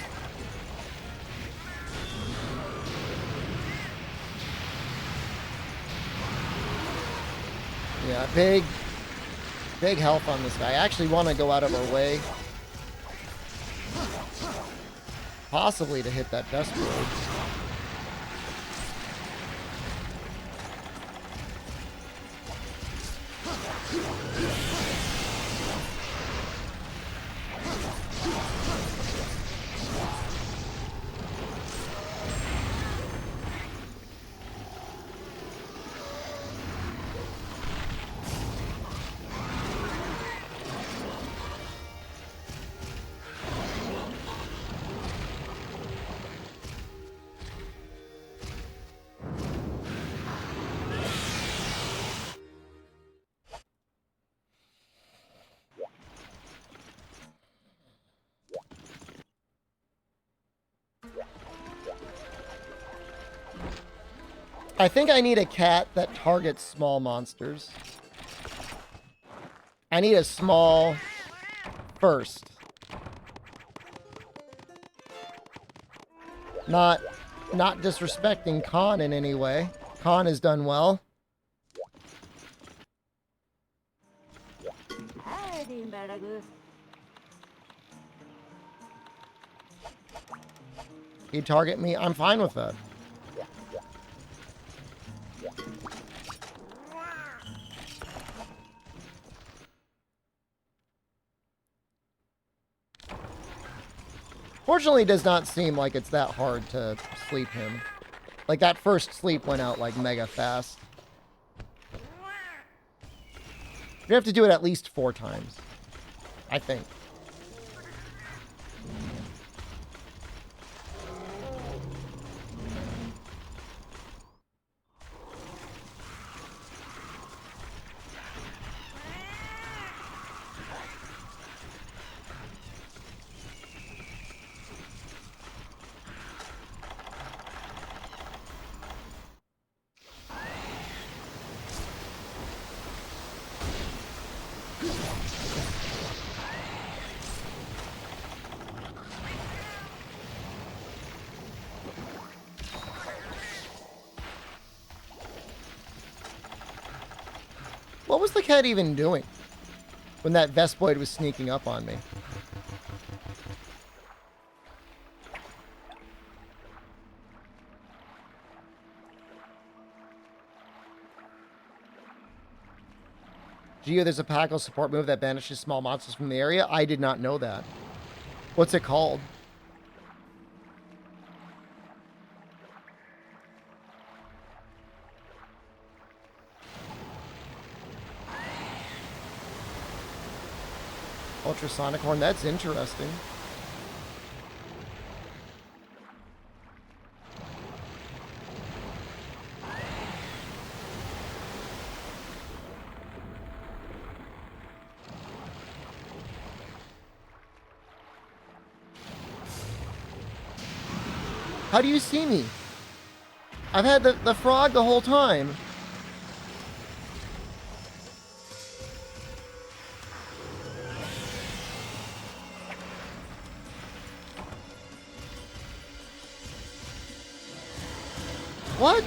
Yeah, big health on this guy. I actually want to go out of our way. Possibly to hit that best board. I think I need a cat that targets small monsters. I need a small first. Not disrespecting Khan in any way. Khan has done well. You target me, I'm fine with that. Fortunately, it does not seem like it's that hard to sleep him. Like, that first sleep went out, like, mega fast. You have to do it at least 4 times. I think. What was the cat even doing when that Vespoid was sneaking up on me? Geo, there's a Packle support move that banishes small monsters from the area. I did not know that. What's it called? Ultrasonic horn, that's interesting. How do you see me? I've had the frog the whole time. What?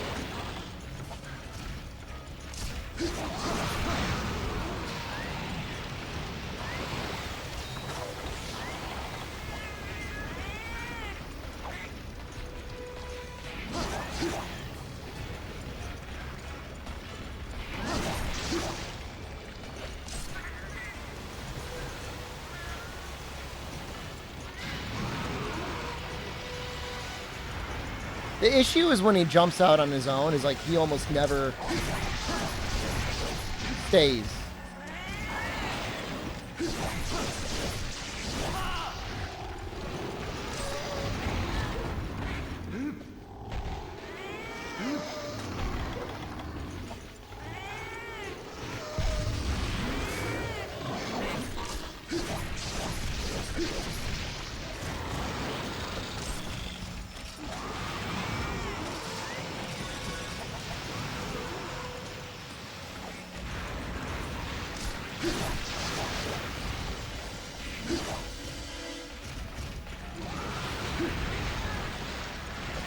The issue is when he jumps out on his own, is like he almost never stays.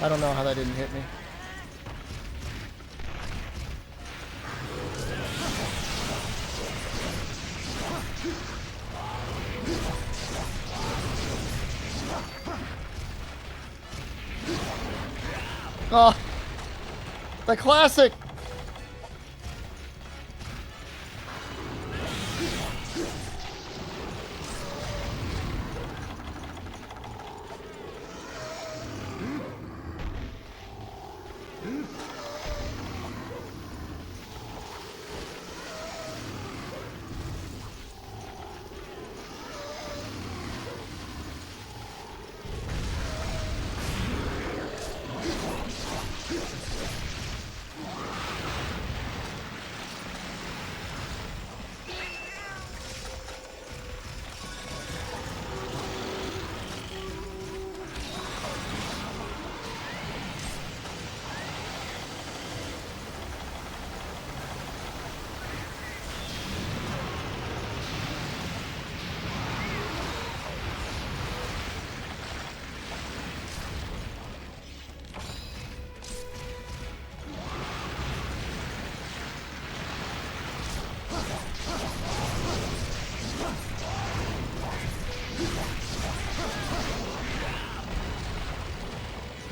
I don't know how that didn't hit me. Oh, the classic.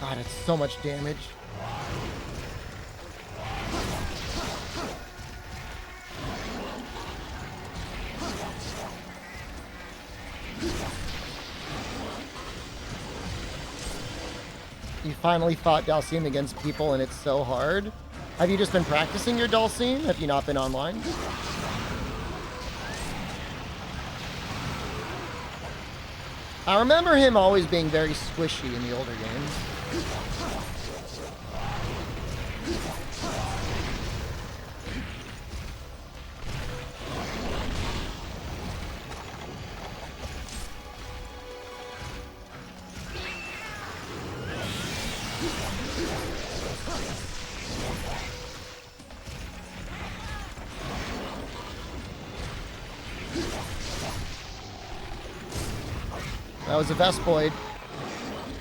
God, it's so much damage. You finally fought Dalsim against people and it's so hard. Have you just been practicing your Dalsim? Have you not been online? I remember him always being very squishy in the older games. That was a Vespoid.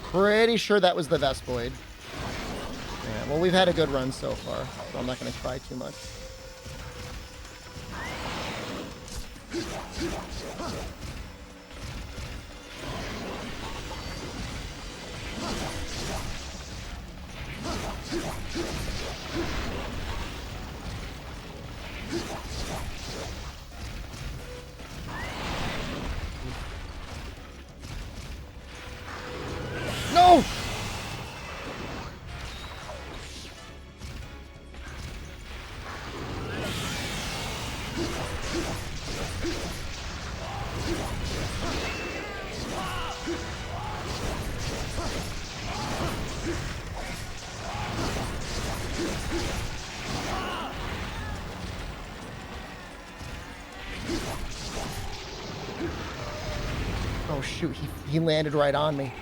Pretty sure that was the Vespoid. Yeah, well, we've had a good run so far, so I'm not going to try too much. No! Oh shoot, he landed right on me.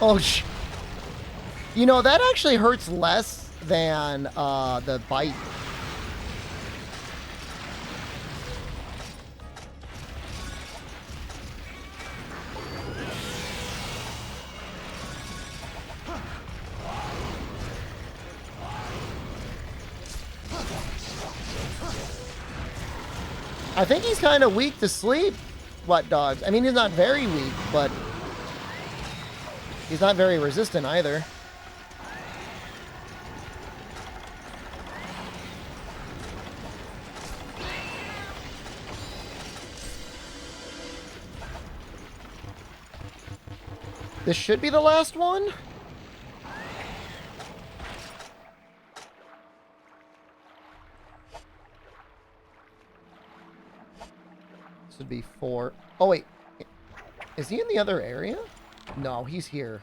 Oh, you know, that actually hurts less than the bite. I think he's kind of weak to sleep, Wet Dogs. I mean, he's not very weak, but he's not very resistant either. This should be the last one. This would be 4. Oh, wait. Is he in the other area? No, he's here.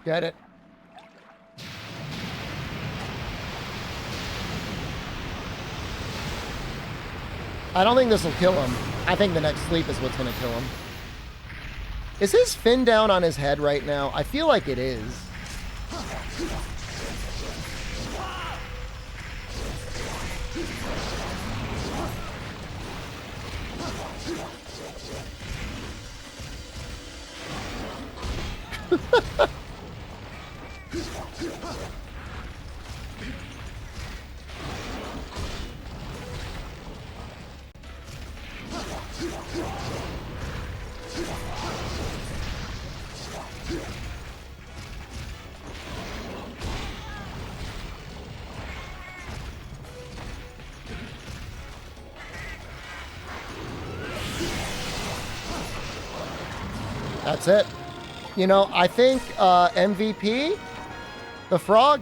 Get it. I don't think this will kill him. I think the next sleep is what's going to kill him. Is his fin down on his head right now? I feel like it is. That's it. You know, I think MVP, the frog.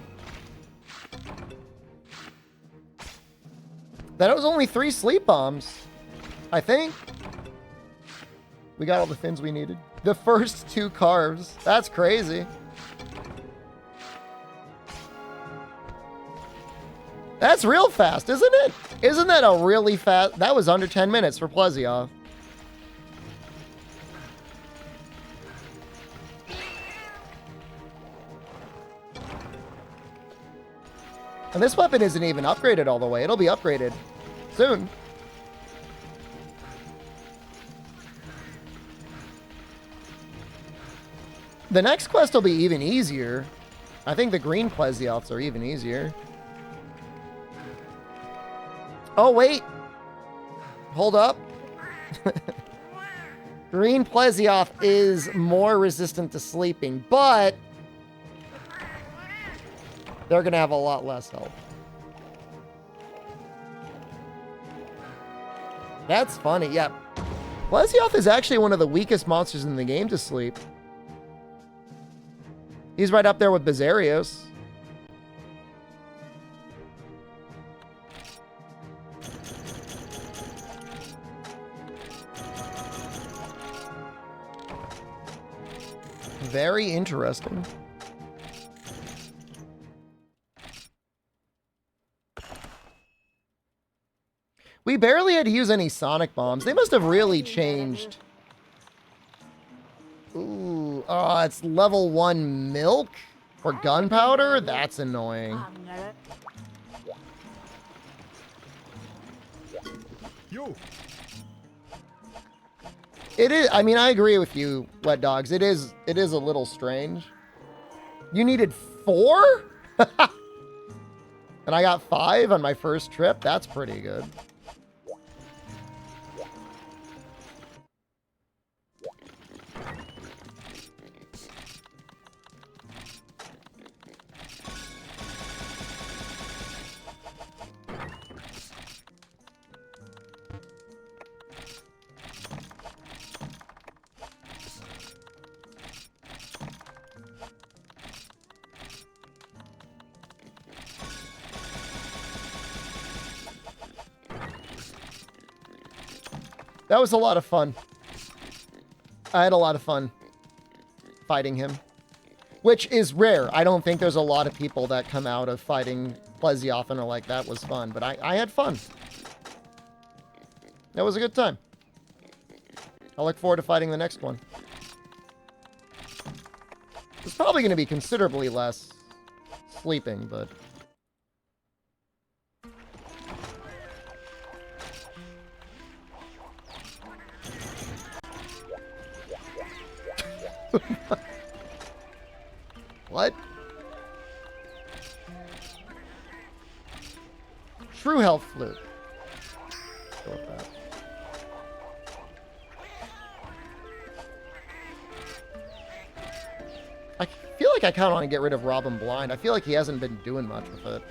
That was only 3 sleep bombs, I think. We got all the fins we needed. The first 2 carves. That's crazy. That's real fast, isn't it? Isn't that a really fast... That was under 10 minutes for Plesioth. And this weapon isn't even upgraded all the way. It'll be upgraded soon. The next quest will be even easier. I think the green Plesioths are even easier. Oh, wait. Hold up. Green Plesioth is more resistant to sleeping, but they're going to have a lot less health. That's funny. Yeah. Plesioth is actually one of the weakest monsters in the game to sleep. He's right up there with Bizarios. Very interesting. We barely had to use any sonic bombs. They must have really changed. Ooh, oh, it's level 1 milk for gunpowder? That's annoying. Yo. It is, I mean, I agree with you, Wet Dogs. It is a little strange. You needed 4? And I got 5 on my first trip? That's pretty good. That was a lot of fun. I had a lot of fun fighting him, which is rare. I don't think there's a lot of people that come out of fighting Plesioth and are like, that was fun. But I had fun. That was a good time. I look forward to fighting the next one. It's probably going to be considerably less sleeping, but... What? True health flute. Go with that. I feel like I kind of want to get rid of Robin Blind. I feel like he hasn't been doing much with it.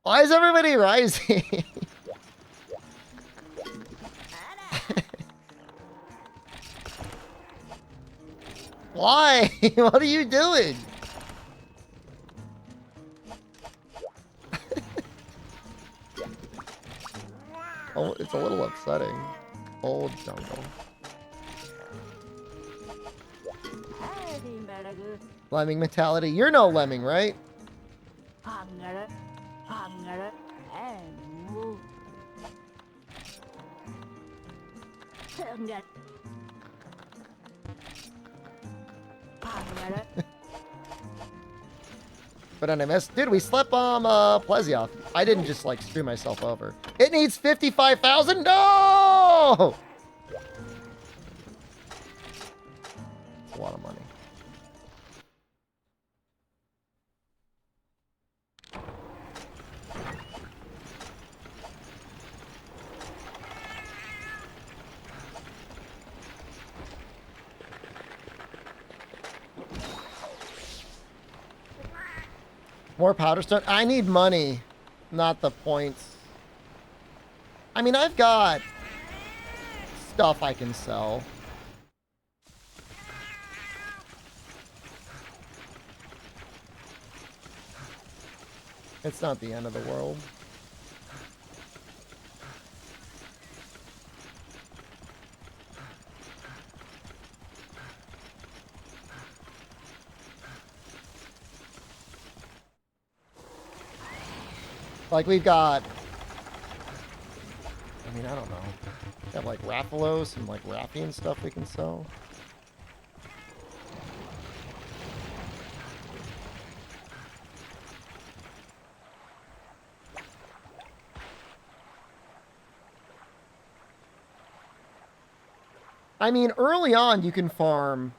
Why is everybody rising? Why? What are you doing? Oh, it's a little upsetting. Old jungle. Lemming mentality. You're no lemming, right? But then I missed. Dude, we slept on Plesioth. I didn't just like screw myself over. It needs 55,000. No! It's a lot of money. More powder stone? I need money, not the points. I mean, I've got stuff I can sell. It's not the end of the world. Like, we've got... I mean, I don't know. We have, like, Raphalos and, like, Raphian stuff we can sell. I mean, early on, you can farm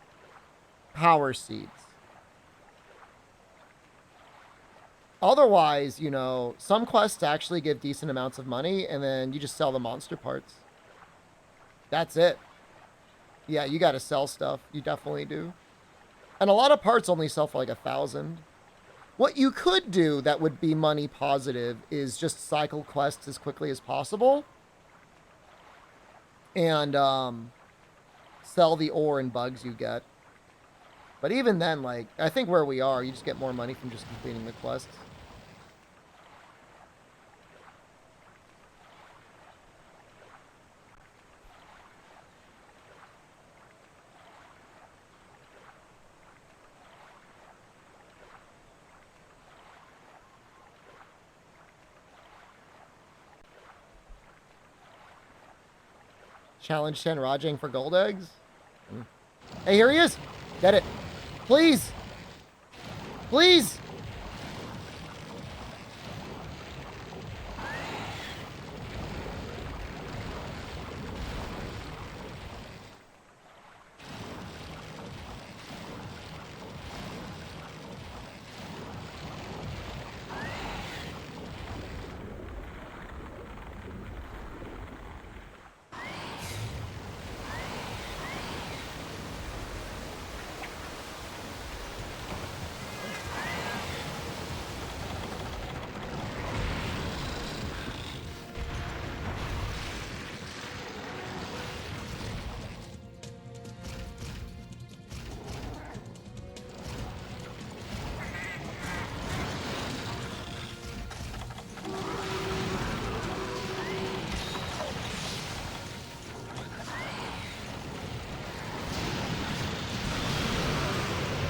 power seeds. Otherwise, you know, some quests actually give decent amounts of money, and then you just sell the monster parts. That's it. Yeah, you got to sell stuff. You definitely do. And a lot of parts only sell for like 1,000. What you could do that would be money positive is just cycle quests as quickly as possible. And sell the ore and bugs you get. But even then, like, I think where we are, you just get more money from just completing the quests. Challenge 10 Rajang for gold eggs. Hey, here he is. Get it. Please. Please.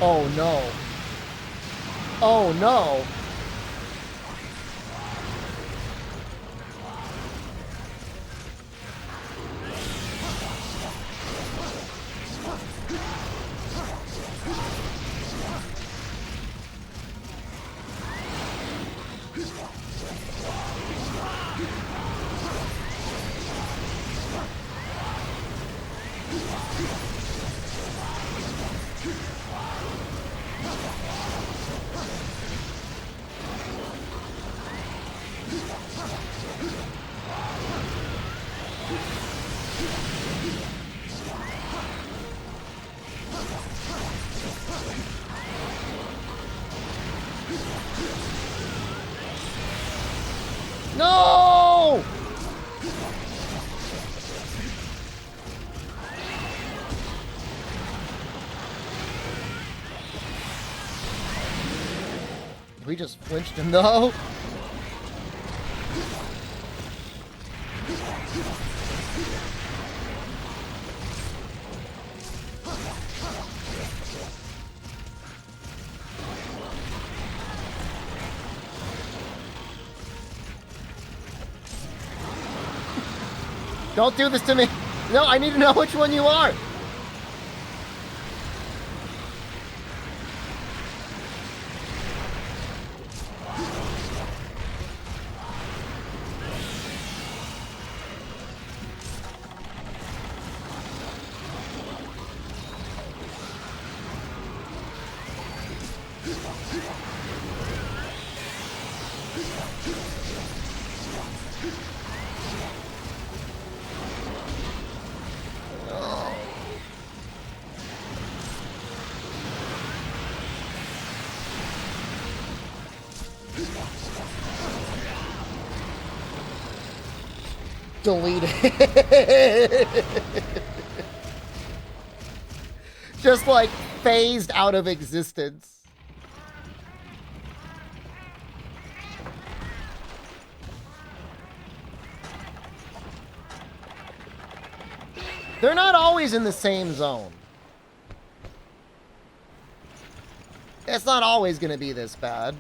Oh no. Oh no. No! We just flinched him though. Don't do this to me. No, I need to know which one you are. Delete it. Just like phased out of existence. They're not always in the same zone. It's not always going to be this bad.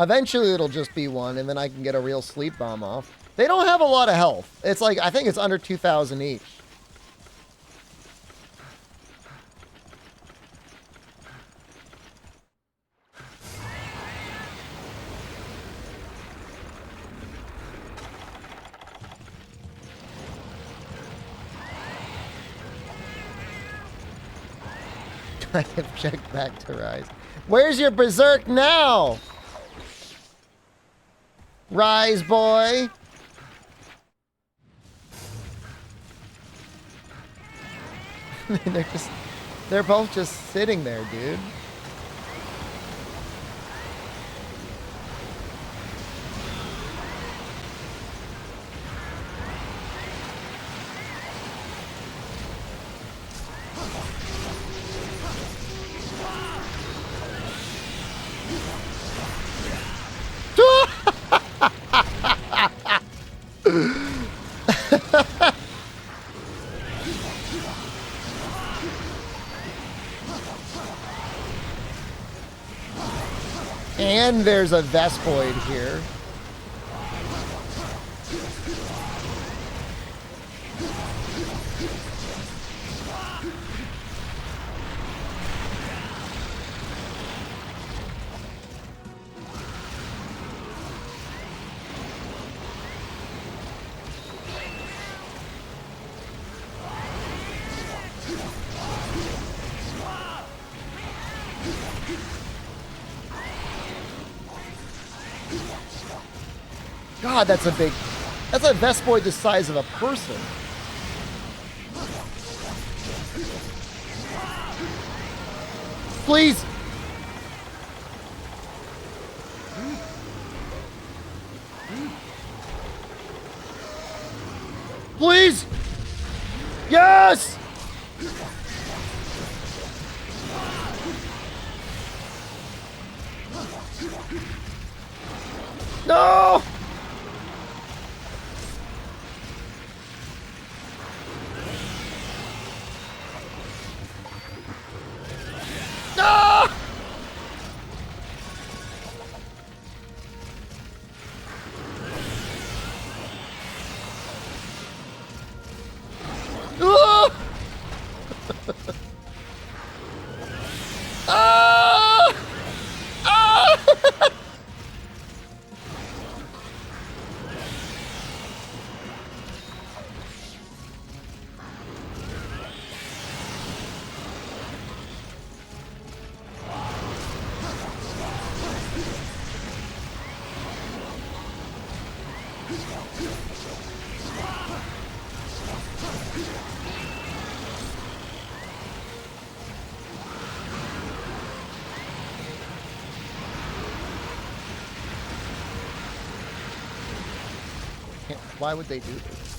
Eventually it'll just be one, and then I can get a real sleep bomb off. They don't have a lot of health. It's like, I think it's under 2,000 each. I have checked back to Rise. Where's your berserk now? Rise, boy. They're both just sitting there, dude. And there's a Vespoid here. God, that's a Vespoid the size of a person. Please. Please. Yes. No! No! Ah! Ah! Ah! Why would they do this?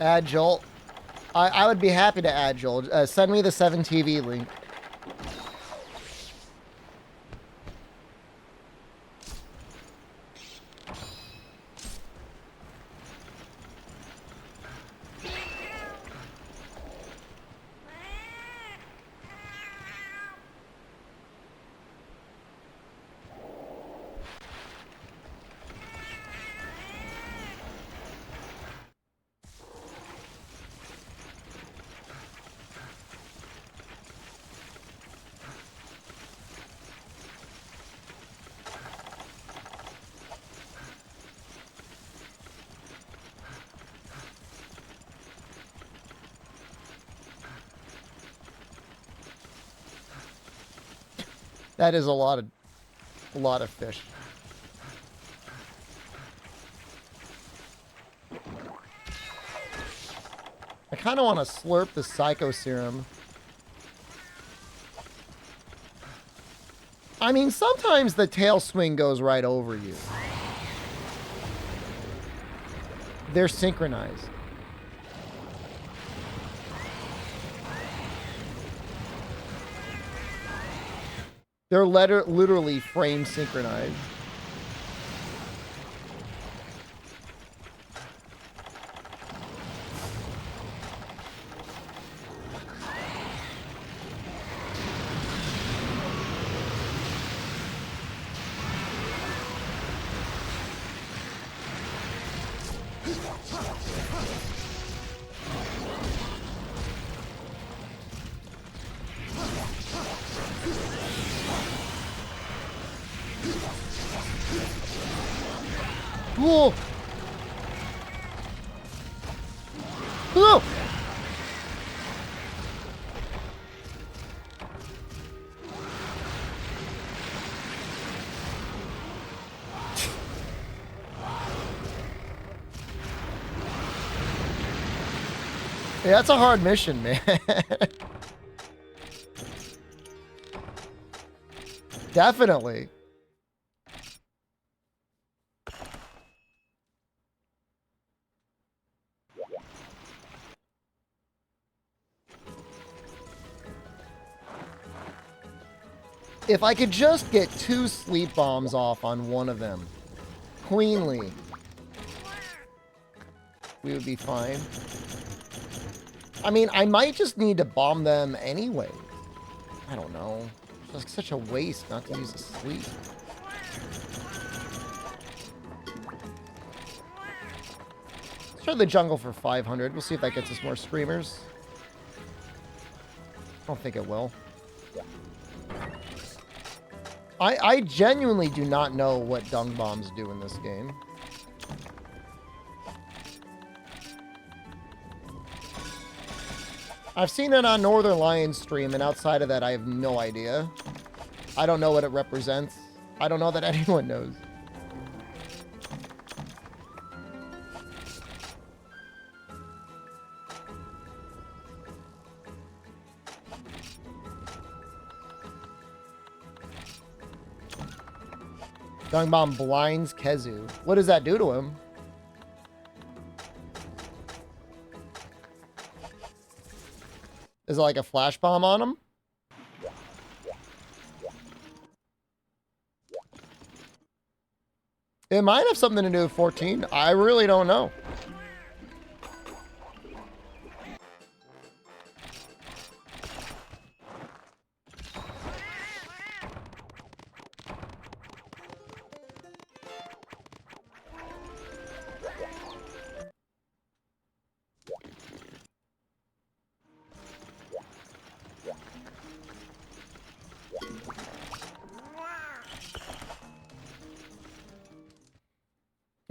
Add Jolt. I would be happy to add Jolt. Send me the 7TV link. That is a lot of fish. I kind of want to slurp the Psycho Serum. I mean, sometimes the tail swing goes right over you. They're synchronized. They're literally frame synchronized. Cool. Cool. Yeah, that's a hard mission, man. Definitely. If I could just get 2 sleep bombs off on one of them, cleanly, we would be fine. I mean, I might just need to bomb them anyway. I don't know. It's like such a waste not to use the sleep. Let's try the jungle for 500. We'll see if that gets us more streamers. I don't think it will. I genuinely do not know what dung bombs do in this game. I've seen it on Northern Lions stream, and outside of that, I have no idea. I don't know what it represents. I don't know that anyone knows. Dung bomb blinds Kezu. What does that do to him? Is it like a flash bomb on him? It might have something to do with 14. I really don't know.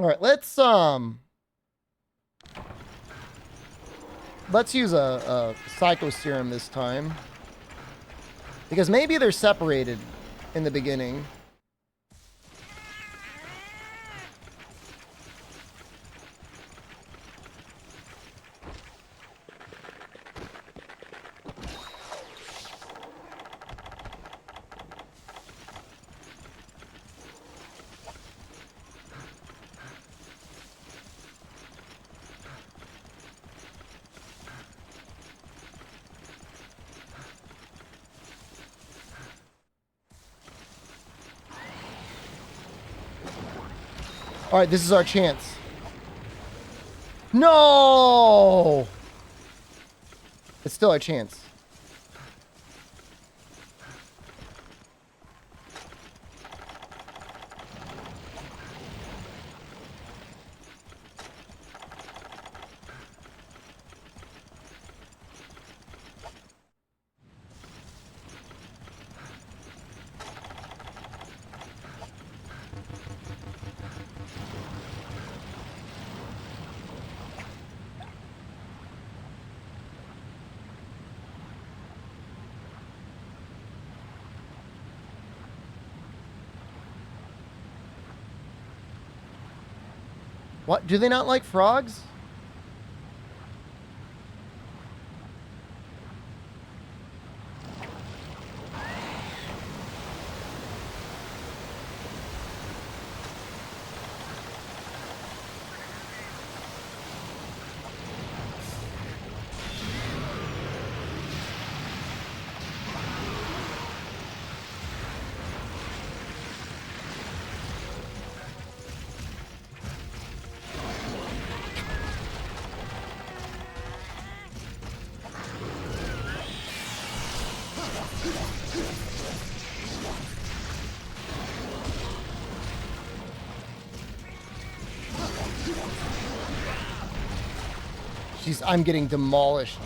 All right, let's use a Psycho Serum this time. Because maybe they're separated in the beginning. All right, this is our chance. No! It's still our chance. What? Do they not like frogs? Jeez, I'm getting demolished.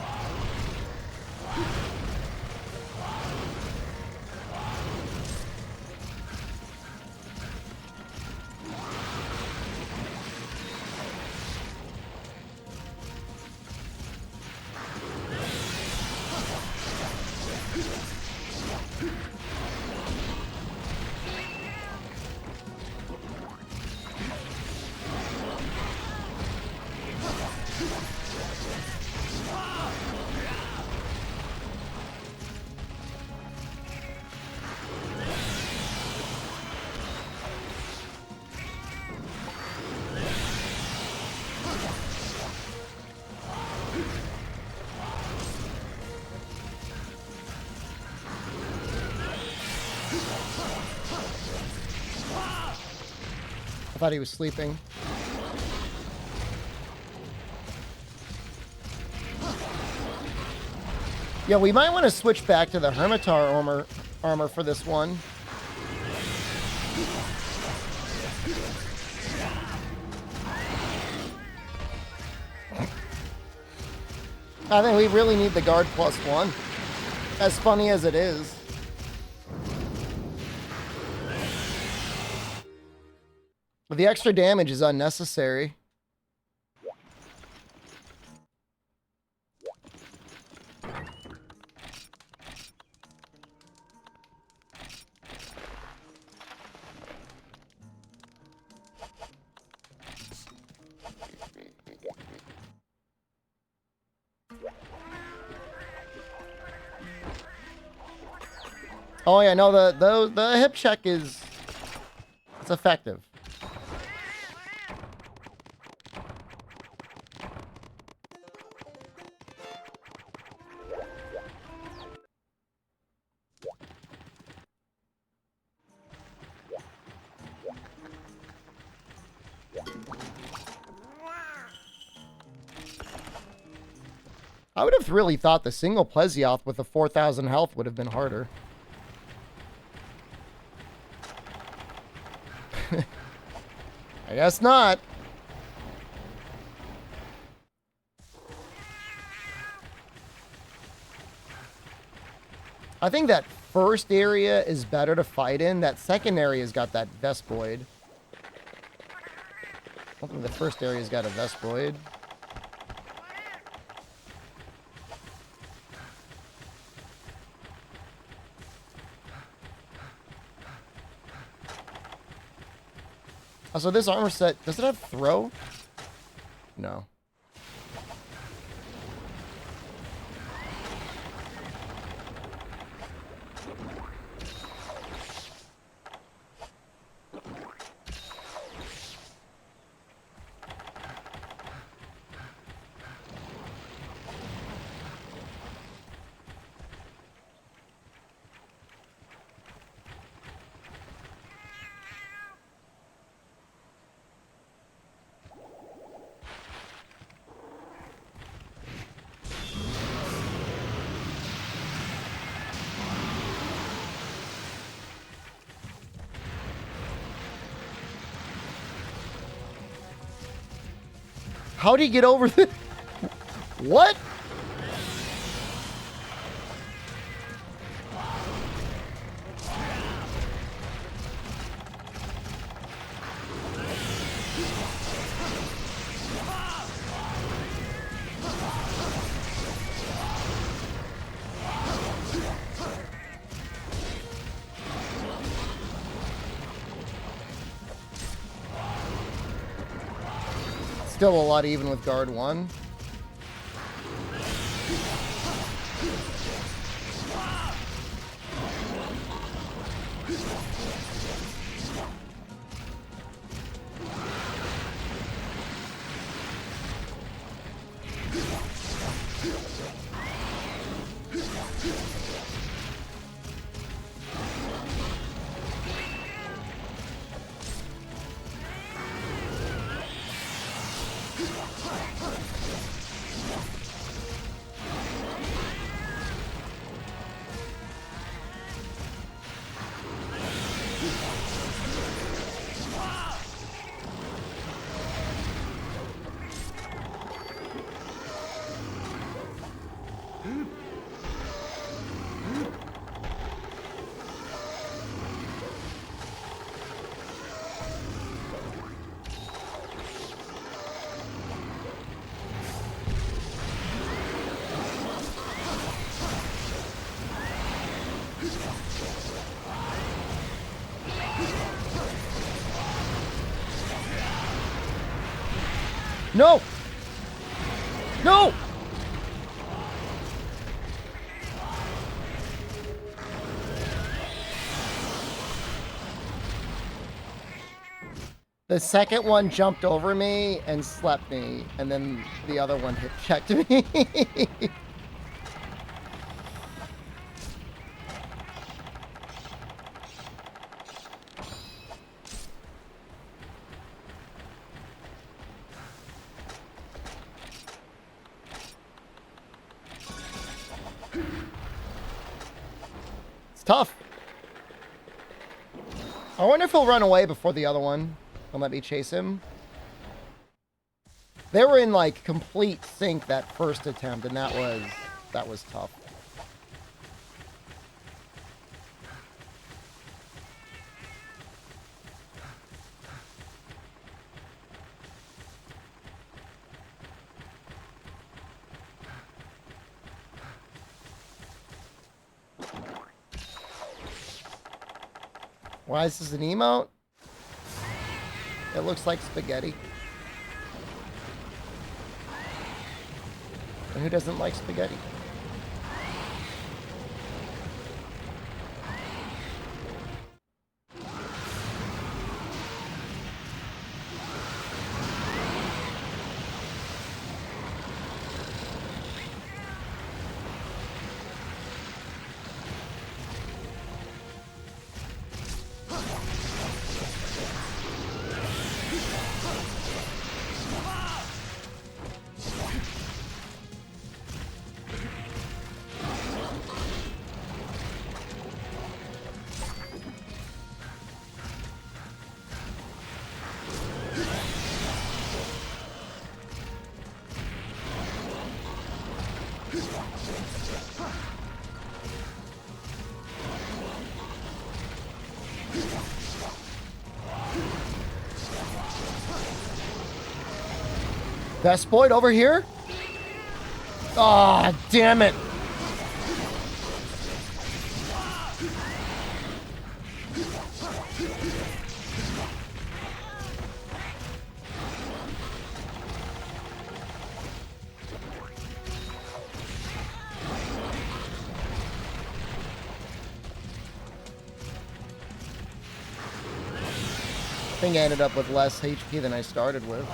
I thought he was sleeping. Yeah, we might want to switch back to the Hermitar armor for this one. I think we really need the guard +1. As funny as it is. But the extra damage is unnecessary. Oh yeah, no, the hip check is It's effective. I would have really thought the single Plesioth with the 4,000 health would have been harder. I guess not. I think that first area is better to fight in. That second area's got that Vespoid. I don't think the first area's got a Vespoid. Also, this armor set, does it have throw? No. How'd he get over the... What? Still a lot even with guard 1. No! No! The second one jumped over me and slept me, and then the other one hit checked me. It's tough. I wonder if he'll run away before the other one and let me chase him. They were in like complete sync that first attempt, and that was tough. Why is this an emote? It looks like spaghetti. And who doesn't like spaghetti? Vespoid over here? Ah, damn it. I think I ended up with less HP than I started with.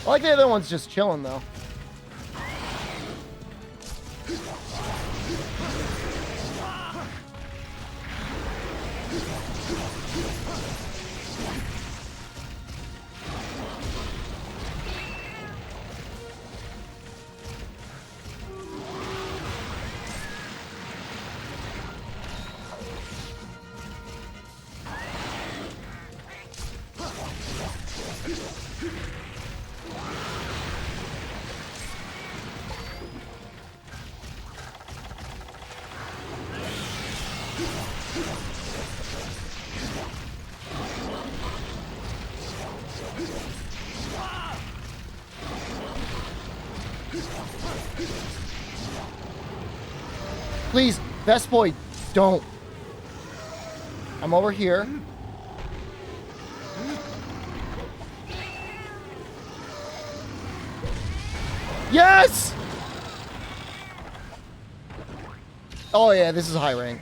I like the other one's just chilling, though. Please, Vespoid, don't. I'm over here. Yes! Oh yeah, this is high rank.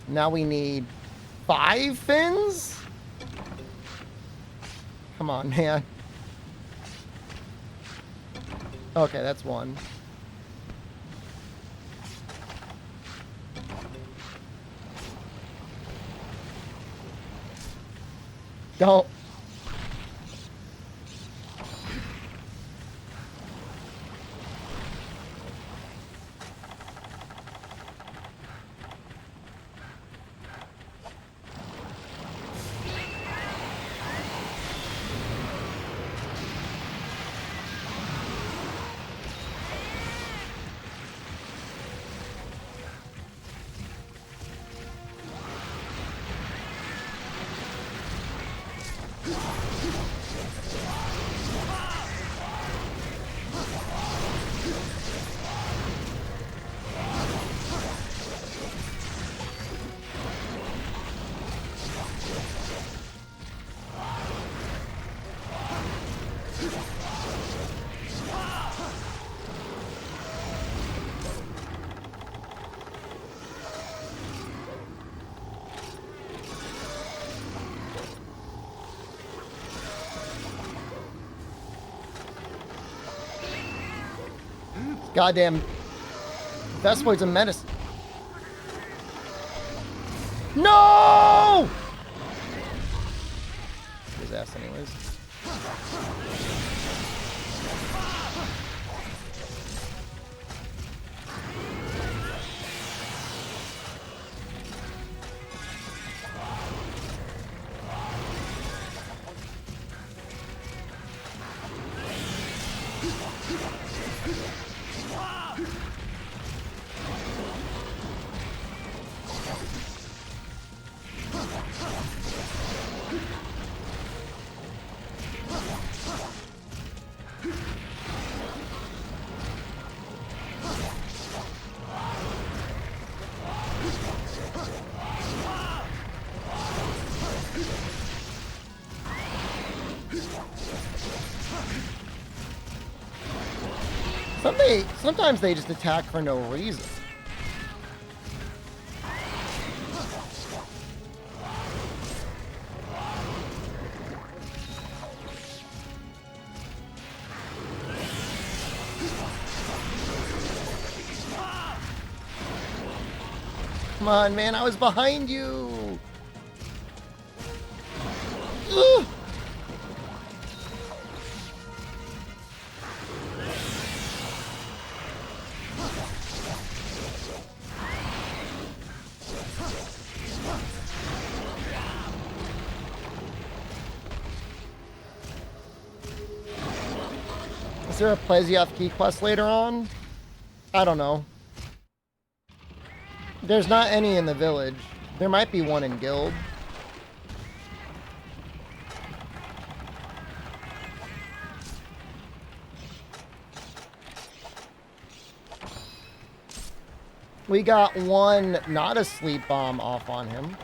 Now we need 5 fins? Come on, man. Okay, that's 1. Don't. Goddamn. Vespoid's a menace. No! His ass anyways. Sometimes they just attack for no reason. Come on, man, I was behind you. Ugh. Is there a Plesioth key quest later on? I don't know. There's not any in the village. There might be one in guild. We got one not a sleep bomb off on him.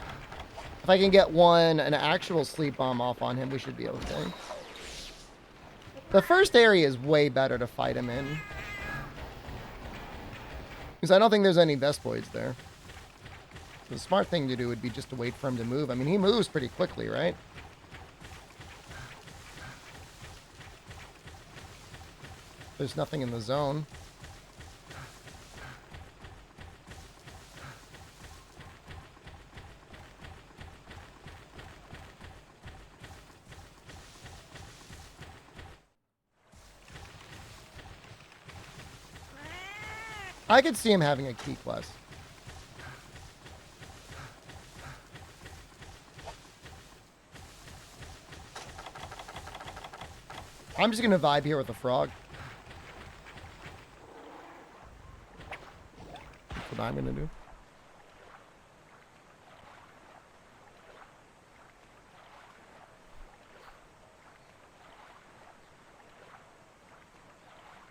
If I can get an actual sleep bomb off on him, we should be okay. The first area is way better to fight him in. Because I don't think there's any Vespoids there. So the smart thing to do would be just to wait for him to move. I mean, he moves pretty quickly, right? There's nothing in the zone. I could see him having a key quest. I'm just going to vibe here with the frog. That's what I'm going to do.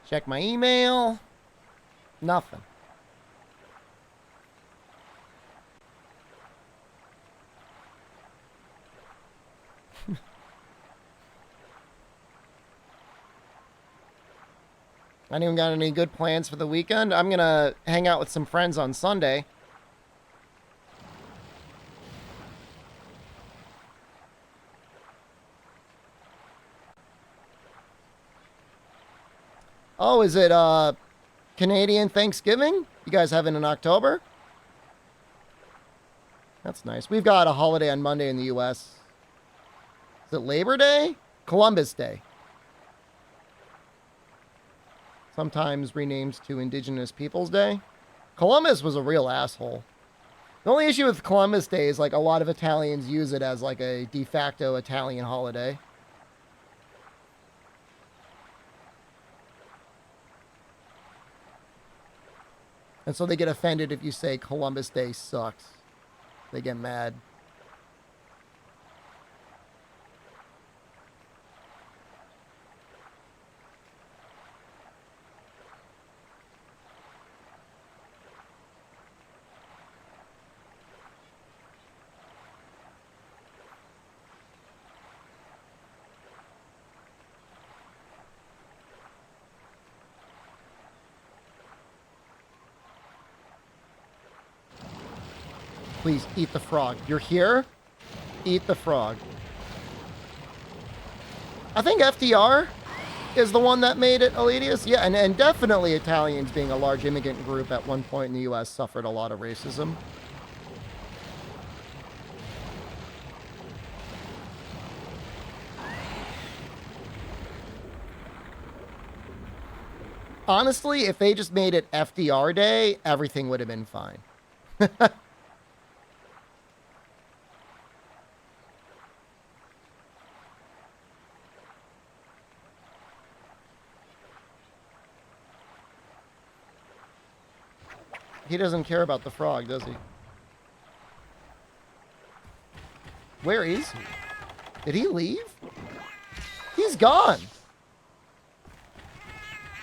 Check my email. Nothing. Anyone got any good plans for the weekend? I'm gonna hang out with some friends on Sunday. Oh, is it Canadian Thanksgiving? You guys have it in October? That's nice. We've got a holiday on Monday in the U.S. Is it Labor Day? Columbus Day. Sometimes renamed to Indigenous Peoples Day. Columbus was a real asshole. The only issue with Columbus Day is like a lot of Italians use it as like a de facto Italian holiday. And so they get offended if you say Columbus Day sucks. They get mad. Please, eat the frog. You're here? Eat the frog. I think FDR is the one that made it elitist. Yeah, and definitely Italians, being a large immigrant group at one point in the U.S., suffered a lot of racism. Honestly, if they just made it FDR Day, everything would have been fine. He doesn't care about the frog, does he? Where is he? Did he leave? He's gone.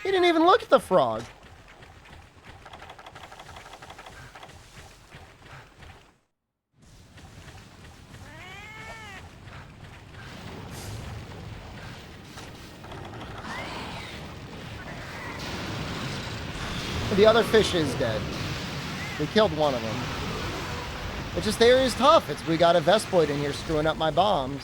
He didn't even look at the frog. The other fish is dead. We killed one of them. It's just the area's tough. We got a Vespoid in here screwing up my bombs.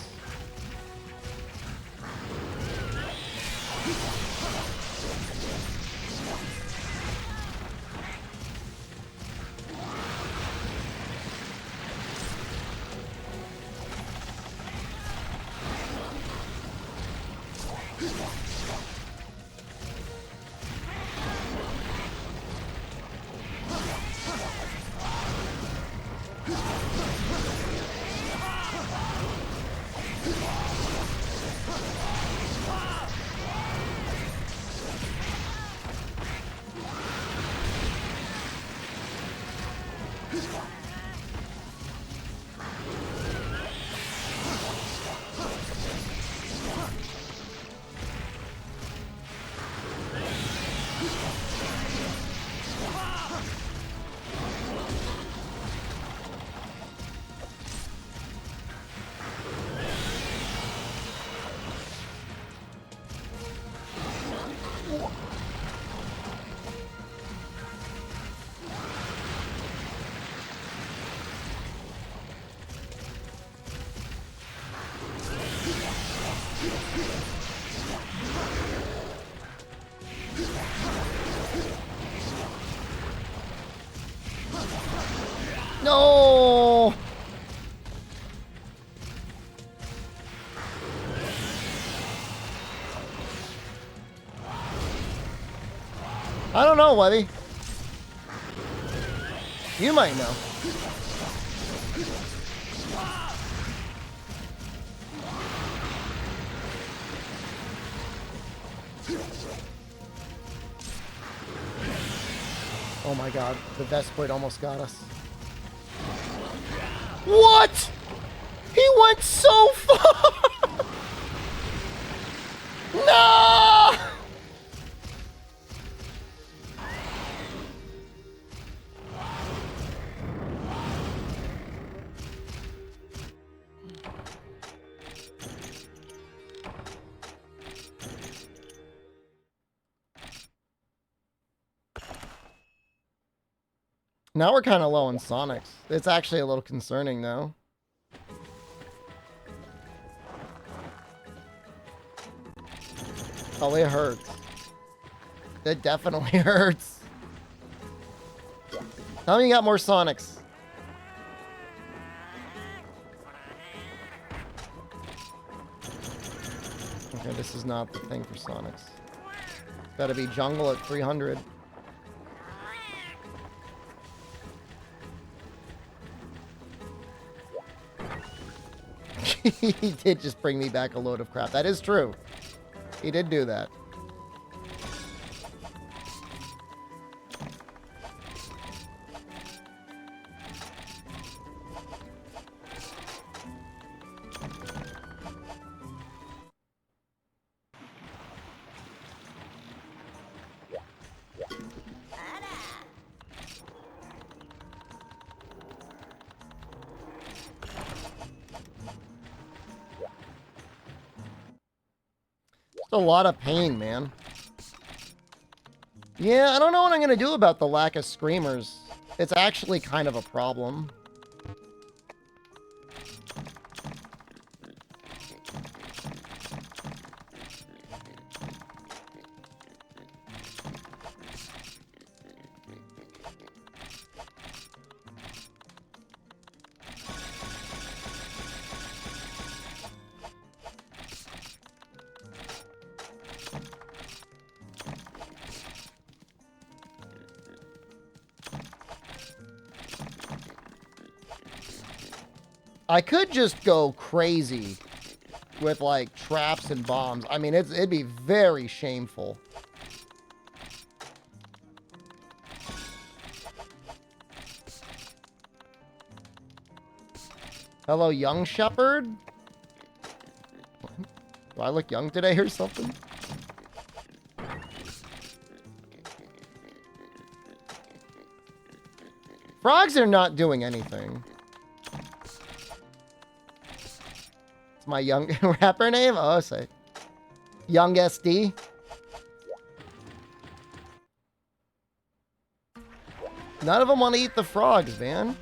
No! I don't know, Webby. You might know. Oh my god, the Vespoid almost got us. What? He went so far! No! Now we're kind of low on Sonics. It's actually a little concerning now. Oh, it hurts. It definitely hurts. Tell me you got more Sonics. Okay, this is not the thing for Sonics. Gotta be jungle at 300. He did just bring me back a load of crap. That is true. He did do that. A lot of pain, man. Yeah, I don't know what I'm gonna do about the lack of screamers. It's actually kind of a problem. I could just go crazy with, like, traps and bombs. I mean, it'd be very shameful. Hello, young shepherd? Do I look young today or something? Frogs are not doing anything. It's my young rapper name? Oh, say. Young SD. None of them want to eat the frogs, man.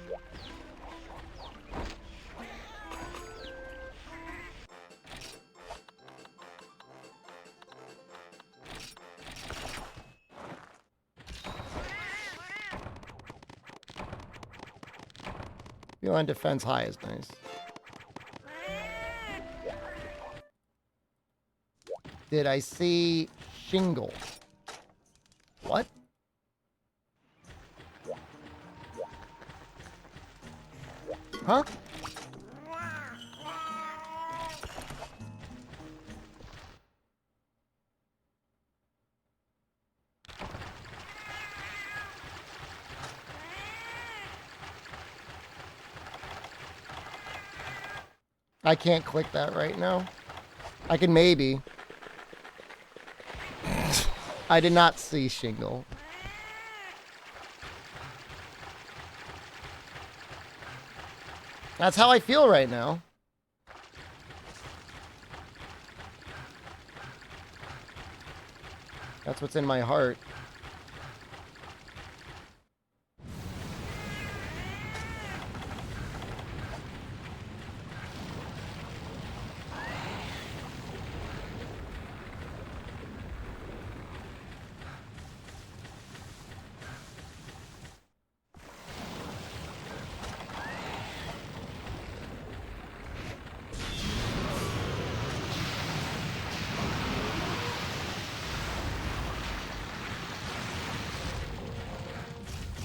Feline defense high is nice. Did I see Shingle? What? Huh? I can't click that right now. I can maybe. I did not see Shingle. That's how I feel right now. That's what's in my heart.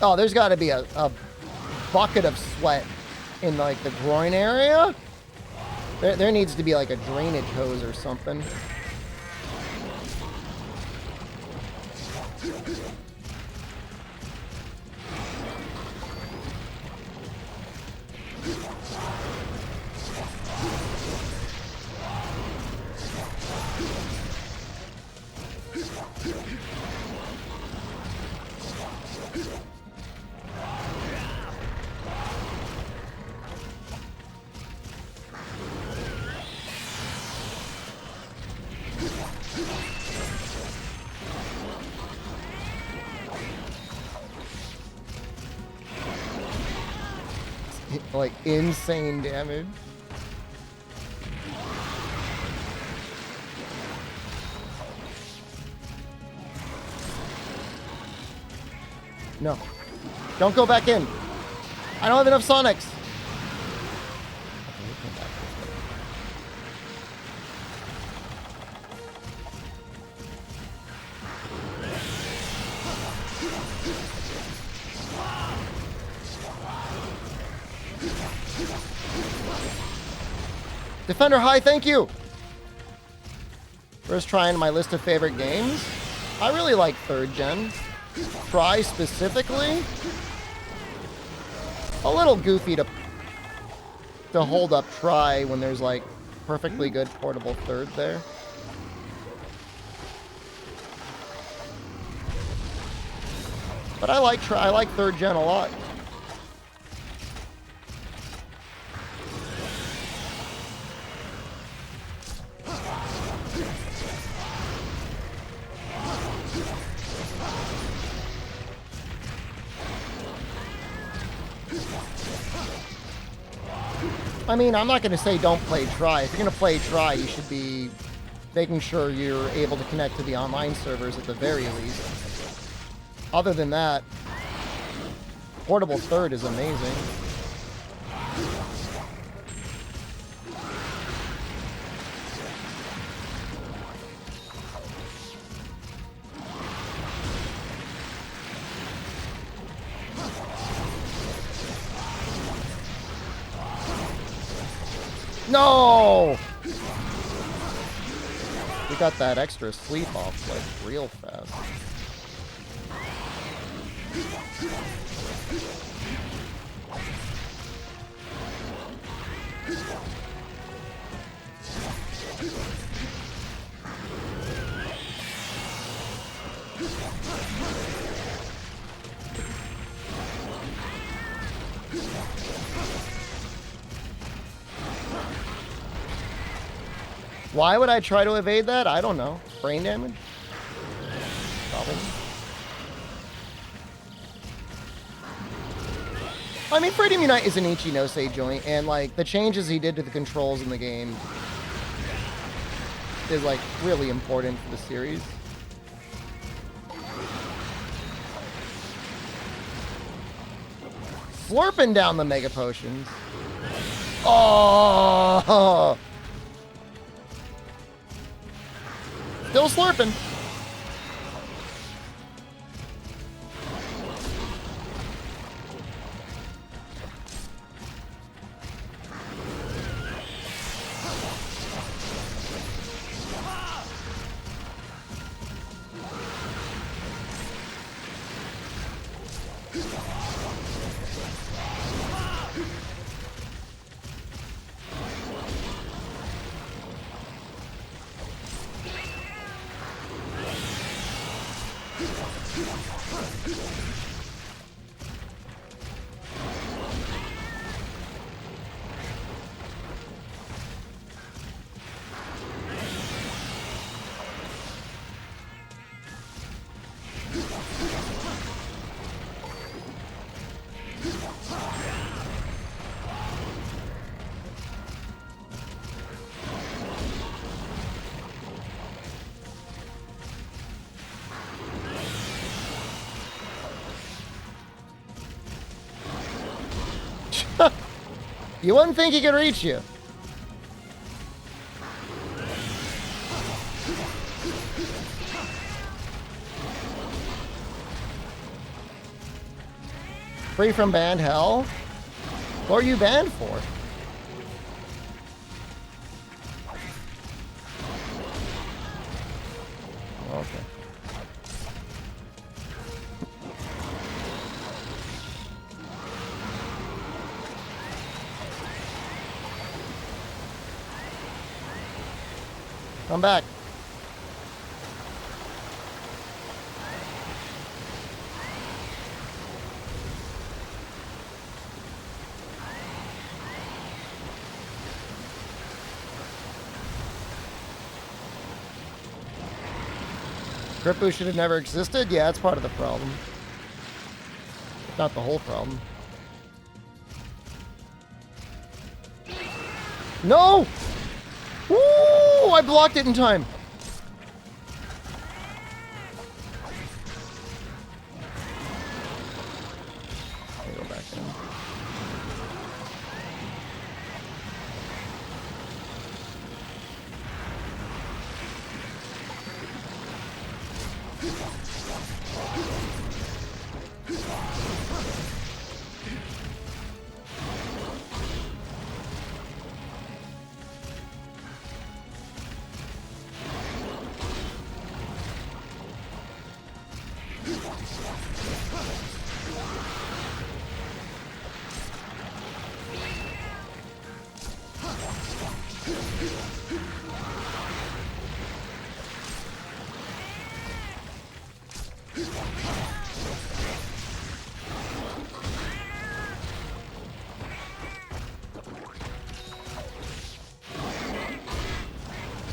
Oh, there's got to be a bucket of sweat in like the groin area. There needs to be like a drainage hose or something. Like insane damage. No. Don't go back in. I don't have enough Sonics. Defender High, thank you. First trying my list of favorite games. I really like 3rd gen. Try specifically. A little goofy to hold up Try when there's like perfectly good portable 3rd there. But I like 3rd gen a lot. I mean, I'm not going to say don't play Try. If you're going to play Try, you should be making sure you're able to connect to the online servers at the very least. Other than that, portable 3rd is amazing. No! We got that extra sleep off like real fast. Why would I try to evade that? I don't know. Brain damage? Probably. I mean, Freedom Unite is an Ichinose joint, and like the changes he did to the controls in the game is like really important for the series. Slurping down the Mega Potions. Oh! Still slurping. You wouldn't think he could reach you. Free from banned hell? What are you banned for? Okay. Come back. Crit boost should have never existed? Yeah, that's part of the problem. Not the whole problem. No! Woo! I blocked it in time. Let me go back in.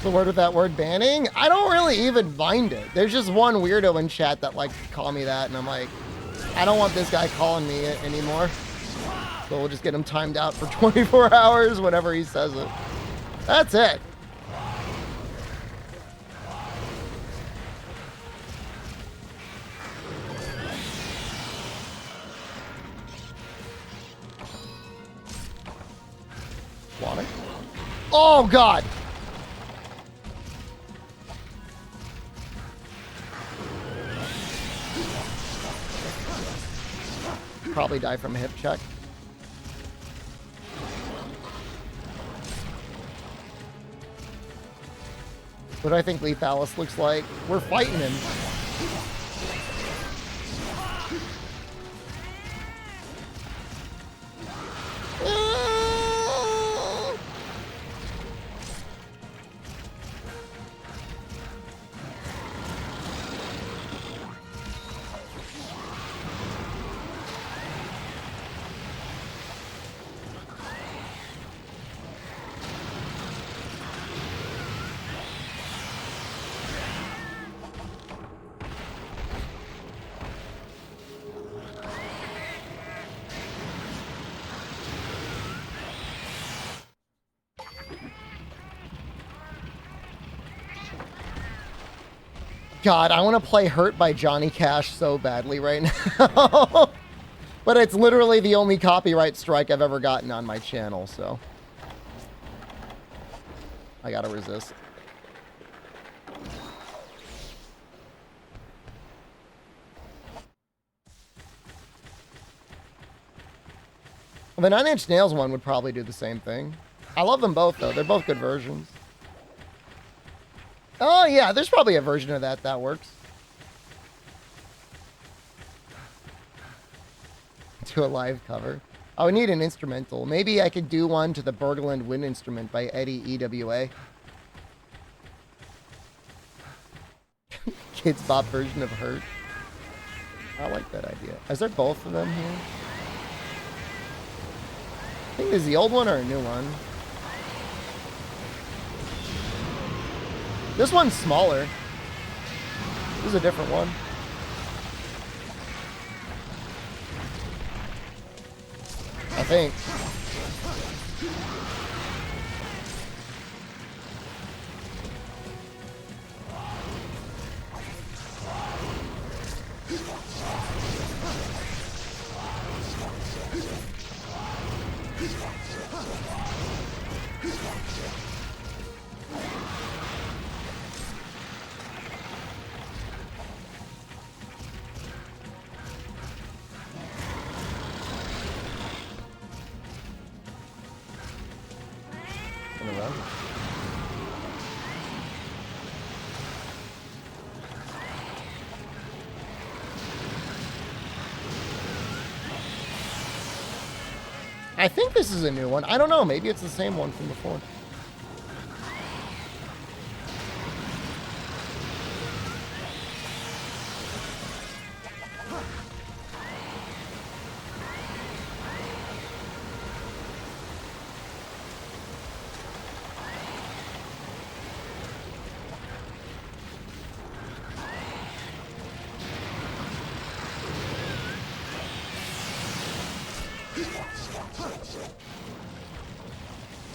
The word with that word banning? I don't really even mind it. There's just one weirdo in chat that like call me that, and I'm like, I don't want this guy calling me it anymore. So we'll just get him timed out for 24 hours whenever he says it. That's it. Water? Oh God! Probably die from a hip check. What do I think Lethalis looks like? We're fighting him. God, I want to play Hurt by Johnny Cash so badly right now. But it's literally the only copyright strike I've ever gotten on my channel, so I gotta resist. Well, the 9 Inch Nails one would probably do the same thing. I love them both, though. They're both good versions. Oh, yeah, there's probably a version of that that works. Do a live cover. I would need an instrumental. Maybe I could do one to the Berglund Wind Instrument by Eddie EWA. Kids Bop version of Hurt. I like that idea. Is there both of them here? I think there's the old one or a new one. This one's smaller. This is a different one. I think. go. I think this is a new one. I don't know. Maybe it's the same one from before.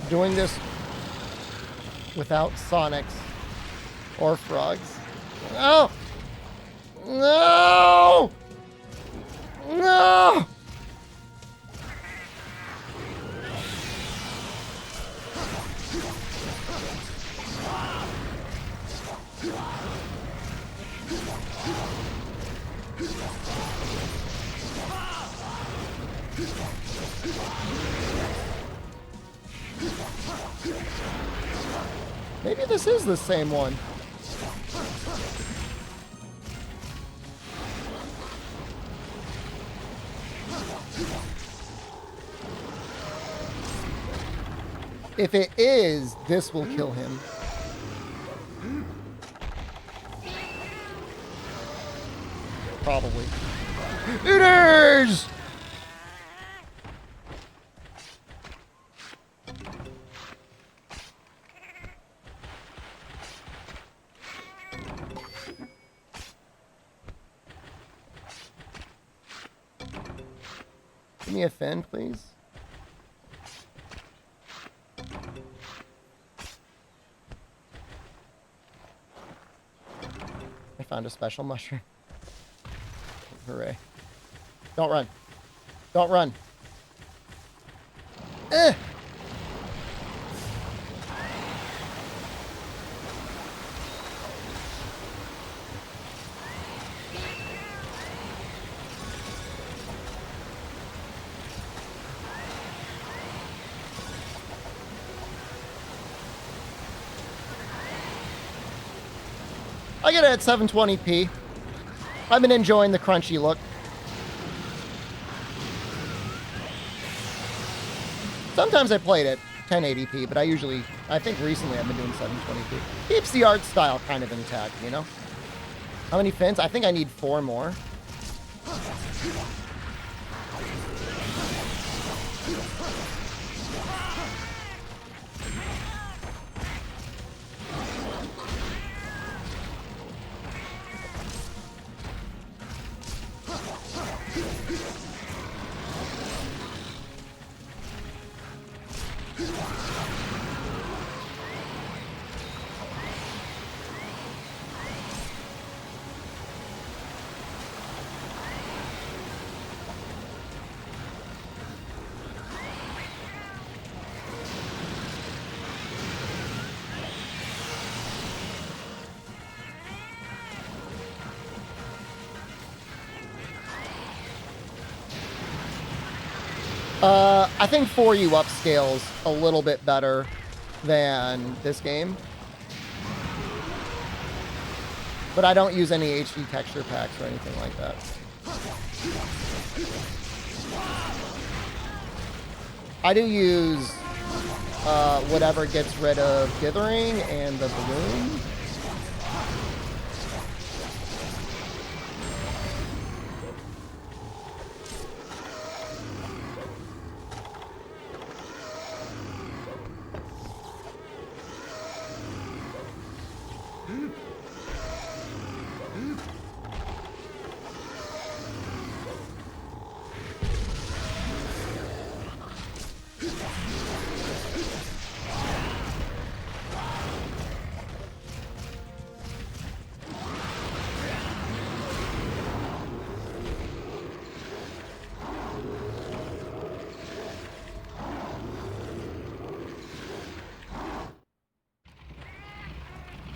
Doing this without Sonics or frogs. No! No! No! Maybe this is the same one. If it is, this will kill him. Probably. It is! Give me a fin, please. I found a special mushroom. Hooray. Don't run. Don't run. Eh! I get it at 720p. I've been enjoying the crunchy look. Sometimes I played at 1080p, but I think recently I've been doing 720p. Keeps the art style kind of intact, you know? How many fins? I think I need 4 more. I think 4U upscales a little bit better than this game. But I don't use any HD texture packs or anything like that. I do use whatever gets rid of dithering and the balloon.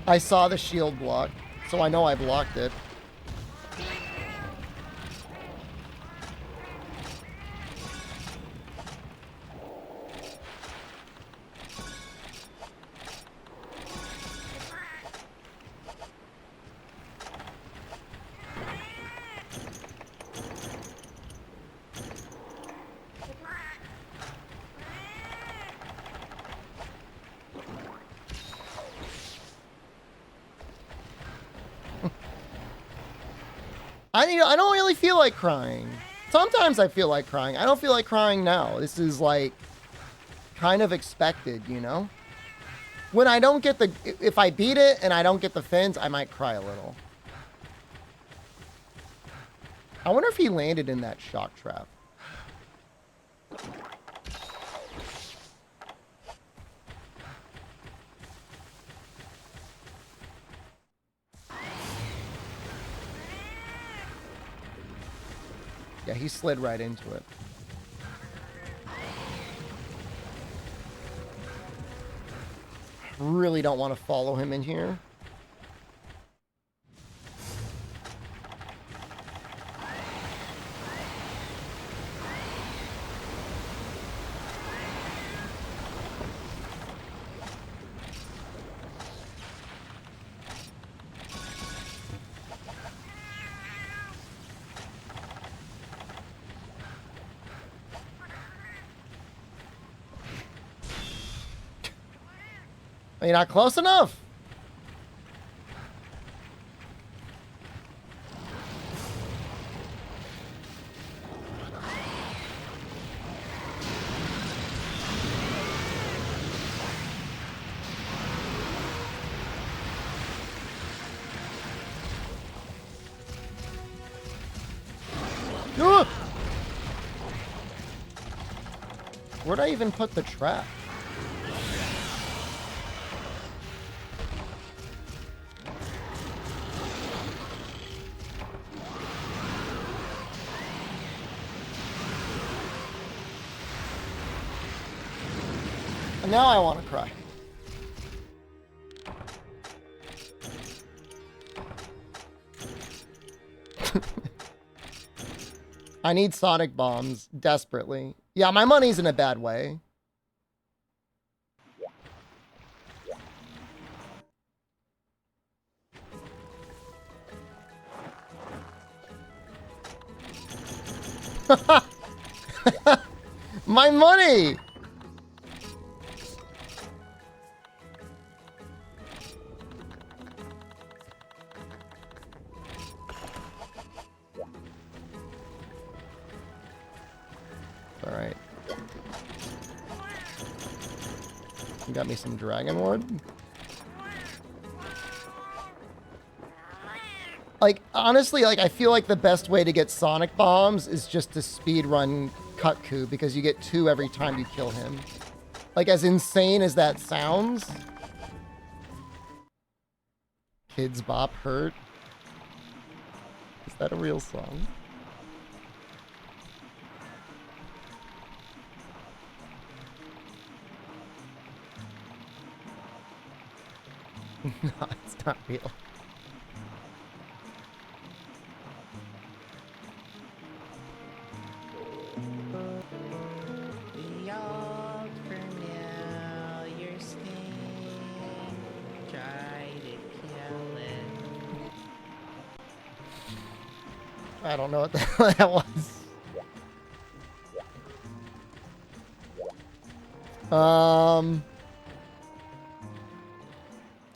I saw the shield block, so I know I blocked it. I don't really feel like crying. Sometimes I feel like crying. I don't feel like crying now. This is like kind of expected, you know? When I don't get the... If I beat it and I don't get the fins, I might cry a little. I wonder if he landed in that shock trap. Yeah, he slid right into it. Really don't want to follow him in here. You're not close enough. Ugh! Where'd I even put the trap? And now I want to cry. I need sonic bombs desperately. Yeah, my money's in a bad way. My money! All right. You got me some dragon wood. Like, honestly, like, I feel like the best way to get sonic bombs is just to speed run Kutku, because you get 2 every time you kill him. Like, as insane as that sounds. Kids Bop Hurt. Is that a real song? No, it's not real. The old familiar sting, try to kill it. I don't know what the hell that was.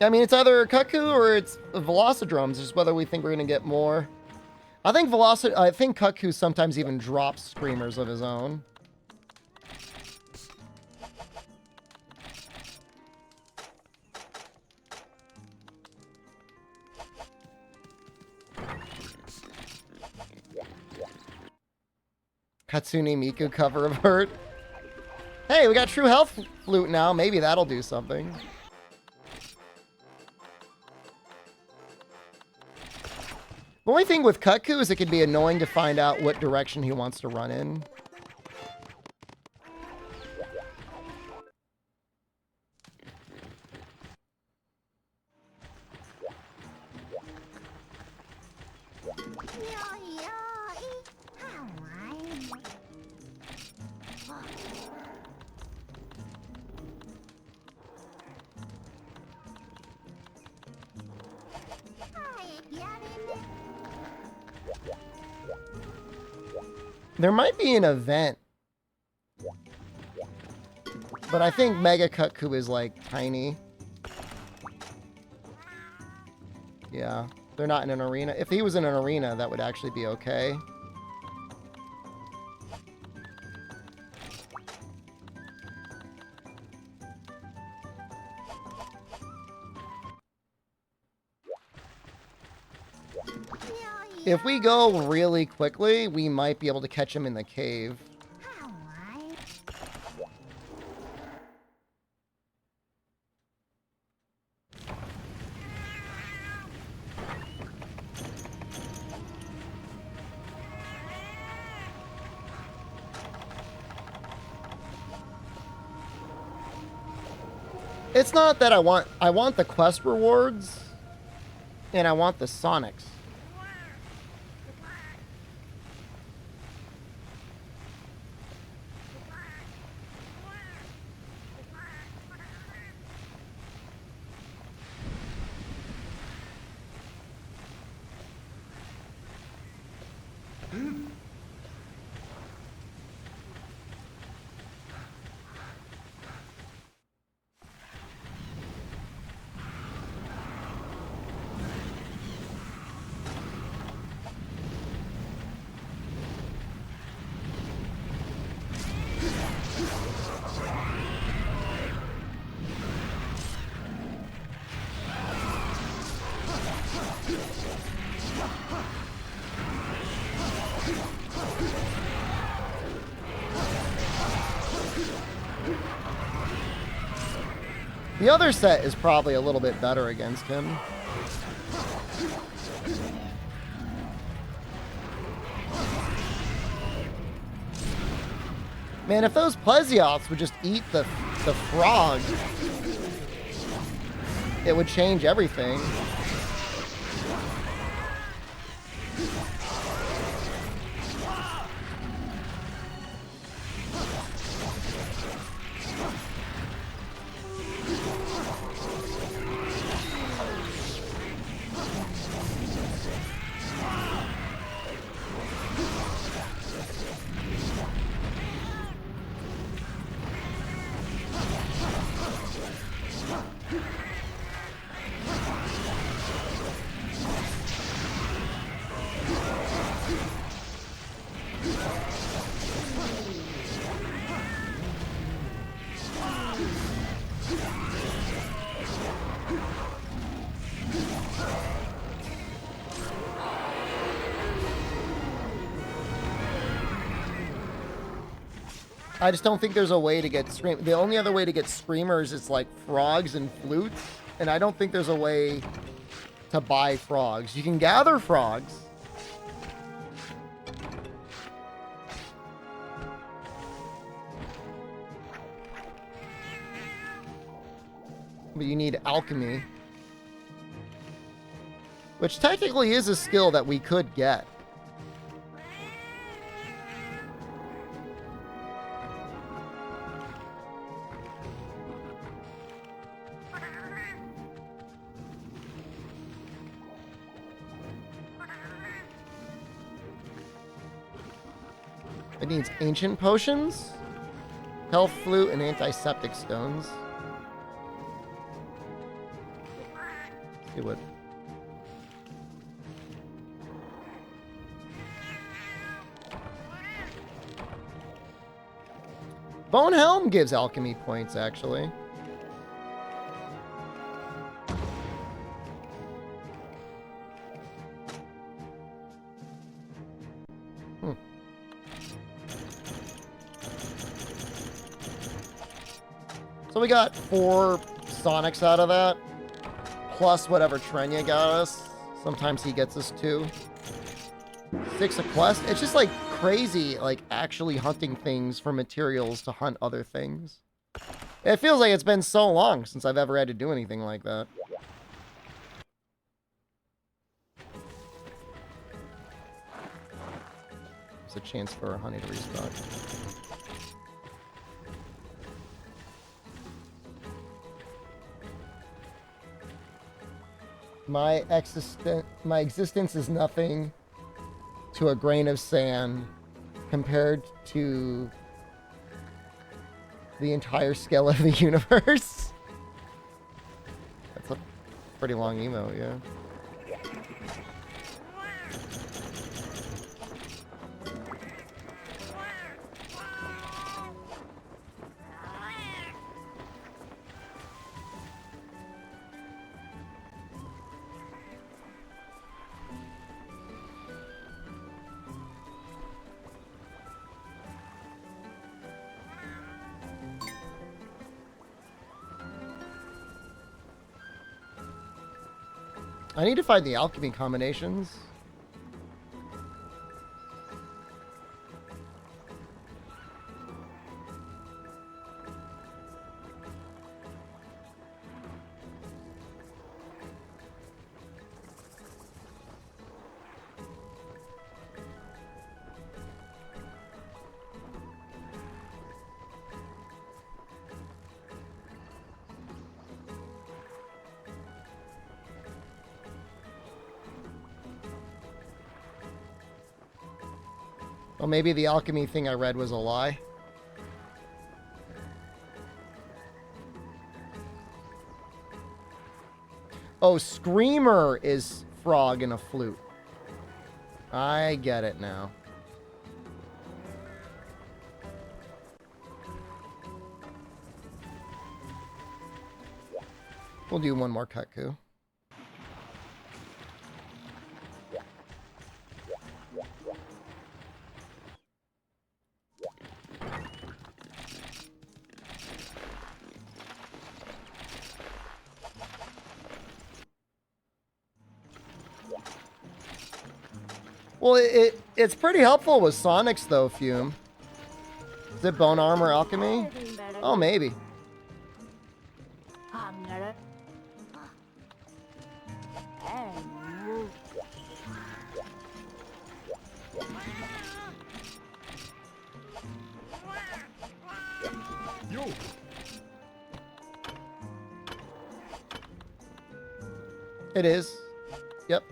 I mean, it's either Kutku or it's Velocidrums, just whether we think we're gonna get more. I think Kutku sometimes even drops screamers of his own. Katsune Miku cover of Hurt. Hey, we got True Health Flute now. Maybe that'll do something. The only thing with Kutku is it can be annoying to find out what direction he wants to run in. There might be an event. But I think Mega Kutku is like tiny. Yeah. They're not in an arena. If he was in an arena, that would actually be okay. If we go really quickly, we might be able to catch him in the cave. It's not that I want the quest rewards, and I want the Sonics. The other set is probably a little bit better against him. Man, if those Plesioths would just eat the frog, it would change everything. I just don't think there's a way to get the only other way to get screamers is like frogs and flutes, and I don't think there's a way to buy frogs. You can gather frogs. But you need alchemy, which technically is a skill that we could get. It needs ancient potions, health flute, and antiseptic stones. Let's see what. Bone Helm gives alchemy points, actually. So we got 4 Sonics out of that, plus whatever Trenya got us. Sometimes he gets us 2. 6 a quest. It's just like crazy, like actually hunting things for materials to hunt other things. It feels like it's been so long since I've ever had to do anything like that. There's a chance for a honey to restock. My existence is nothing to a grain of sand compared to the entire scale of the universe. That's a pretty long emo, yeah. I need to find the alchemy combinations. Well, maybe the alchemy thing I read was a lie. Oh, Screamer is frog and a flute. I get it now. We'll do one more Kutku. Well, it's pretty helpful with Sonics, though, Fume. Is it Bone Armor Alchemy? Oh, maybe. Yo. It is. Yep.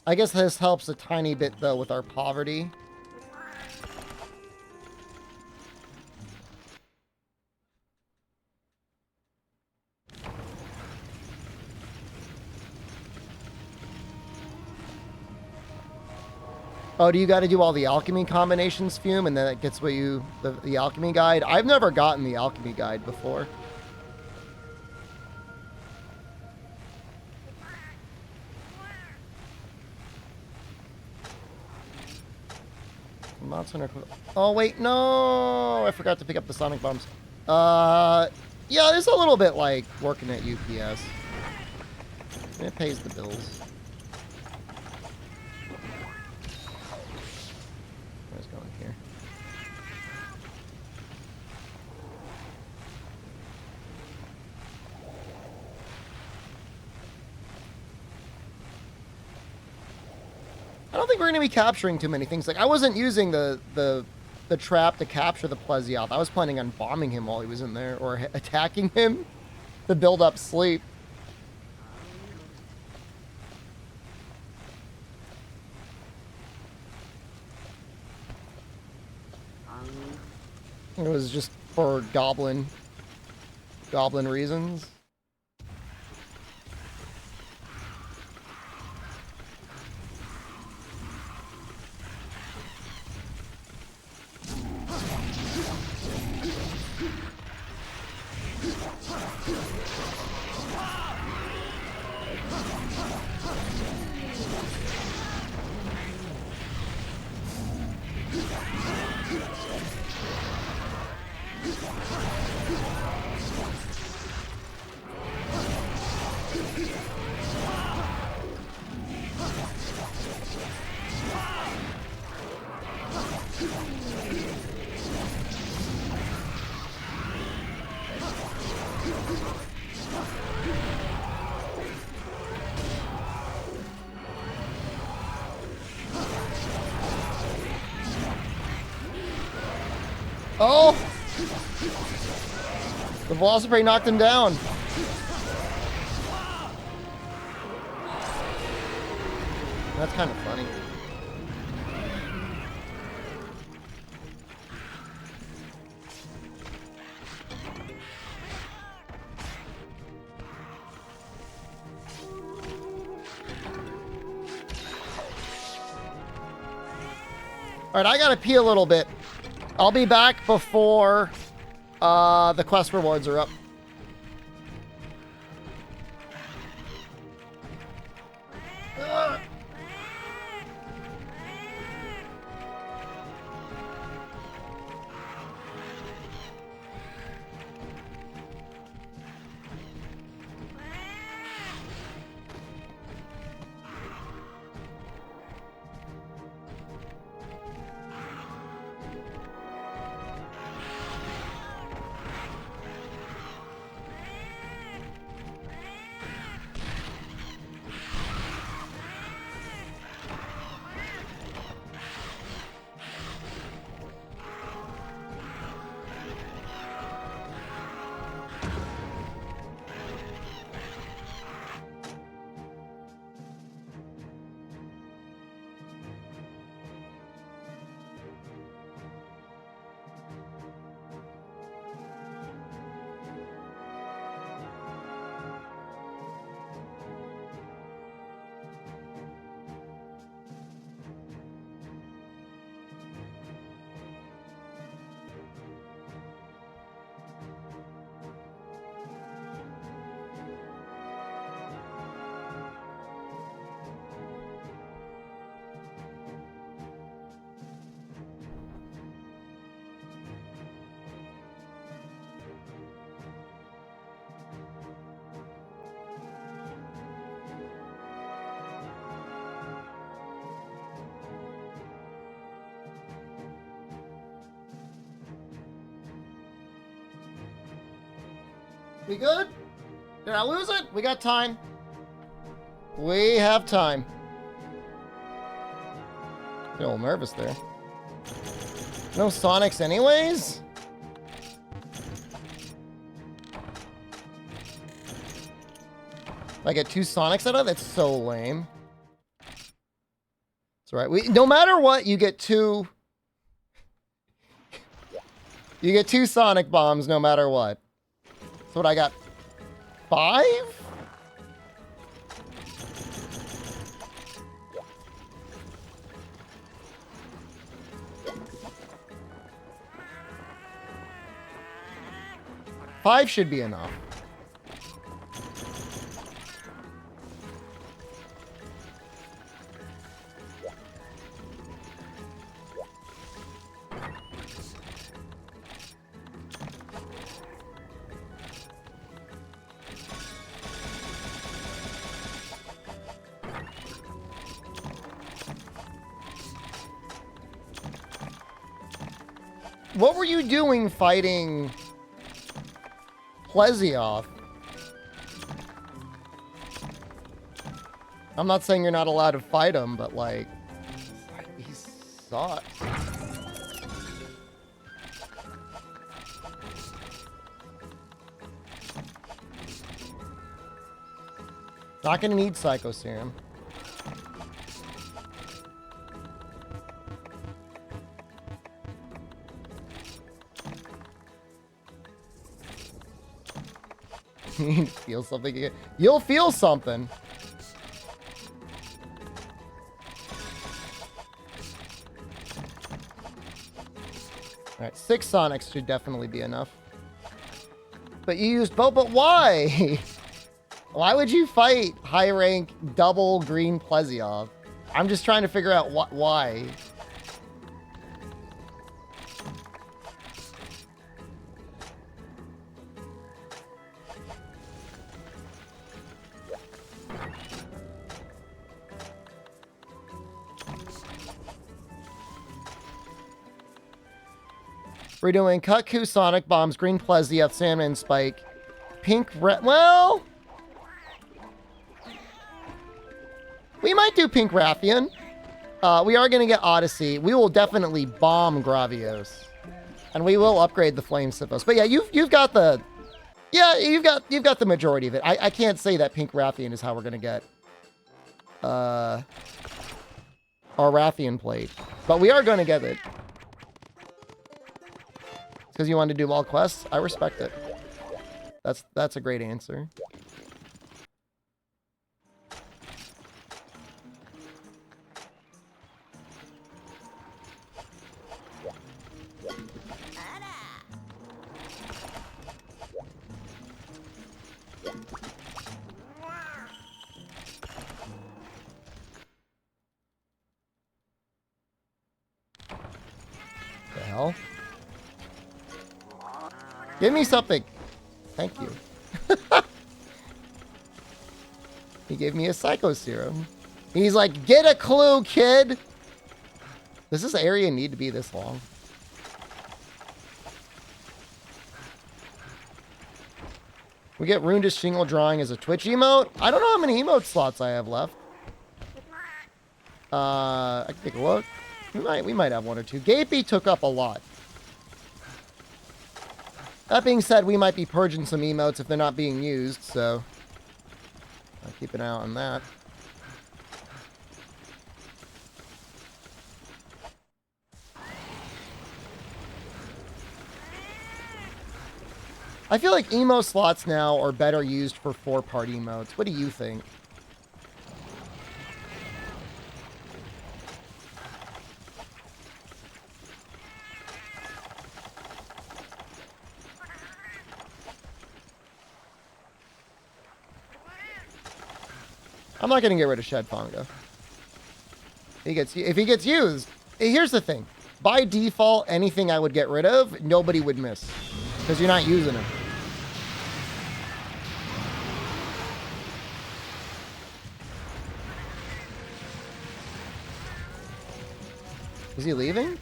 I guess this helps a tiny bit, though, with our poverty. Oh, do you got to do all the alchemy combinations, Fume, and then it gets what you the alchemy guide? I've never gotten the alchemy guide before. Oh, wait, no! I forgot to pick up the sonic bombs. Yeah, it's a little bit like working at UPS. It pays the bills. Where's going here? I don't think we're going to be capturing too many things. Like, I wasn't using the trap to capture the Plesioth. I was planning on bombing him while he was in there, or attacking him to build up sleep. It was just for goblin reasons. Oh! The Velocipede knocked him down. That's kind of funny. Alright, I gotta pee a little bit. I'll be back before the quest rewards are up. We good? Did I lose it? We got time. We have time. A little nervous there. No Sonics anyways? I get 2 Sonics out of it? That's so lame. It's alright. No matter what, you get 2... You get 2 Sonic Bombs no matter what. That's what I got. 5? Five should be enough. What were you doing fighting Plesioth? I'm not saying you're not allowed to fight him, but like, he sucks. Not gonna need Psycho Serum. You feel something again. You'll feel something. Alright, 6 Sonics should definitely be enough. But you used both, but why? Why would you fight high rank double green Plesioth? I'm just trying to figure out why. We're doing Kutku, Sonic Bombs, Green Plesioth, Sandman Spike, Pink well, we might do Pink Rathian. We are going to get Odyssey. We will definitely bomb Gravios. And we will upgrade the Flame Siphos. But yeah, you've got the... Yeah, you've got the majority of it. I can't say that Pink Rathian is how we're going to get our Rathian plate. But we are going to get it. Because you wanted to do all quests? I respect it. That's a great answer. The hell? Give me something. Thank you. He gave me a Psycho Serum. He's like, get a clue, kid. Does this area need to be this long? We get Runedish Shingle Drawing as a Twitch emote. I don't know how many emote slots I have left. I can take a look. We might have 1 or 2. Gapey took up a lot. That being said, we might be purging some emotes if they're not being used, so I'll keep an eye out on that. I feel like emo slots now are better used for 4-part emotes. What do you think? I'm not going to get rid of Shed Fonga. If he gets used, here's the thing. By default, anything I would get rid of, nobody would miss. Because you're not using him. Is he leaving?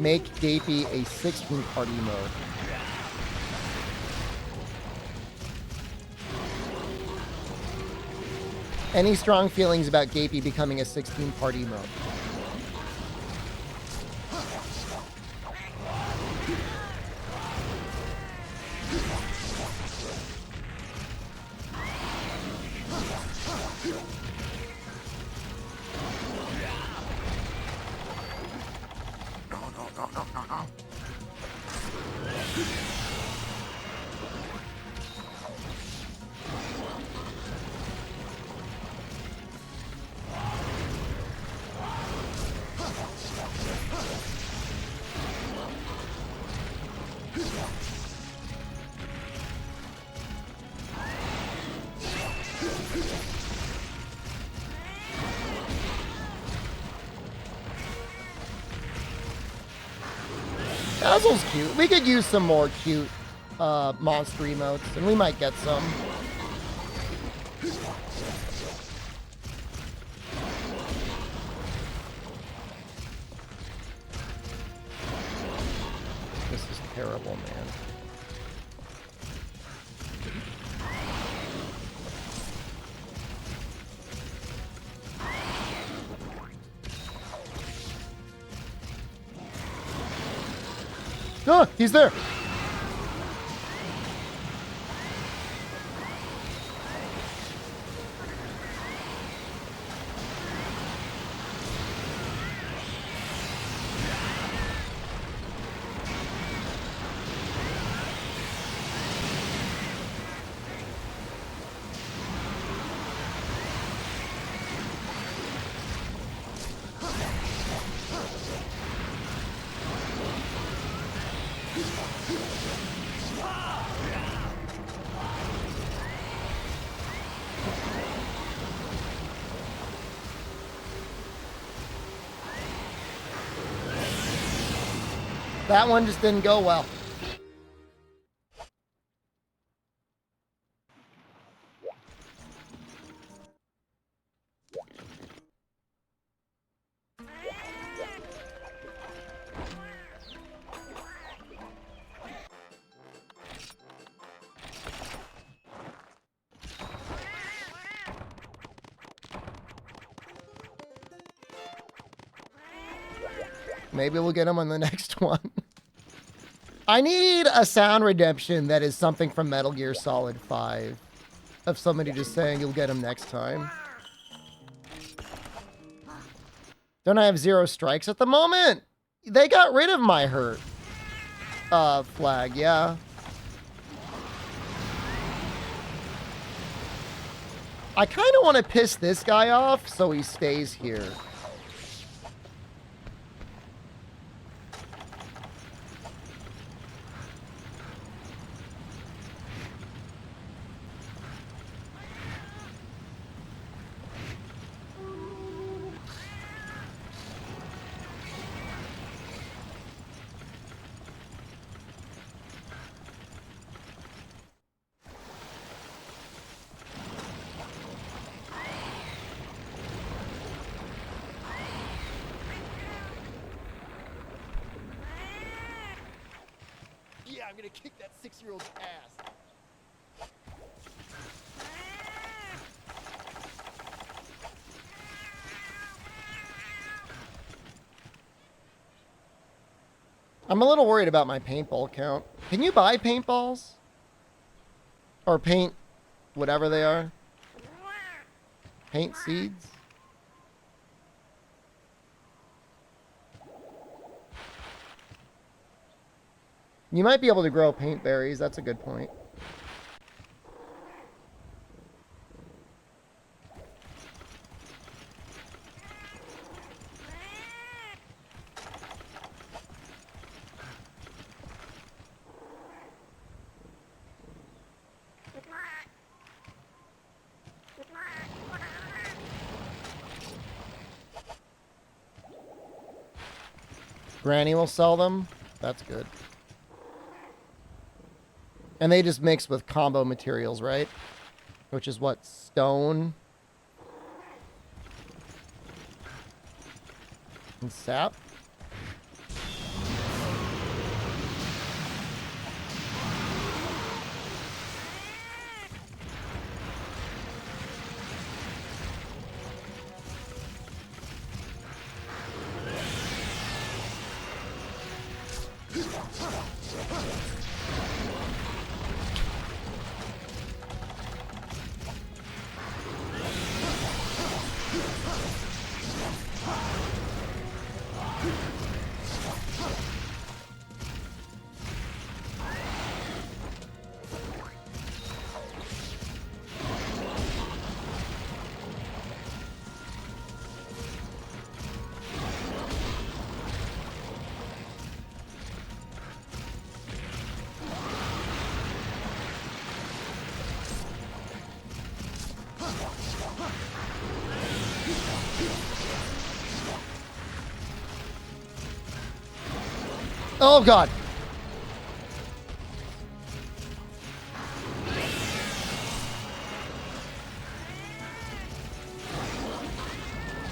make Gapey a 16-party mode. Any strong feelings about Gapey becoming a 16-party mode? Dazzle's cute. We could use some more cute monster emotes, and we might get some. This is terrible, man. Ah, he's there. That one just didn't go well. Maybe we'll get him on the next one. I need a sound redemption that is something from Metal Gear Solid 5. Of somebody just saying you'll get him next time. Don't I have 0 strikes at the moment? They got rid of my hurt flag, yeah. I kind of want to piss this guy off so he stays here. Yeah, I'm gonna kick that 6-year-old's ass. I'm a little worried about my paintball count. Can you buy paintballs? Or paint whatever they are? Paint seeds? You might be able to grow paint berries. That's a good point. Granny will sell them. That's good. And they just mix with combo materials, right? Which is what? Stone and sap? Oh, God.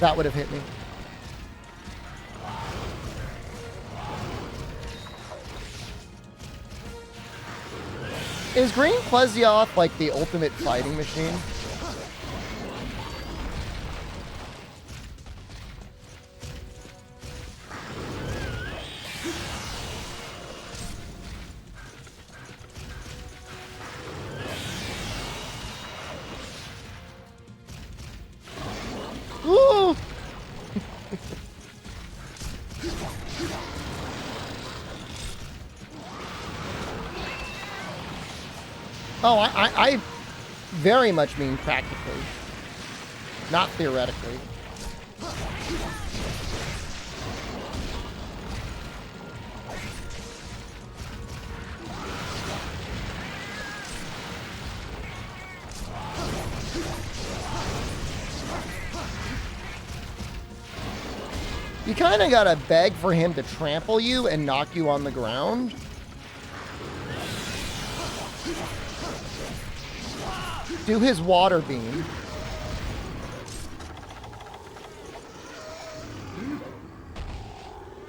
That would have hit me. Is Green Plesioth like the ultimate fighting machine? Ooh! Oh, I very much mean practically, not theoretically. You kind of gotta beg for him to trample you and knock you on the ground. Do his water beam.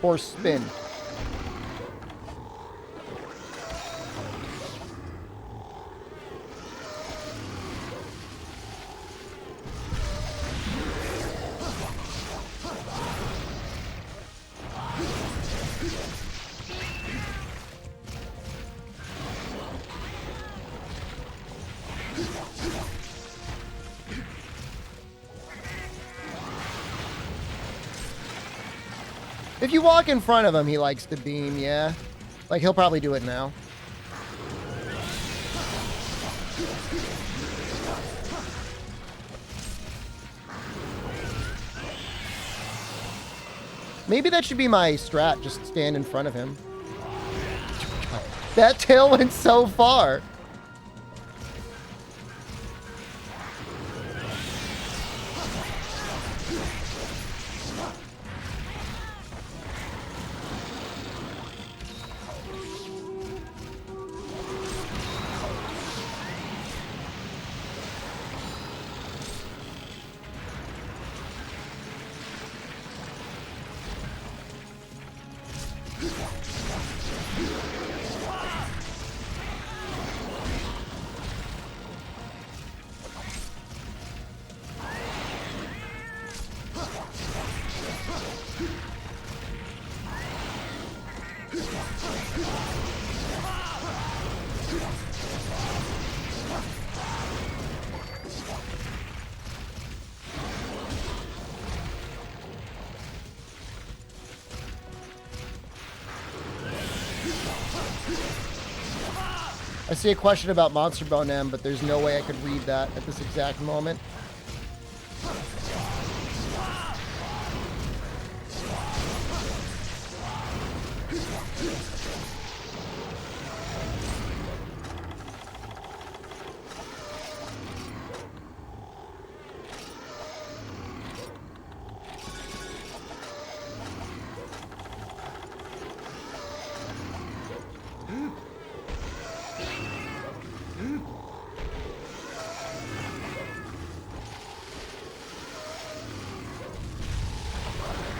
Or spin. If you walk in front of him, he likes to beam, yeah. Like, he'll probably do it now. Maybe that should be my strat, just stand in front of him. That tail went so far. I see a question about Monster Bone M, but there's no way I could read that at this exact moment.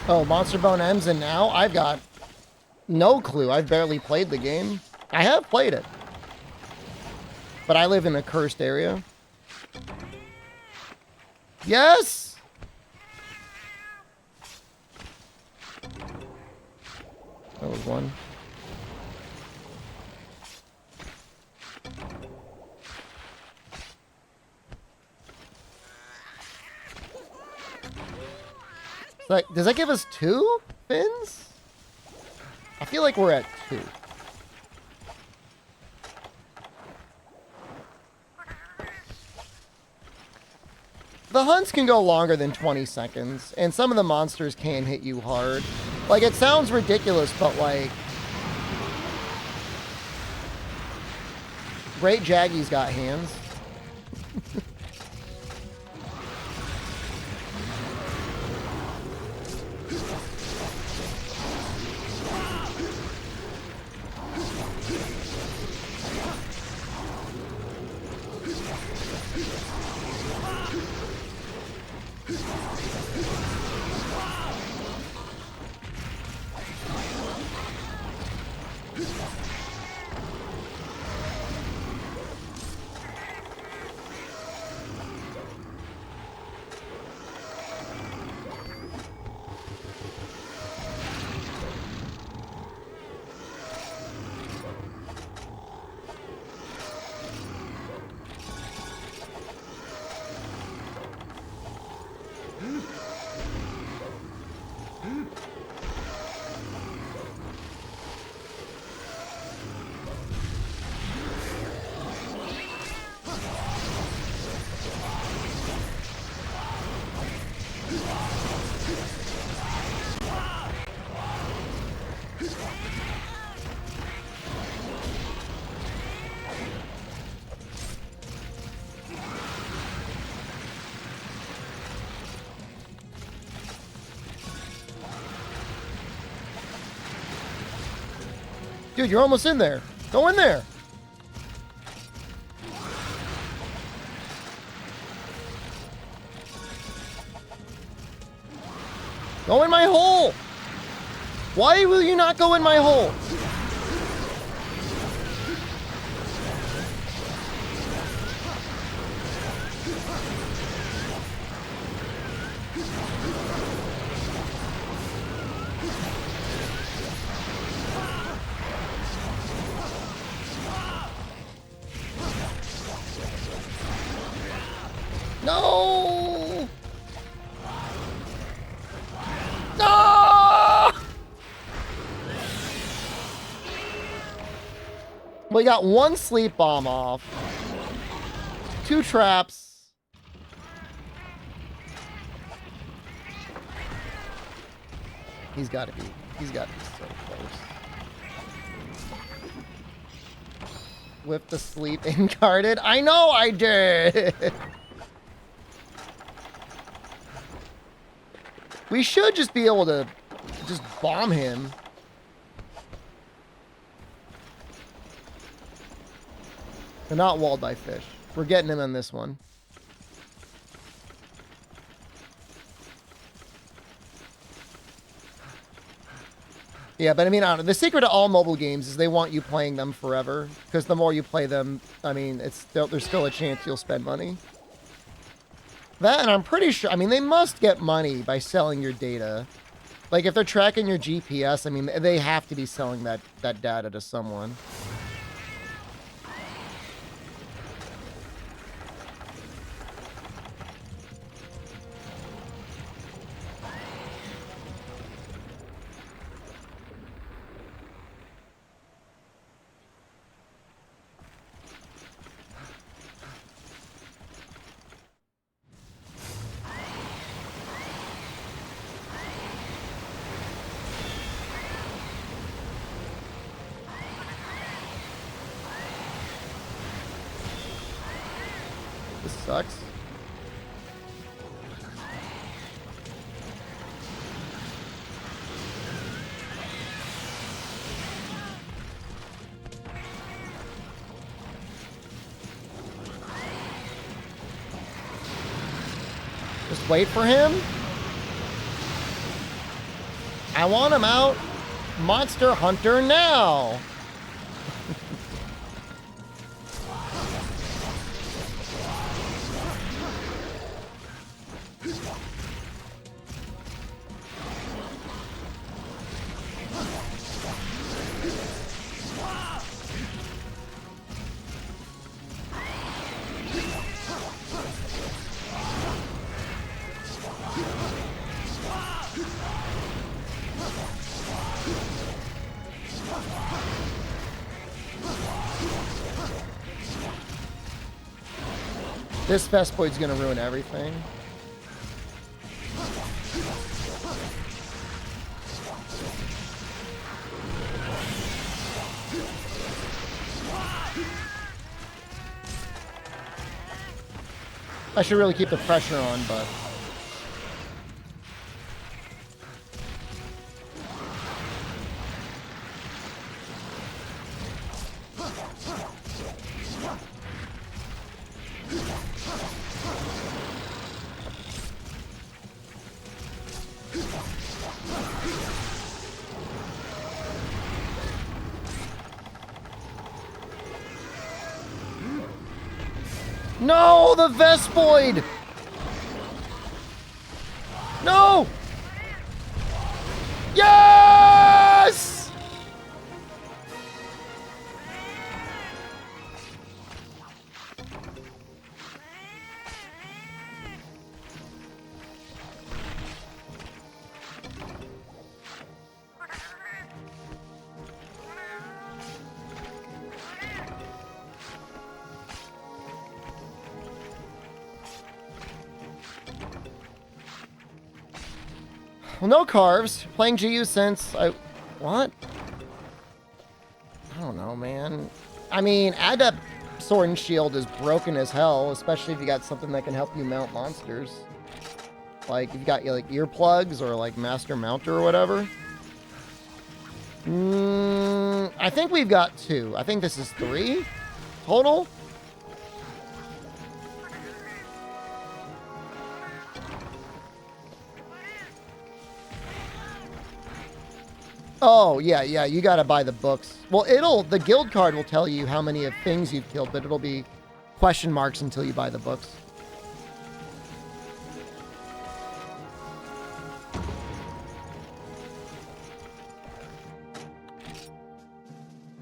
Oh, Monster Bone M's in now? I've got no clue. I've barely played the game. I have played it. But I live in a cursed area. Yes! That was one. Like, does that give us 2 fins? I feel like we're at 2. The hunts can go longer than 20 seconds, and some of the monsters can hit you hard. Like, it sounds ridiculous, but like... Great Jaggy's got hands. Dude, you're almost in there. Go in there. Go in my hole. Why will you not go in my hole? No! No! We got 1 sleep bomb off. 2 traps. He's got to be so close. With the sleep incarted. I know I did. We should just be able to just bomb him. They're not walled by fish. We're getting him on this one. Yeah, but I mean, I don't know. The secret to all mobile games is they want you playing them forever. Because the more you play them, I mean, there's still a chance you'll spend money. That, and I'm pretty sure, I mean, they must get money by selling your data. Like, if they're tracking your GPS, I mean, they have to be selling that data to someone. This sucks. Just wait for him. I want him out. Monster Hunter now. This Vespoid's gonna ruin everything. I should really keep the pressure on, but... No, the Vespoid! No! Yes! Well, no carves. Playing GU since I... What? I don't know, man. I mean, Adept Sword and Shield is broken as hell, especially if you got something that can help you mount monsters. Like, if you got like earplugs or like Master Mounter or whatever. I think we've got 2. I think this is 3 total. Oh, yeah, you gotta buy the books. Well, the guild card will tell you how many of things you've killed, but it'll be question marks until you buy the books.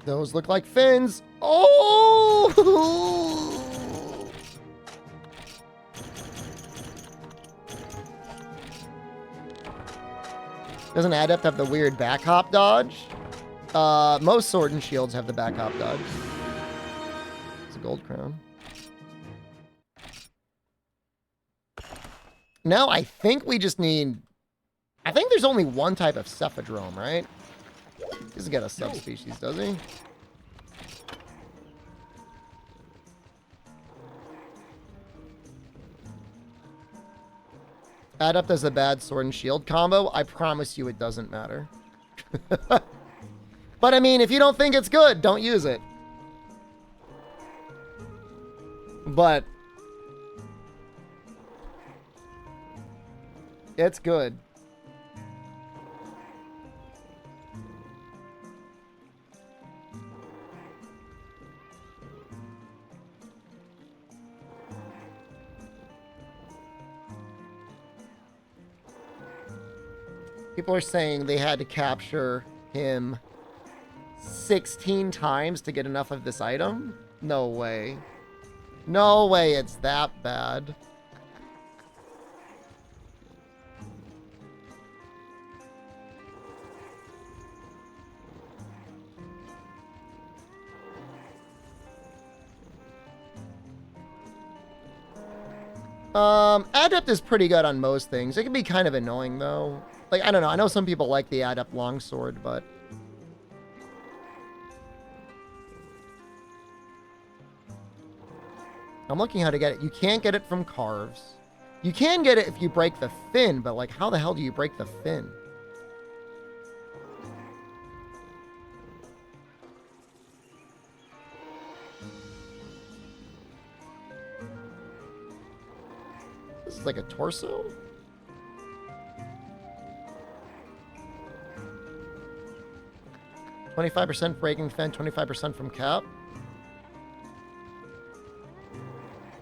Those look like fins. Oh! Doesn't Adept have the weird back hop dodge? Most Sword and Shields have the back hop dodge. It's a gold crown. Now I think we just need... I think there's only one type of Cephadrome, right? He doesn't get a subspecies, does he? Adept as a bad Sword and Shield combo. I promise you it doesn't matter. But I mean, if you don't think it's good, don't use it. But it's good. People are saying they had to capture him 16 times to get enough of this item. No way. No way it's that bad. Adept is pretty good on most things. It can be kind of annoying, though. Like, I don't know. I know some people like the Adept longsword, but... I'm looking how to get it. You can't get it from carves. You can get it if you break the fin, but, like, how the hell do you break the fin? This is like a torso? %, breaking fin, 25% from cap.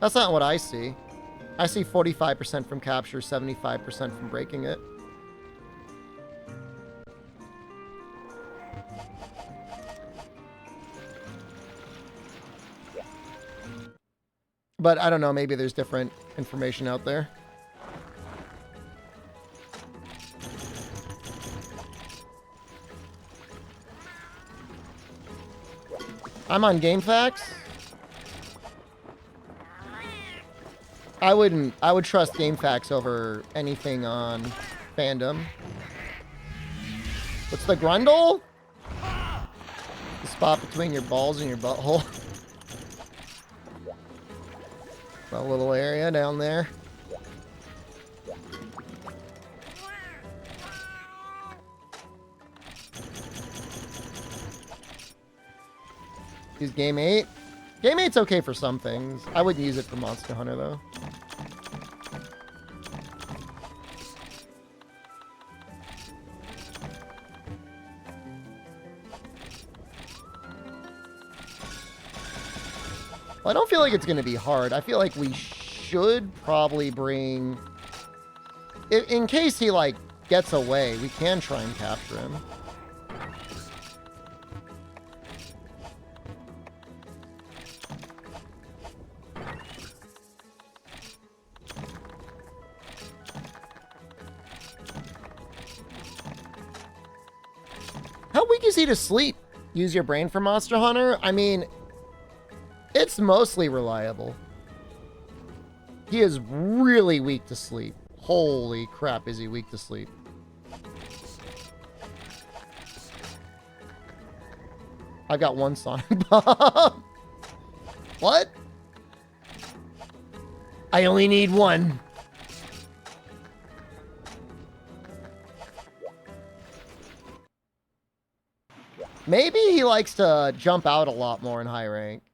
That's not what I see. I see 45% from capture, 75% from breaking it. But I don't know, maybe there's different information out there. I'm on GameFAQs. I wouldn't. I would trust GameFAQs over anything on fandom. What's the grundle? The spot between your balls and your butthole. A little area down there. Use Game 8. Game 8's okay for some things. I wouldn't use it for Monster Hunter, though. Well, I don't feel like it's going to be hard. I feel like we should probably bring... In case he, like, gets away, we can try and capture him. How weak is he to sleep? Use your brain for Monster Hunter? I mean, it's mostly reliable. He is really weak to sleep. Holy crap, is he weak to sleep. I've got one Sonic Bomb. What? I only need one. Maybe he likes to jump out a lot more in high rank.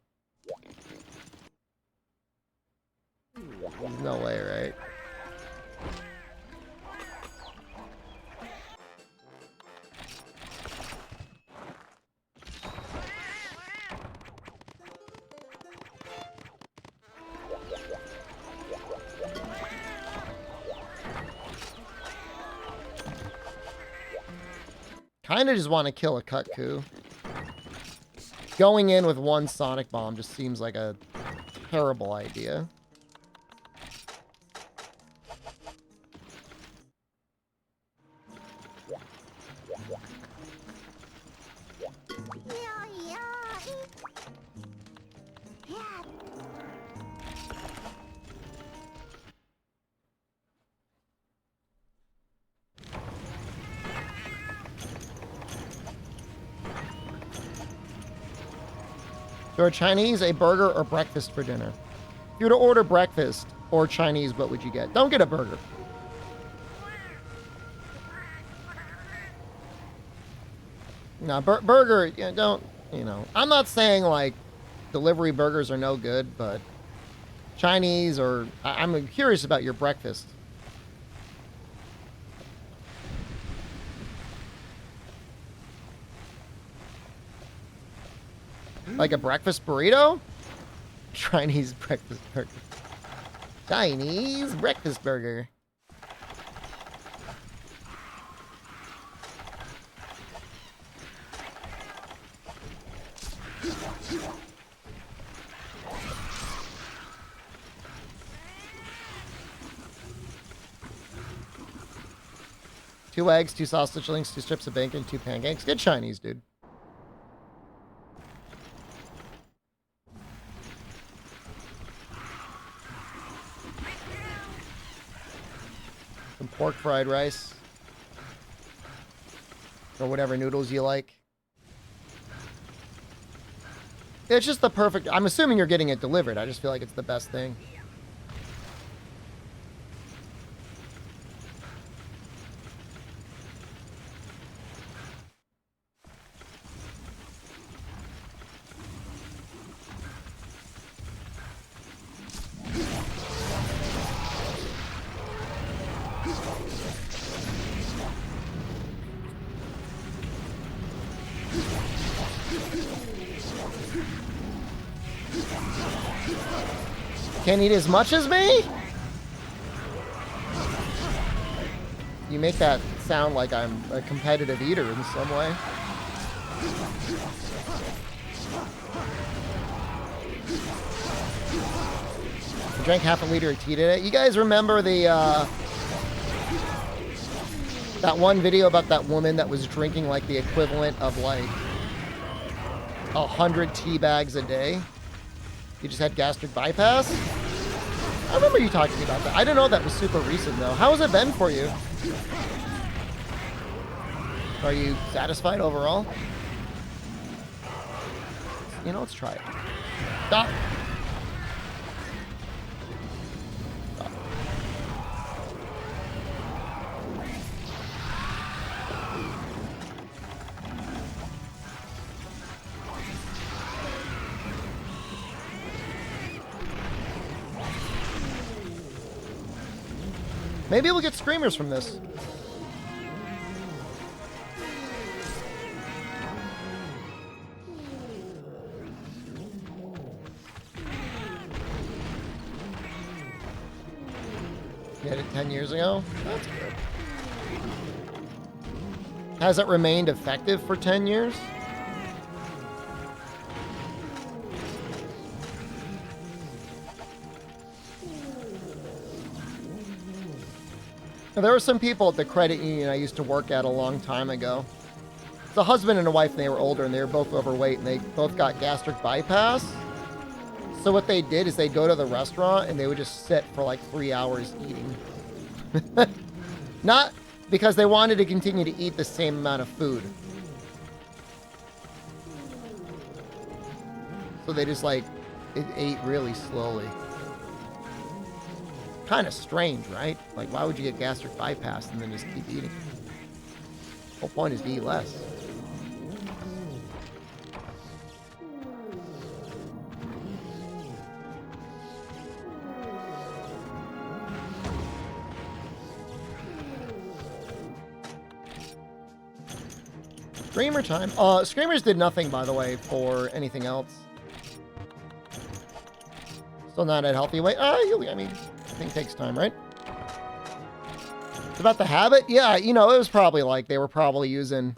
There's no way, right? Kind of just want to kill a Kutku. Going in with one Sonic Bomb just seems like a terrible idea. So are Chinese a burger or breakfast for dinner? If you were to order breakfast or Chinese, what would you get? Don't get a burger. No, burger, yeah, don't, you know. I'm not saying, like, delivery burgers are no good, but Chinese or... I'm curious about your breakfast. Like a breakfast burrito? Chinese breakfast burger. Chinese breakfast burger. Two eggs, two sausage links, two strips of bacon, two pancakes. Good Chinese, dude. Some pork fried rice. Or whatever noodles you like. It's just the perfect... I'm assuming you're getting it delivered. I just feel like it's the best thing. Can't eat as much as me? You make that sound like I'm a competitive eater in some way. I drank half a liter of tea today. You guys remember the that one video about that woman that was drinking like the equivalent of like 100 tea bags a day? You just had gastric bypass? I remember you talking about that. I didn't know that was super recent, though. How has it been for you? Are you satisfied overall? You know, let's try it. Stop. Stop. Maybe we'll get screamers from this. You had it 10 years ago? That's good. Has it remained effective for 10 years? Now, there were some people at the credit union I used to work at a long time ago. It's a husband and a wife, and they were older, and they were both overweight, and they both got gastric bypass. So what they did is they'd go to the restaurant, and they would just sit for like 3 hours eating. Not because they wanted to continue to eat the same amount of food. So they just like, it ate really slowly. Kind of strange, right? Like, why would you get gastric bypass and then just keep eating? The whole point is to eat less. Screamer time. Screamers did nothing, by the way, for anything else. Still not at healthy weight. I mean, I think it takes time, right? It's about the habit? Yeah, you know, it was probably like they were probably using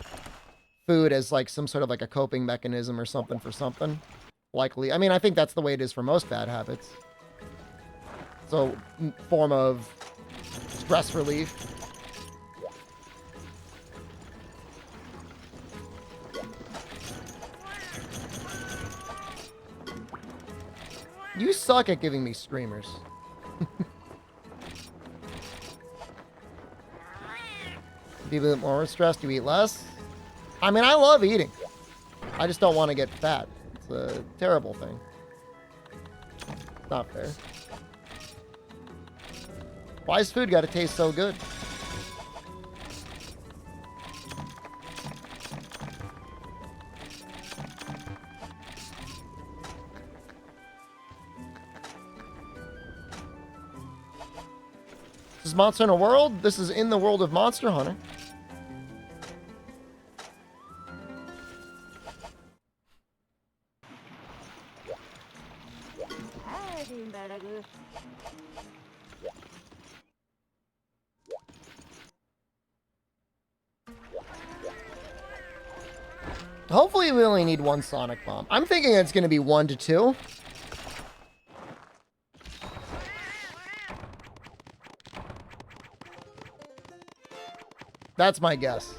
food as like some sort of like a coping mechanism or something for something. Likely. I mean, I think that's the way it is for most bad habits. So, form of stress relief. You suck at giving me screamers. Be a bit more stressed, you eat less. I mean, I love eating. I just don't want to get fat. It's a terrible thing. It's not fair. Why's food got to taste so good? This is Monster Hunter World. This is in the world of Monster Hunter. Hopefully we only need one Sonic Bomb. I'm thinking it's going to be 1 to 2. That's my guess.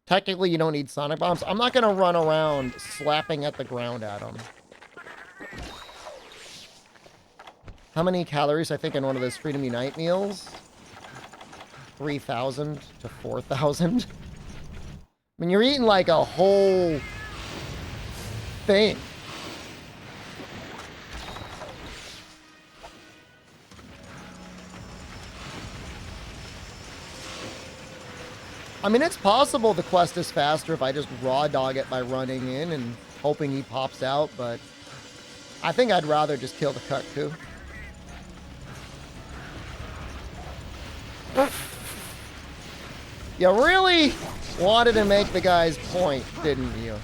Technically, you don't need Sonic Bombs. I'm not going to run around slapping at the ground at them. How many calories, I think, in one of those Freedom Unite meals? 3,000 to 4,000. I mean, you're eating like a whole thing. I mean, it's possible the quest is faster if I just raw dog it by running in and hoping he pops out, but I think I'd rather just kill the Cuckoo. You really wanted to make the guy's point, didn't you?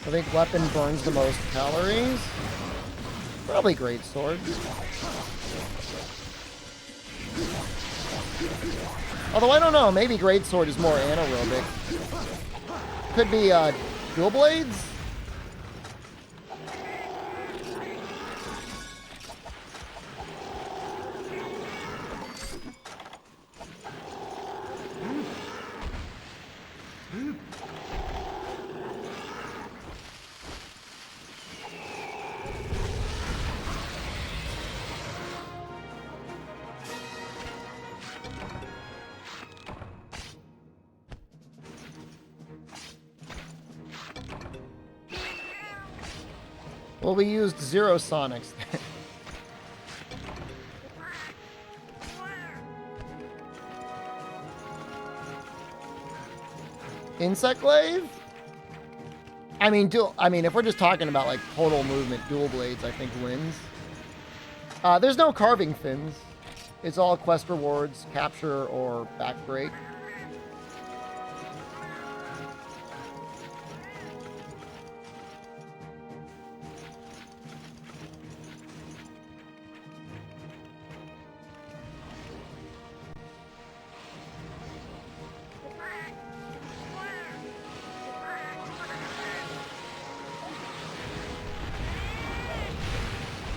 I think weapon burns the most calories. Probably greatsword. Although I don't know, maybe greatsword is more anaerobic. Could be dual blades. Well, we used Zero Sonics there. Insect Glaive? I mean, if we're just talking about like total movement, dual blades, I think wins. There's no carving fins. It's all quest rewards, capture, or back break.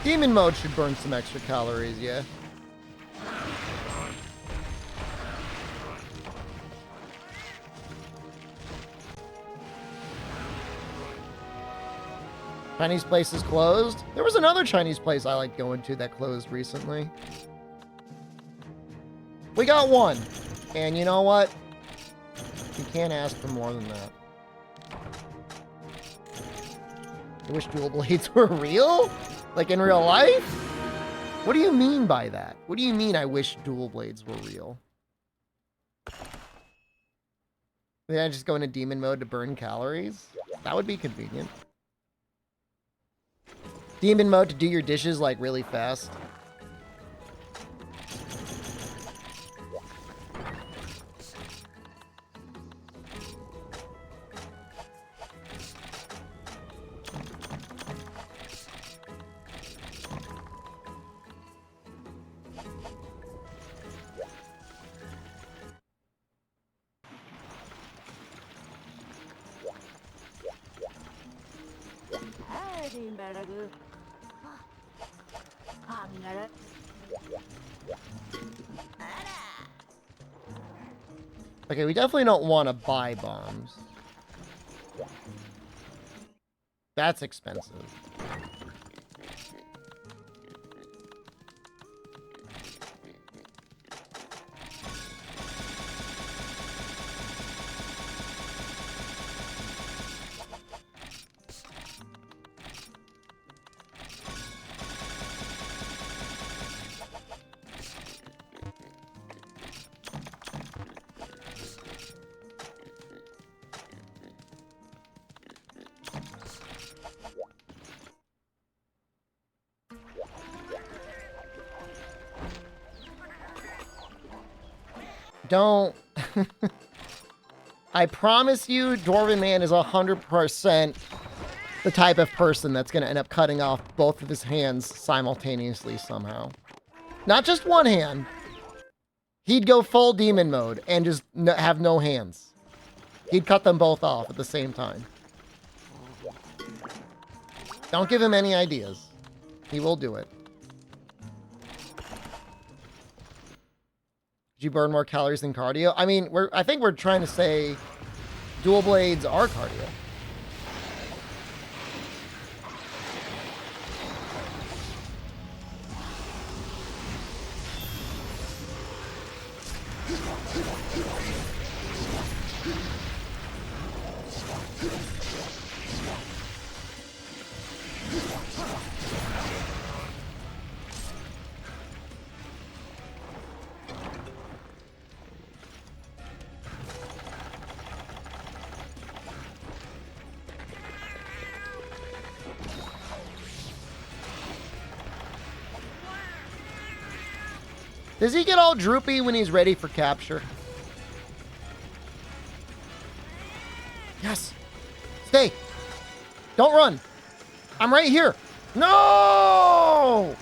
Demon mode should burn some extra calories, yeah. Chinese place is closed. There was another Chinese place I liked going to that closed recently. We got one. And you know what? You can't ask for more than that. I wish dual blades were real? Like in real life? What do you mean by that? What do you mean I wish dual blades were real? Did I just go into demon mode to burn calories? That would be convenient. Demon mode to do your dishes like really fast. Okay, we definitely don't want to buy bombs. That's expensive. Don't. I promise you, Dwarven Man is 100% the type of person that's going to end up cutting off both of his hands simultaneously somehow. Not just one hand. He'd go full demon mode and just have no hands. He'd cut them both off at the same time. Don't give him any ideas. He will do it. You burn more calories than cardio? I mean, I think we're trying to say dual blades are cardio. Does he get all droopy when he's ready for capture? Yes. Stay. Don't run. I'm right here. No!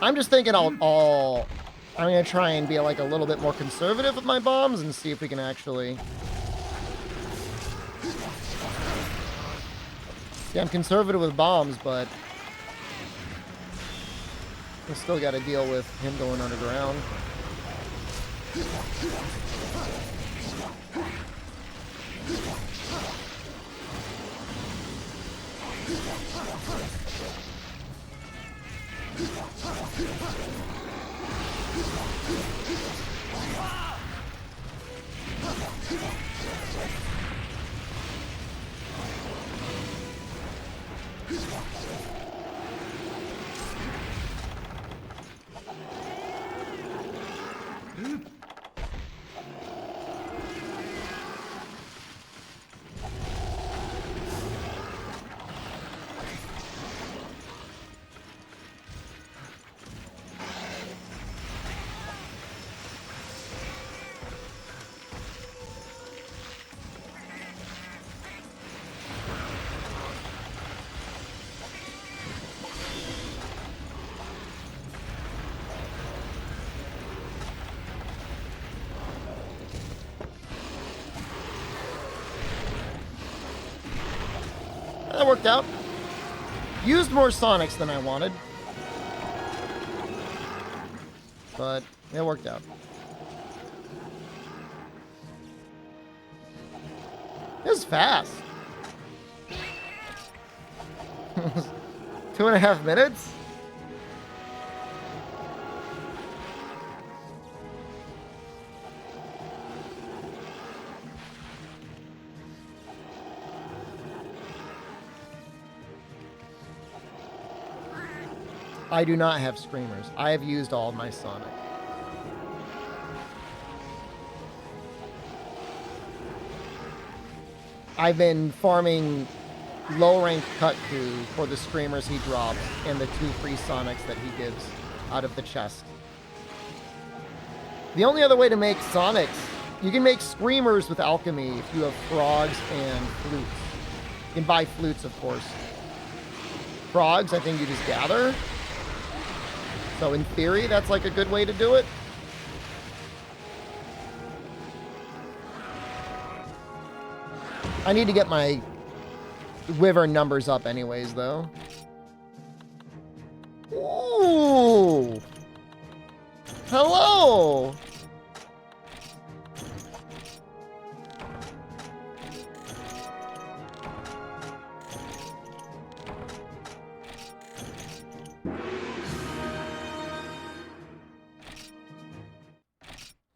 I'm just thinking I'm gonna try and be like a little bit more conservative with my bombs and see if we can actually. Yeah, I'm conservative with bombs, but we still got to deal with him going underground. That worked out. Used more Sonics than I wanted. But it worked out. It was fast. 2.5 minutes? I do not have screamers. I have used all of my Sonic. I've been farming low-ranked Cutku for the screamers he drops and the 2 free Sonics that he gives out of the chest. The only other way to make Sonics, you can make screamers with alchemy if you have frogs and flutes. You can buy flutes, of course. Frogs, I think you just gather. So in theory, that's like a good way to do it. I need to get my Wyvern numbers up anyways, though. Ooh! Hello!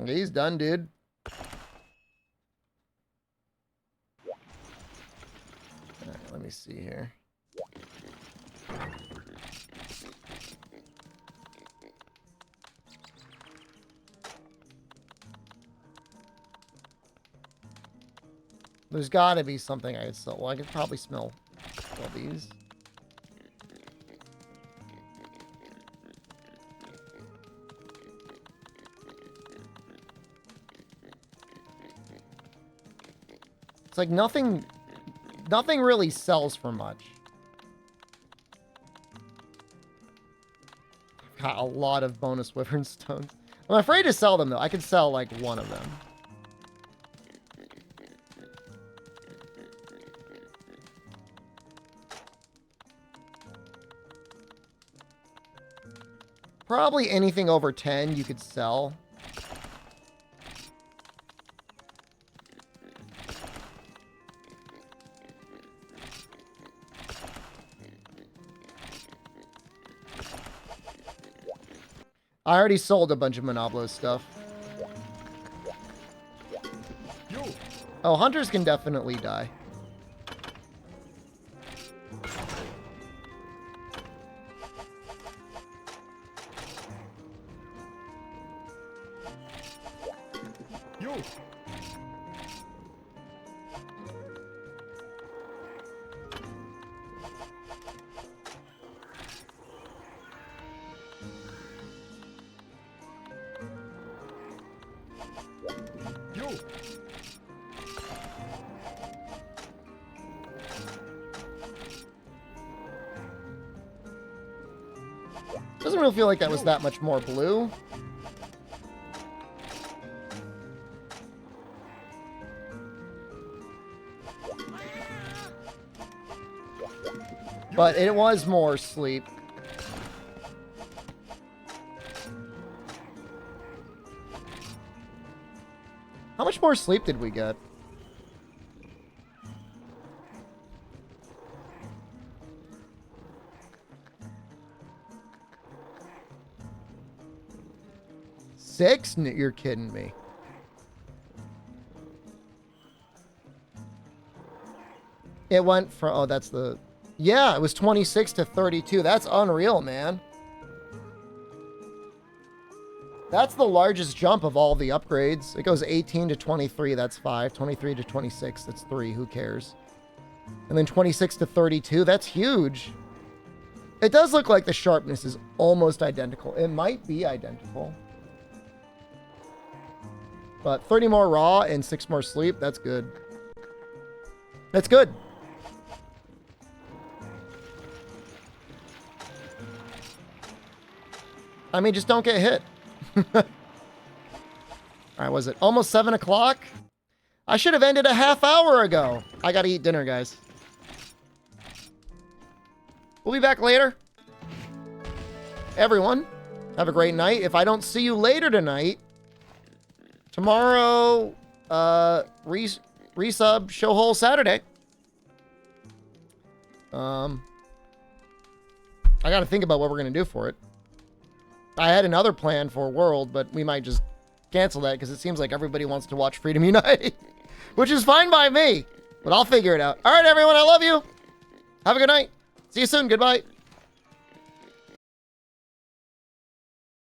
Okay, he's done, dude. Alright, let me see here. There's gotta be something I could sell. Well, I could probably smell these. It's like nothing really sells for much. Got a lot of bonus Wyvern stones. I'm afraid to sell them though. I could sell like one of them. Probably anything over 10 you could sell. I already sold a bunch of Monoblo stuff. Yo. Oh, hunters can definitely die. Yo. Doesn't really feel like that was that much more blue. But it was more sleep. How much more sleep did we get? Six? You're kidding me. It went from, oh, that's the, yeah, it was 26 to 32. That's unreal, man. That's the largest jump of all the upgrades. It goes 18 to 23, that's 5. 23 to 26, that's 3. Who cares? And then 26 to 32, that's huge. It does look like the sharpness is almost identical. It might be identical. But 30 more raw and 6 more sleep, that's good. That's good. I mean, just don't get hit. All right, was it almost 7 o'clock? I should have ended a half hour ago. I gotta eat dinner, guys. We'll be back later. Everyone, have a great night. If I don't see you later tonight, tomorrow, resub show hole Saturday. I gotta think about what we're gonna do for it. I had another plan for World, but we might just cancel that because it seems like everybody wants to watch Freedom Unite, which is fine by me, but I'll figure it out. All right, everyone, I love you. Have a good night. See you soon. Goodbye.